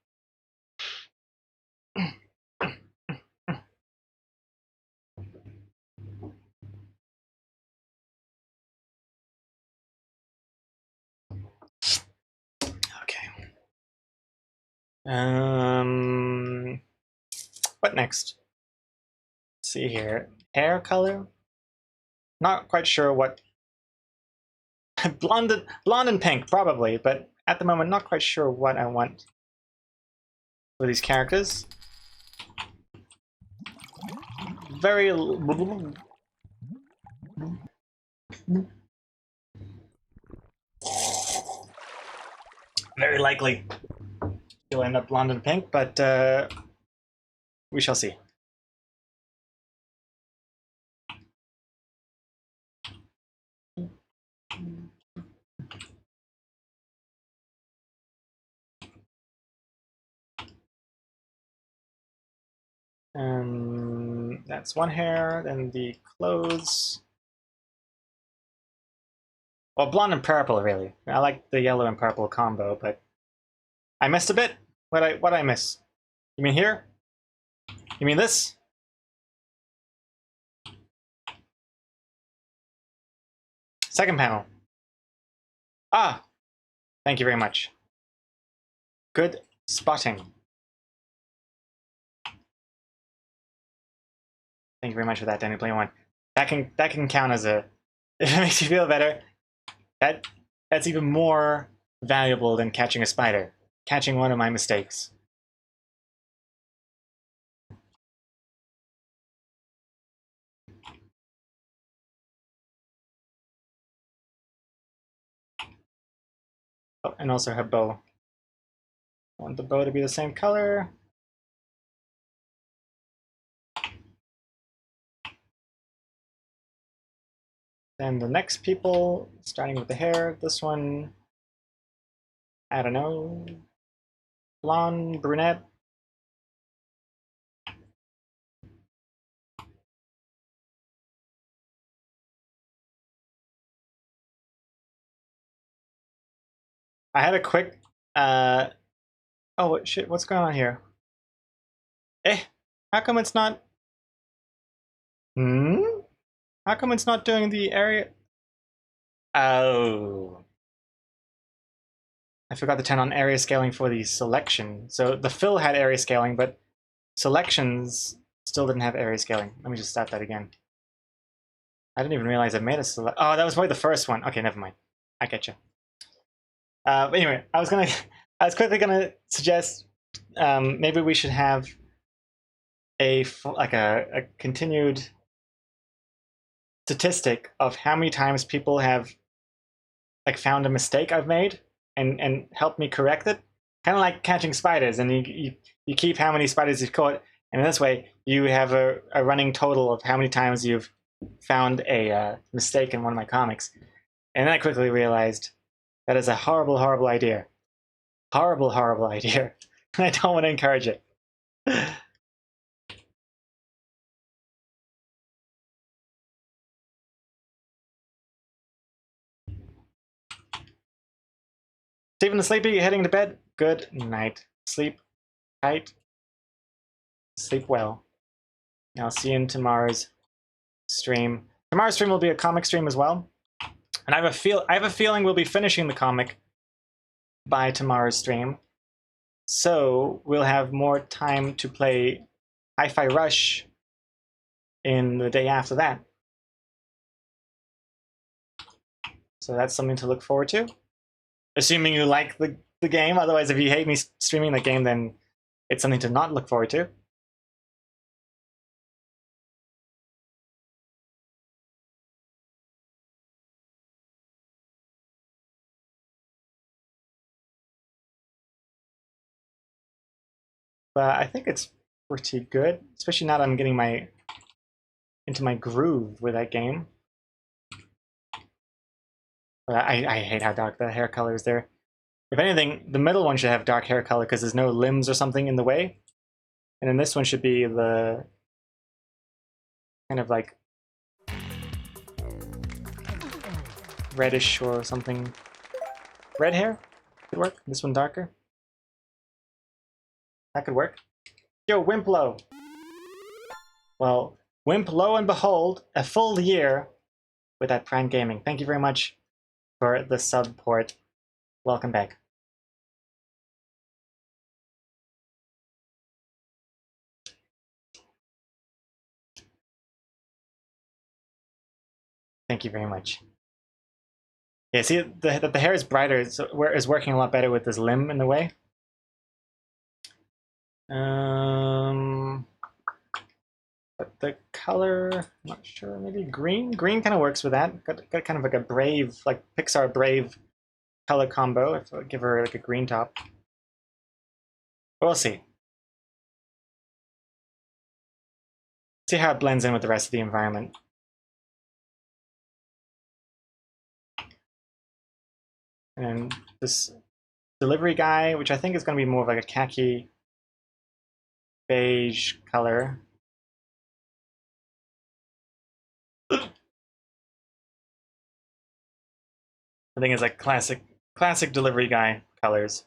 Okay. What next? Let's see here. Hair color. Not quite sure what. blonde and pink probably, but at the moment not quite sure what I want for these characters. Very likely she'll end up blonde and pink, but we shall see. That's one hair, then the clothes. Well, blonde and purple, really. I like the yellow and purple combo, but I missed a bit. What I miss? You mean here? You mean this? Second panel. Ah, thank you very much. Good spotting. Thank you very much for that, Danny Play One. That can count as a. If it makes you feel better, that's even more valuable than catching a spider. Catching one of my mistakes. Oh, and also her bow. I want the bow to be the same color. Then the next people, starting with the hair. This one, I don't know, blonde, brunette. I had a quick. Oh shit! What's going on here? Eh? How come it's not? Hmm? How come it's not doing the area? Oh. I forgot to turn on area scaling for the selection. So the fill had area scaling, but selections still didn't have area scaling. Let me just start that again. I didn't even realize I made a select. Oh, that was probably the first one. Okay, never mind. I get you. But anyway, I was quickly gonna suggest maybe we should have a continued statistic of how many times people have like found a mistake I've made and helped me correct it. Kind of like catching spiders, and you keep how many spiders you've caught, and in this way you have a running total of how many times you've found a mistake in one of my comics. And then I quickly realized that is a horrible, horrible idea. Horrible, horrible idea. I don't want to encourage it. Stephen the Sleepy, you heading to bed? Good night. Sleep tight. Sleep well. And I'll see you in tomorrow's stream. Tomorrow's stream will be a comic stream as well. And I have a feeling we'll be finishing the comic by tomorrow's stream. So we'll have more time to play Hi-Fi Rush in the day after that. So that's something to look forward to. Assuming you like the game. Otherwise, if you hate me streaming the game, then it's something to not look forward to. But I think it's pretty good, especially now that I'm getting into my groove with that game. But I hate how dark the hair color is there. If anything, the middle one should have dark hair color because there's no limbs or something in the way. And then this one should be the kind of like reddish or something. Red hair could work. This one darker. That could work. Yo, Wimplo. Well, Wimp, lo and behold, a full year with that Prime Gaming. Thank you very much for the sub port. Welcome back. Thank you very much. Yeah, see the hair is brighter, so is working a lot better with this limb in the way. But the color, I'm not sure. Maybe green. Green kind of works with that. Got kind of like a Brave, like Pixar Brave color combo. If I give her like a green top, we'll see. See how it blends in with the rest of the environment. And this delivery guy, which I think is going to be more of like a khaki beige color. I think it's like classic delivery guy colors.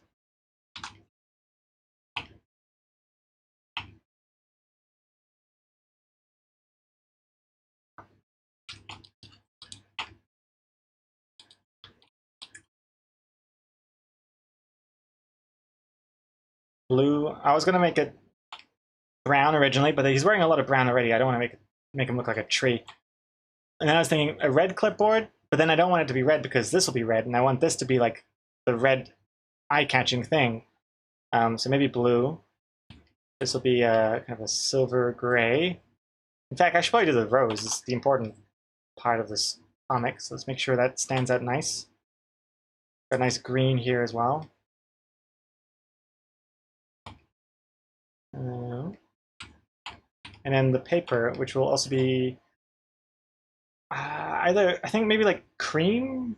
Blue. I was gonna make it brown originally, but he's wearing a lot of brown already. I don't want to make him look like a tree. And then I was thinking a red clipboard, but then I don't want it to be red because this will be red, and I want this to be like the red eye-catching thing. So maybe blue. This will be kind of a silver gray. In fact, I should probably do the rose. It's the important part of this comic. So let's make sure that stands out nice. Got a nice green here as well. And then the paper, which will also be either, I think maybe like cream.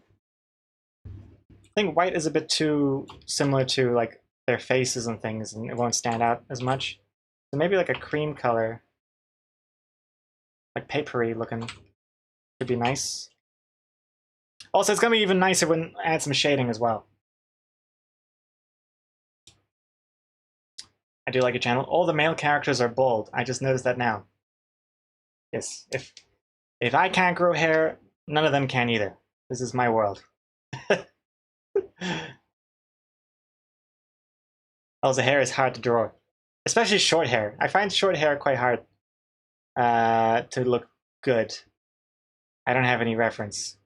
I think white is a bit too similar to like their faces and things, and it won't stand out as much. So maybe like a cream color, like papery looking, could be nice. Also, it's gonna be even nicer when I add some shading as well. I do like your channel. All the male characters are bald. I just noticed that now. Yes, If I can't grow hair, none of them can either. This is my world. Also, hair is hard to draw, especially short hair. I find short hair quite hard to look good. I don't have any reference.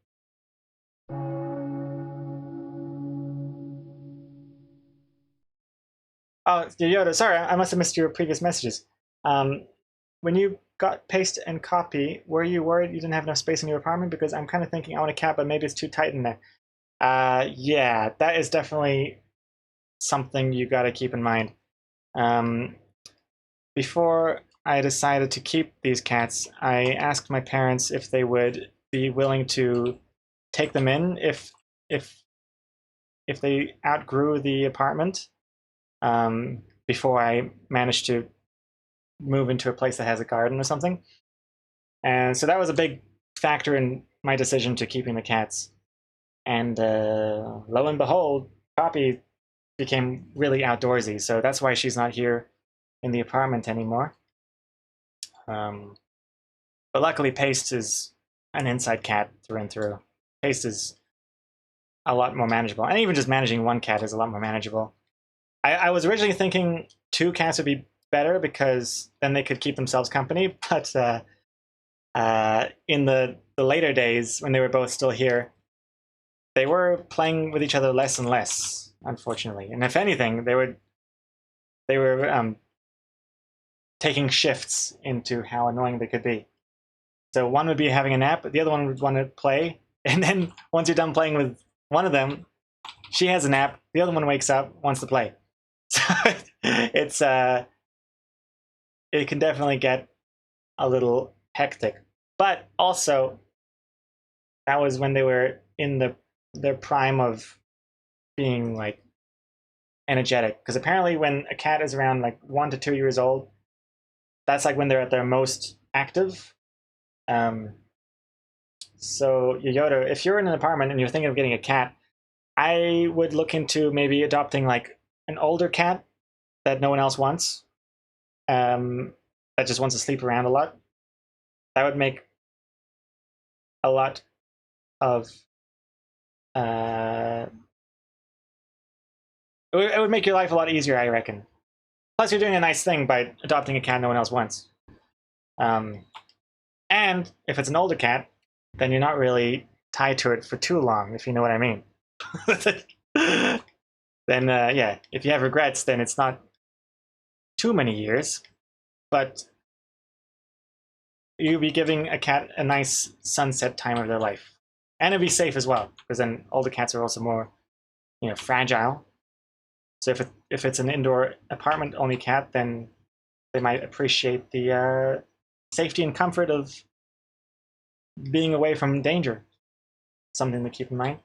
Oh, Yoda, sorry, I must have missed your previous messages. When you got paste and copy, were you worried you didn't have enough space in your apartment? Because I'm kind of thinking I want a cat, but maybe it's too tight in there. Yeah, that is definitely something you got to keep in mind. Before I decided to keep these cats, I asked my parents if they would be willing to take them in if if they outgrew the apartment before I managed to move into a place that has a garden or something. And so that was a big factor in my decision to keeping the cats. And lo and behold, Poppy became really outdoorsy. So that's why she's not here in the apartment anymore. But luckily, Paste is an inside cat through and through. Paste is a lot more manageable. And even just managing one cat is a lot more manageable. I was originally thinking 2 cats would be better because then they could keep themselves company. But in the later days, when they were both still here, they were playing with each other less and less, unfortunately. And if anything, they were taking shifts into how annoying they could be. So one would be having a nap, the other one would want to play, and then once you're done playing with one of them, she has a nap, the other one wakes up, wants to play. So it's it can definitely get a little hectic. But also, that was when they were in their prime of being like energetic. Because apparently, when a cat is around like 1 to 2 years old, that's like when they're at their most active. So Yoyoda, if you're in an apartment and you're thinking of getting a cat, I would look into maybe adopting like an older cat that no one else wants, that just wants to sleep around a lot. That would make a lot of it would make your life a lot easier, I reckon. Plus, you're doing a nice thing by adopting a cat no one else wants. And if it's an older cat, then you're not really tied to it for too long, if you know what I mean. Then, yeah, if you have regrets, then it's not too many years, but you'll be giving a cat a nice sunset time of their life. And it'll be safe as well, because then older cats are also more, fragile. So if it's an indoor apartment only cat, then they might appreciate the safety and comfort of being away from danger. Something to keep in mind.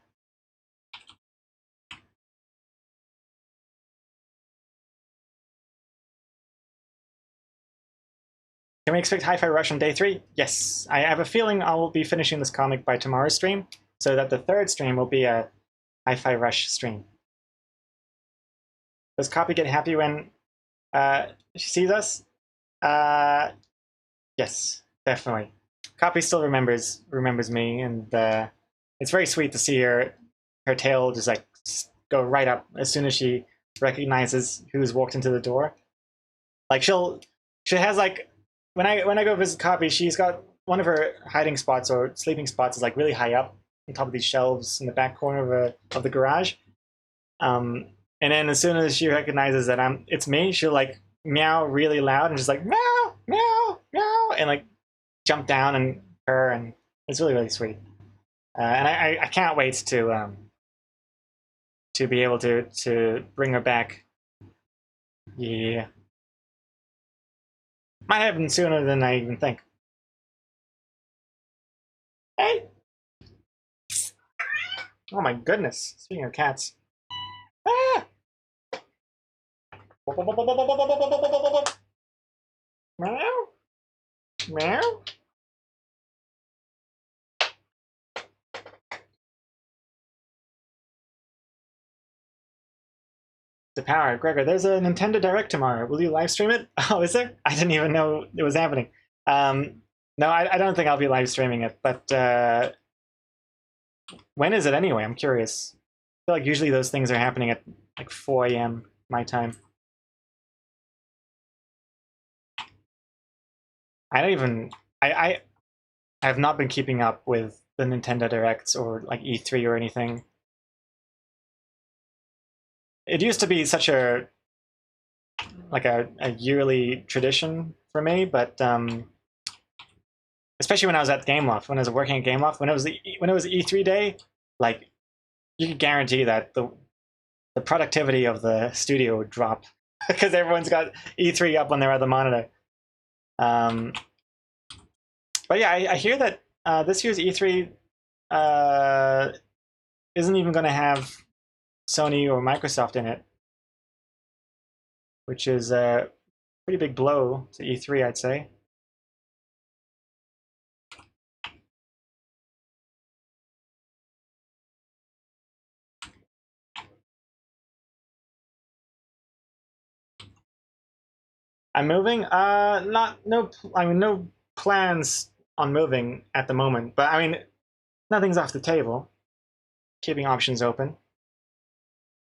Can we expect Hi-Fi Rush on day 3? Yes. I have a feeling I'll be finishing this comic by tomorrow's stream, so that the 3rd stream will be a Hi-Fi Rush stream. Does Copy get happy when she sees us? Yes, definitely. Copy still remembers me, and it's very sweet to see her tail just like go right up as soon as she recognizes who's walked into the door. Like she has like when I go visit Copy, she's got one of her hiding spots or sleeping spots is like really high up on top of these shelves in the back corner of the garage. And then as soon as she recognizes that it's me, she'll like meow really loud and just like meow meow meow and like jump down and purr, and it's really really sweet. And I can't wait to be able to bring her back. Yeah, might happen sooner than I even think. Hey! Oh my goodness! Speaking of cats. Ah! Meow. Meow. The power, Gregor. There's a Nintendo Direct tomorrow. Will you live stream it? Oh, is there? I didn't even know it was happening. No, I don't think I'll be live streaming it, but when is it anyway? I'm curious. I feel like usually those things are happening at like 4 a.m. my time. I don't even I have not been keeping up with the Nintendo Directs or like E3 or anything. It used to be such a like a yearly tradition for me, but especially when I was at Gameloft, when I was working at Gameloft, when it was E3 day, like you could guarantee that the productivity of the studio would drop because everyone's got E3 up on their other monitor. Um, but yeah, I hear that this year's E3 uh, isn't even going to have Sony or Microsoft in it, which is a pretty big blow to E3, I'd say. I'm moving. Not no. I mean, no plans on moving at the moment. But I mean, nothing's off the table. Keeping options open.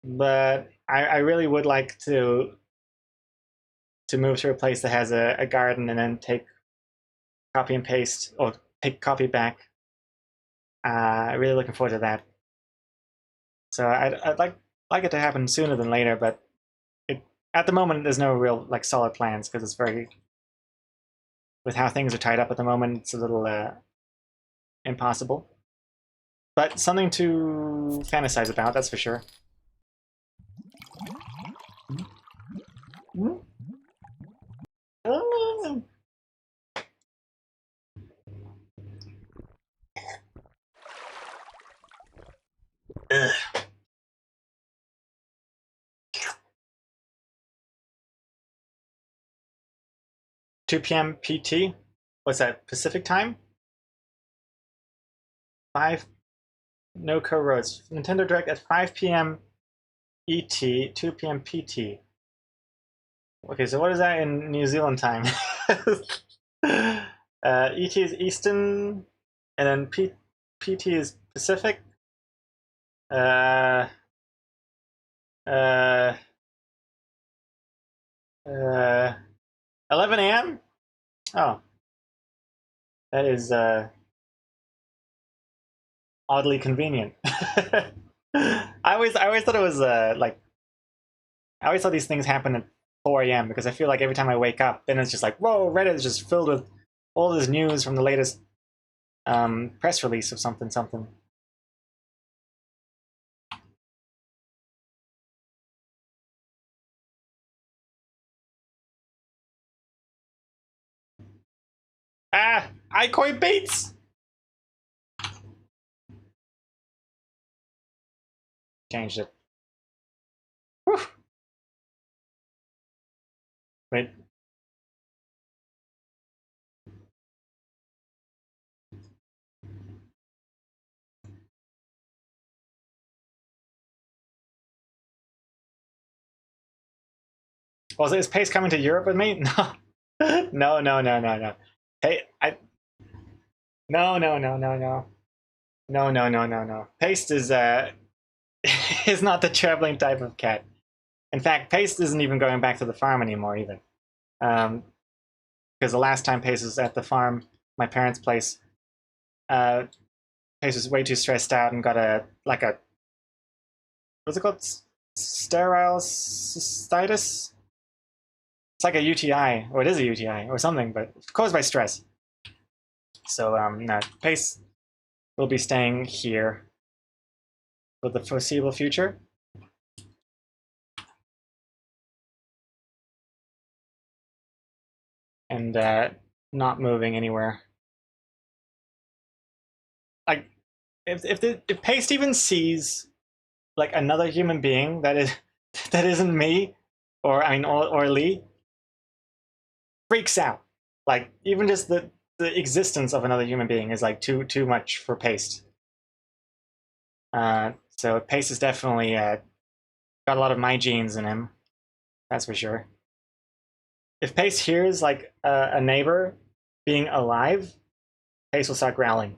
But I really would like to move to a place that has a garden and then take copy and paste or take copy back. Really looking forward to that. So I'd like it to happen sooner than later, but it at the moment there's no real like solid plans because it's very with how things are tied up at the moment. It's a little impossible, but something to fantasize about. That's for sure. Ugh. 2 p.m. PT. What's that? Pacific time? 5 no co-roads. Nintendo Direct at 5 p.m. ET, 2 p.m. PT. Okay, so what is that in New Zealand time? ET is Eastern, and then PT is Pacific. Uh, uh, 11 a.m. Oh, that is oddly convenient. I always thought it was like I always thought these things happen at 4 a.m. because I feel like every time I wake up, then it's just like whoa, Reddit is just filled with all this news from the latest press release of something something. Ah, Ikoi Bates. Changed it. Whew. Wait. Was is Pace coming to Europe with me? No, no. Hey, no. Paste is is not the traveling type of cat. In fact, Paste isn't even going back to the farm anymore either. Because the last time Pace was at the farm, my parents' place, Pace was way too stressed out and got a what's it called? Sterile cystitis? It's like a UTI, or it is a UTI, or something, but it's caused by stress. So, no, Pace will be staying here for the foreseeable future. And not moving anywhere. Like, if Pace even sees like another human being that is that isn't me, or I mean, or Lee, freaks out. Like even just the existence of another human being is like too much for Pace. So Pace is definitely got a lot of my genes in him. That's for sure. If Pace hears like a neighbor being alive, Pace will start growling.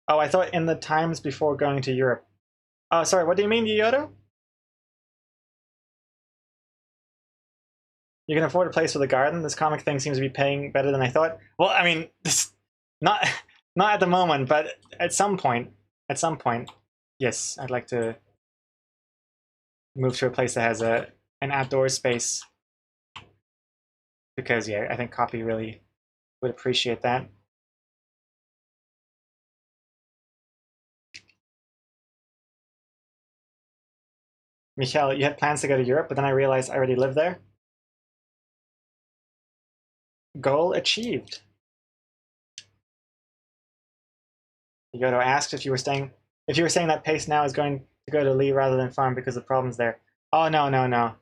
Oh, I thought in the times before going to Europe. Oh, sorry, what do you mean, Yodo? You can afford a place with a garden? This comic thing seems to be paying better than I thought. Well, I mean, this not not at the moment, but at some point, yes, I'd like to move to a place that has an outdoor space. Because yeah, I think Copy really would appreciate that. Michelle, you had plans to go to Europe, but then I realized I already live there. Goal achieved. Yodo asked if you were saying that Pace now is going to go to Lee rather than farm because of problems there. Oh no. No,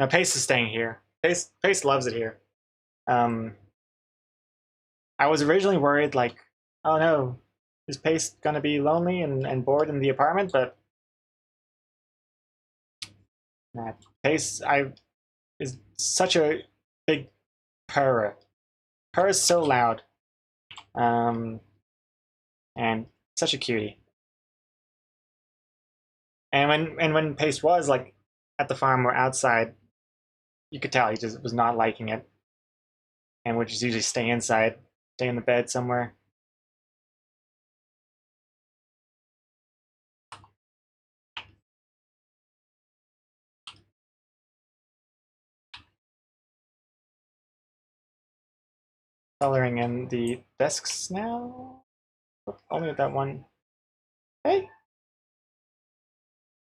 Pace is staying here. Pace loves it here. I was originally worried, like, oh no, is Pace gonna be lonely and bored in the apartment? But nah, Pace is such a big purrer. Purr is so loud. And such a cutie. And when Pace was like at the farm or outside, you could tell he just was not liking it, and would just usually stay inside, stay in the bed somewhere. Coloring in the desks now. Only with that one. Hey.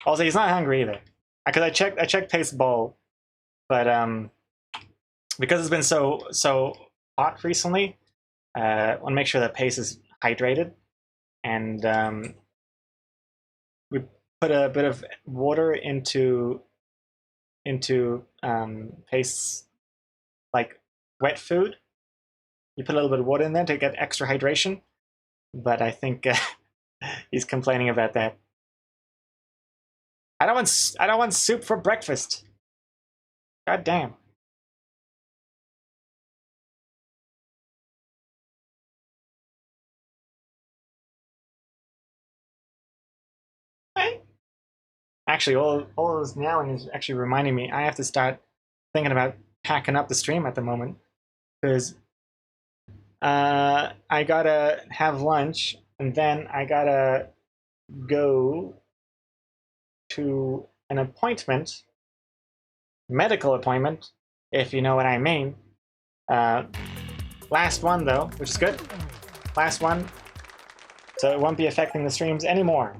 Also, he's not hungry either. Because I checked Pace's bowl, but because it's been so hot recently, I want to make sure that Pace is hydrated, and we put a bit of water into Pace's like wet food. You put a little bit of water in there to get extra hydration, but I think he's complaining about that. I don't want soup for breakfast. God damn. Hey. Actually, all this meowing is actually reminding me I have to start thinking about packing up the stream at the moment, because I gotta have lunch and then I gotta go to an appointment, medical appointment, if you know what I mean. Last one though, which is good. Last one, so it won't be affecting the streams anymore.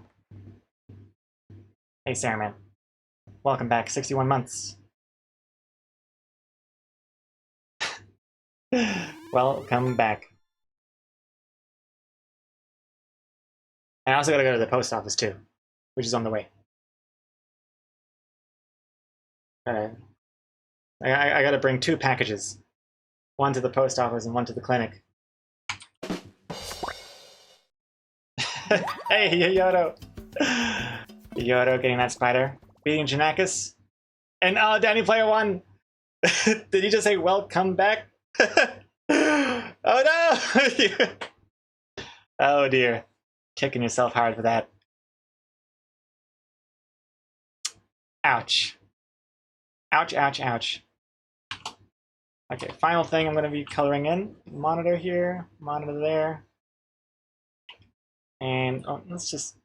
Hey, Sarahman. Welcome back, 61 months. Welcome back. And I also gotta go to the post office too, which is on the way. I gotta bring 2 packages. One to the post office and one to the clinic. Hey, Yodo! Yodo getting that spider. Beating Janakis. And oh, Danny Player 1! Did you just say welcome back? Oh no! Oh dear. Kicking yourself hard for that. Ouch. Ouch, ouch, ouch. Okay, final thing I'm going to be coloring in. Monitor here, monitor there. And oh, let's just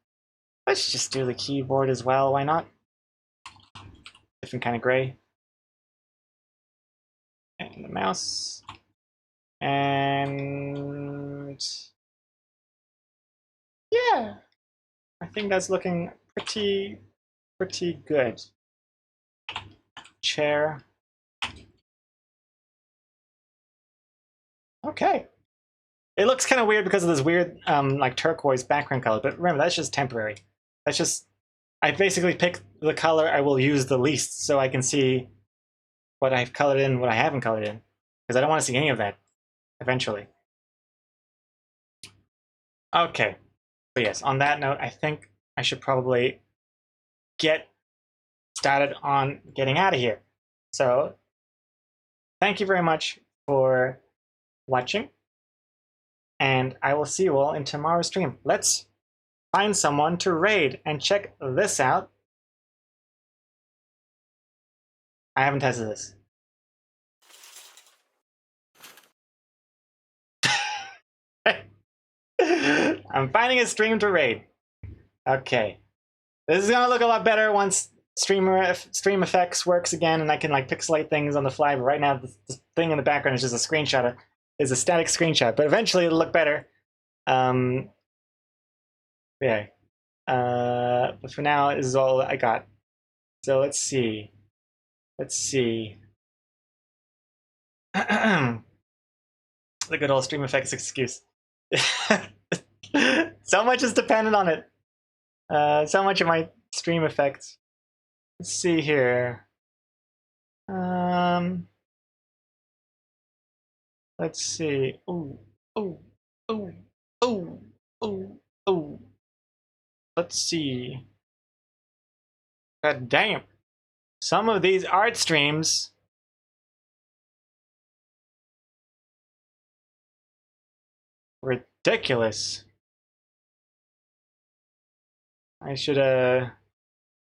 do the keyboard as well, why not? Different kind of gray. And the mouse. And yeah, I think that's looking pretty good. Chair. Okay. It looks kind of weird because of this weird like turquoise background color, but remember, that's just temporary. That's just, I basically pick the color I will use the least so I can see what I've colored in, what I haven't colored in, because I don't want to see any of that eventually. Okay. But yes, on that note, I think I should probably get started on getting out of here. So thank you very much for watching, and I will see you all in tomorrow's stream. Let's find someone to raid and check this out. I haven't tested this. I'm finding a stream to raid. Okay. This is gonna look a lot better once stream effects works again and I can like pixelate things on the fly, but right now this thing in the background is just a screenshot. It's a static screenshot, but eventually it'll look better. Yeah. But for now, this is all I got. So let's see. Let's see. The good old stream effects excuse. So much is dependent on it. So much of my stream effects. Let's see here. Let's see. Ooh, ooh, ooh, ooh, ooh, ooh. Let's see. God damn. Some of these art streams ridiculous. I should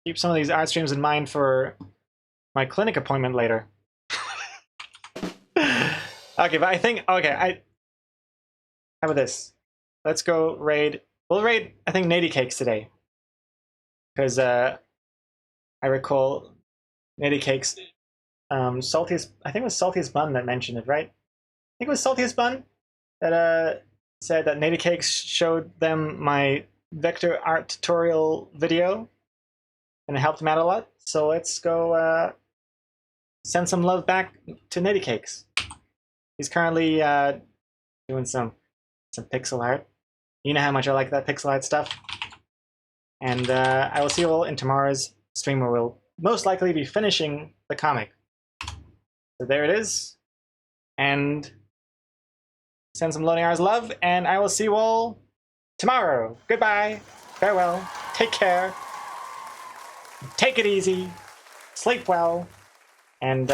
keep some of these art streams in mind for my clinic appointment later. Okay, but I think how about this? Let's go raid. We'll raid I think Nady Cakes today. Because I recall Nady Cakes Saltiest, I think it was Saltiest Bun that mentioned it, right? I think it was Saltiest Bun that said that Nady Cakes showed them my vector art tutorial video and it helped him out a lot. So let's go send some love back to Nady Cakes. He's currently doing some pixel art. You know how much I like that pixel art stuff. And I will see you all in tomorrow's stream where we'll most likely be finishing the comic. So there it is. And send some loading hours love, and I will see you all tomorrow. Goodbye. Farewell. Take care. Take it easy. Sleep well. And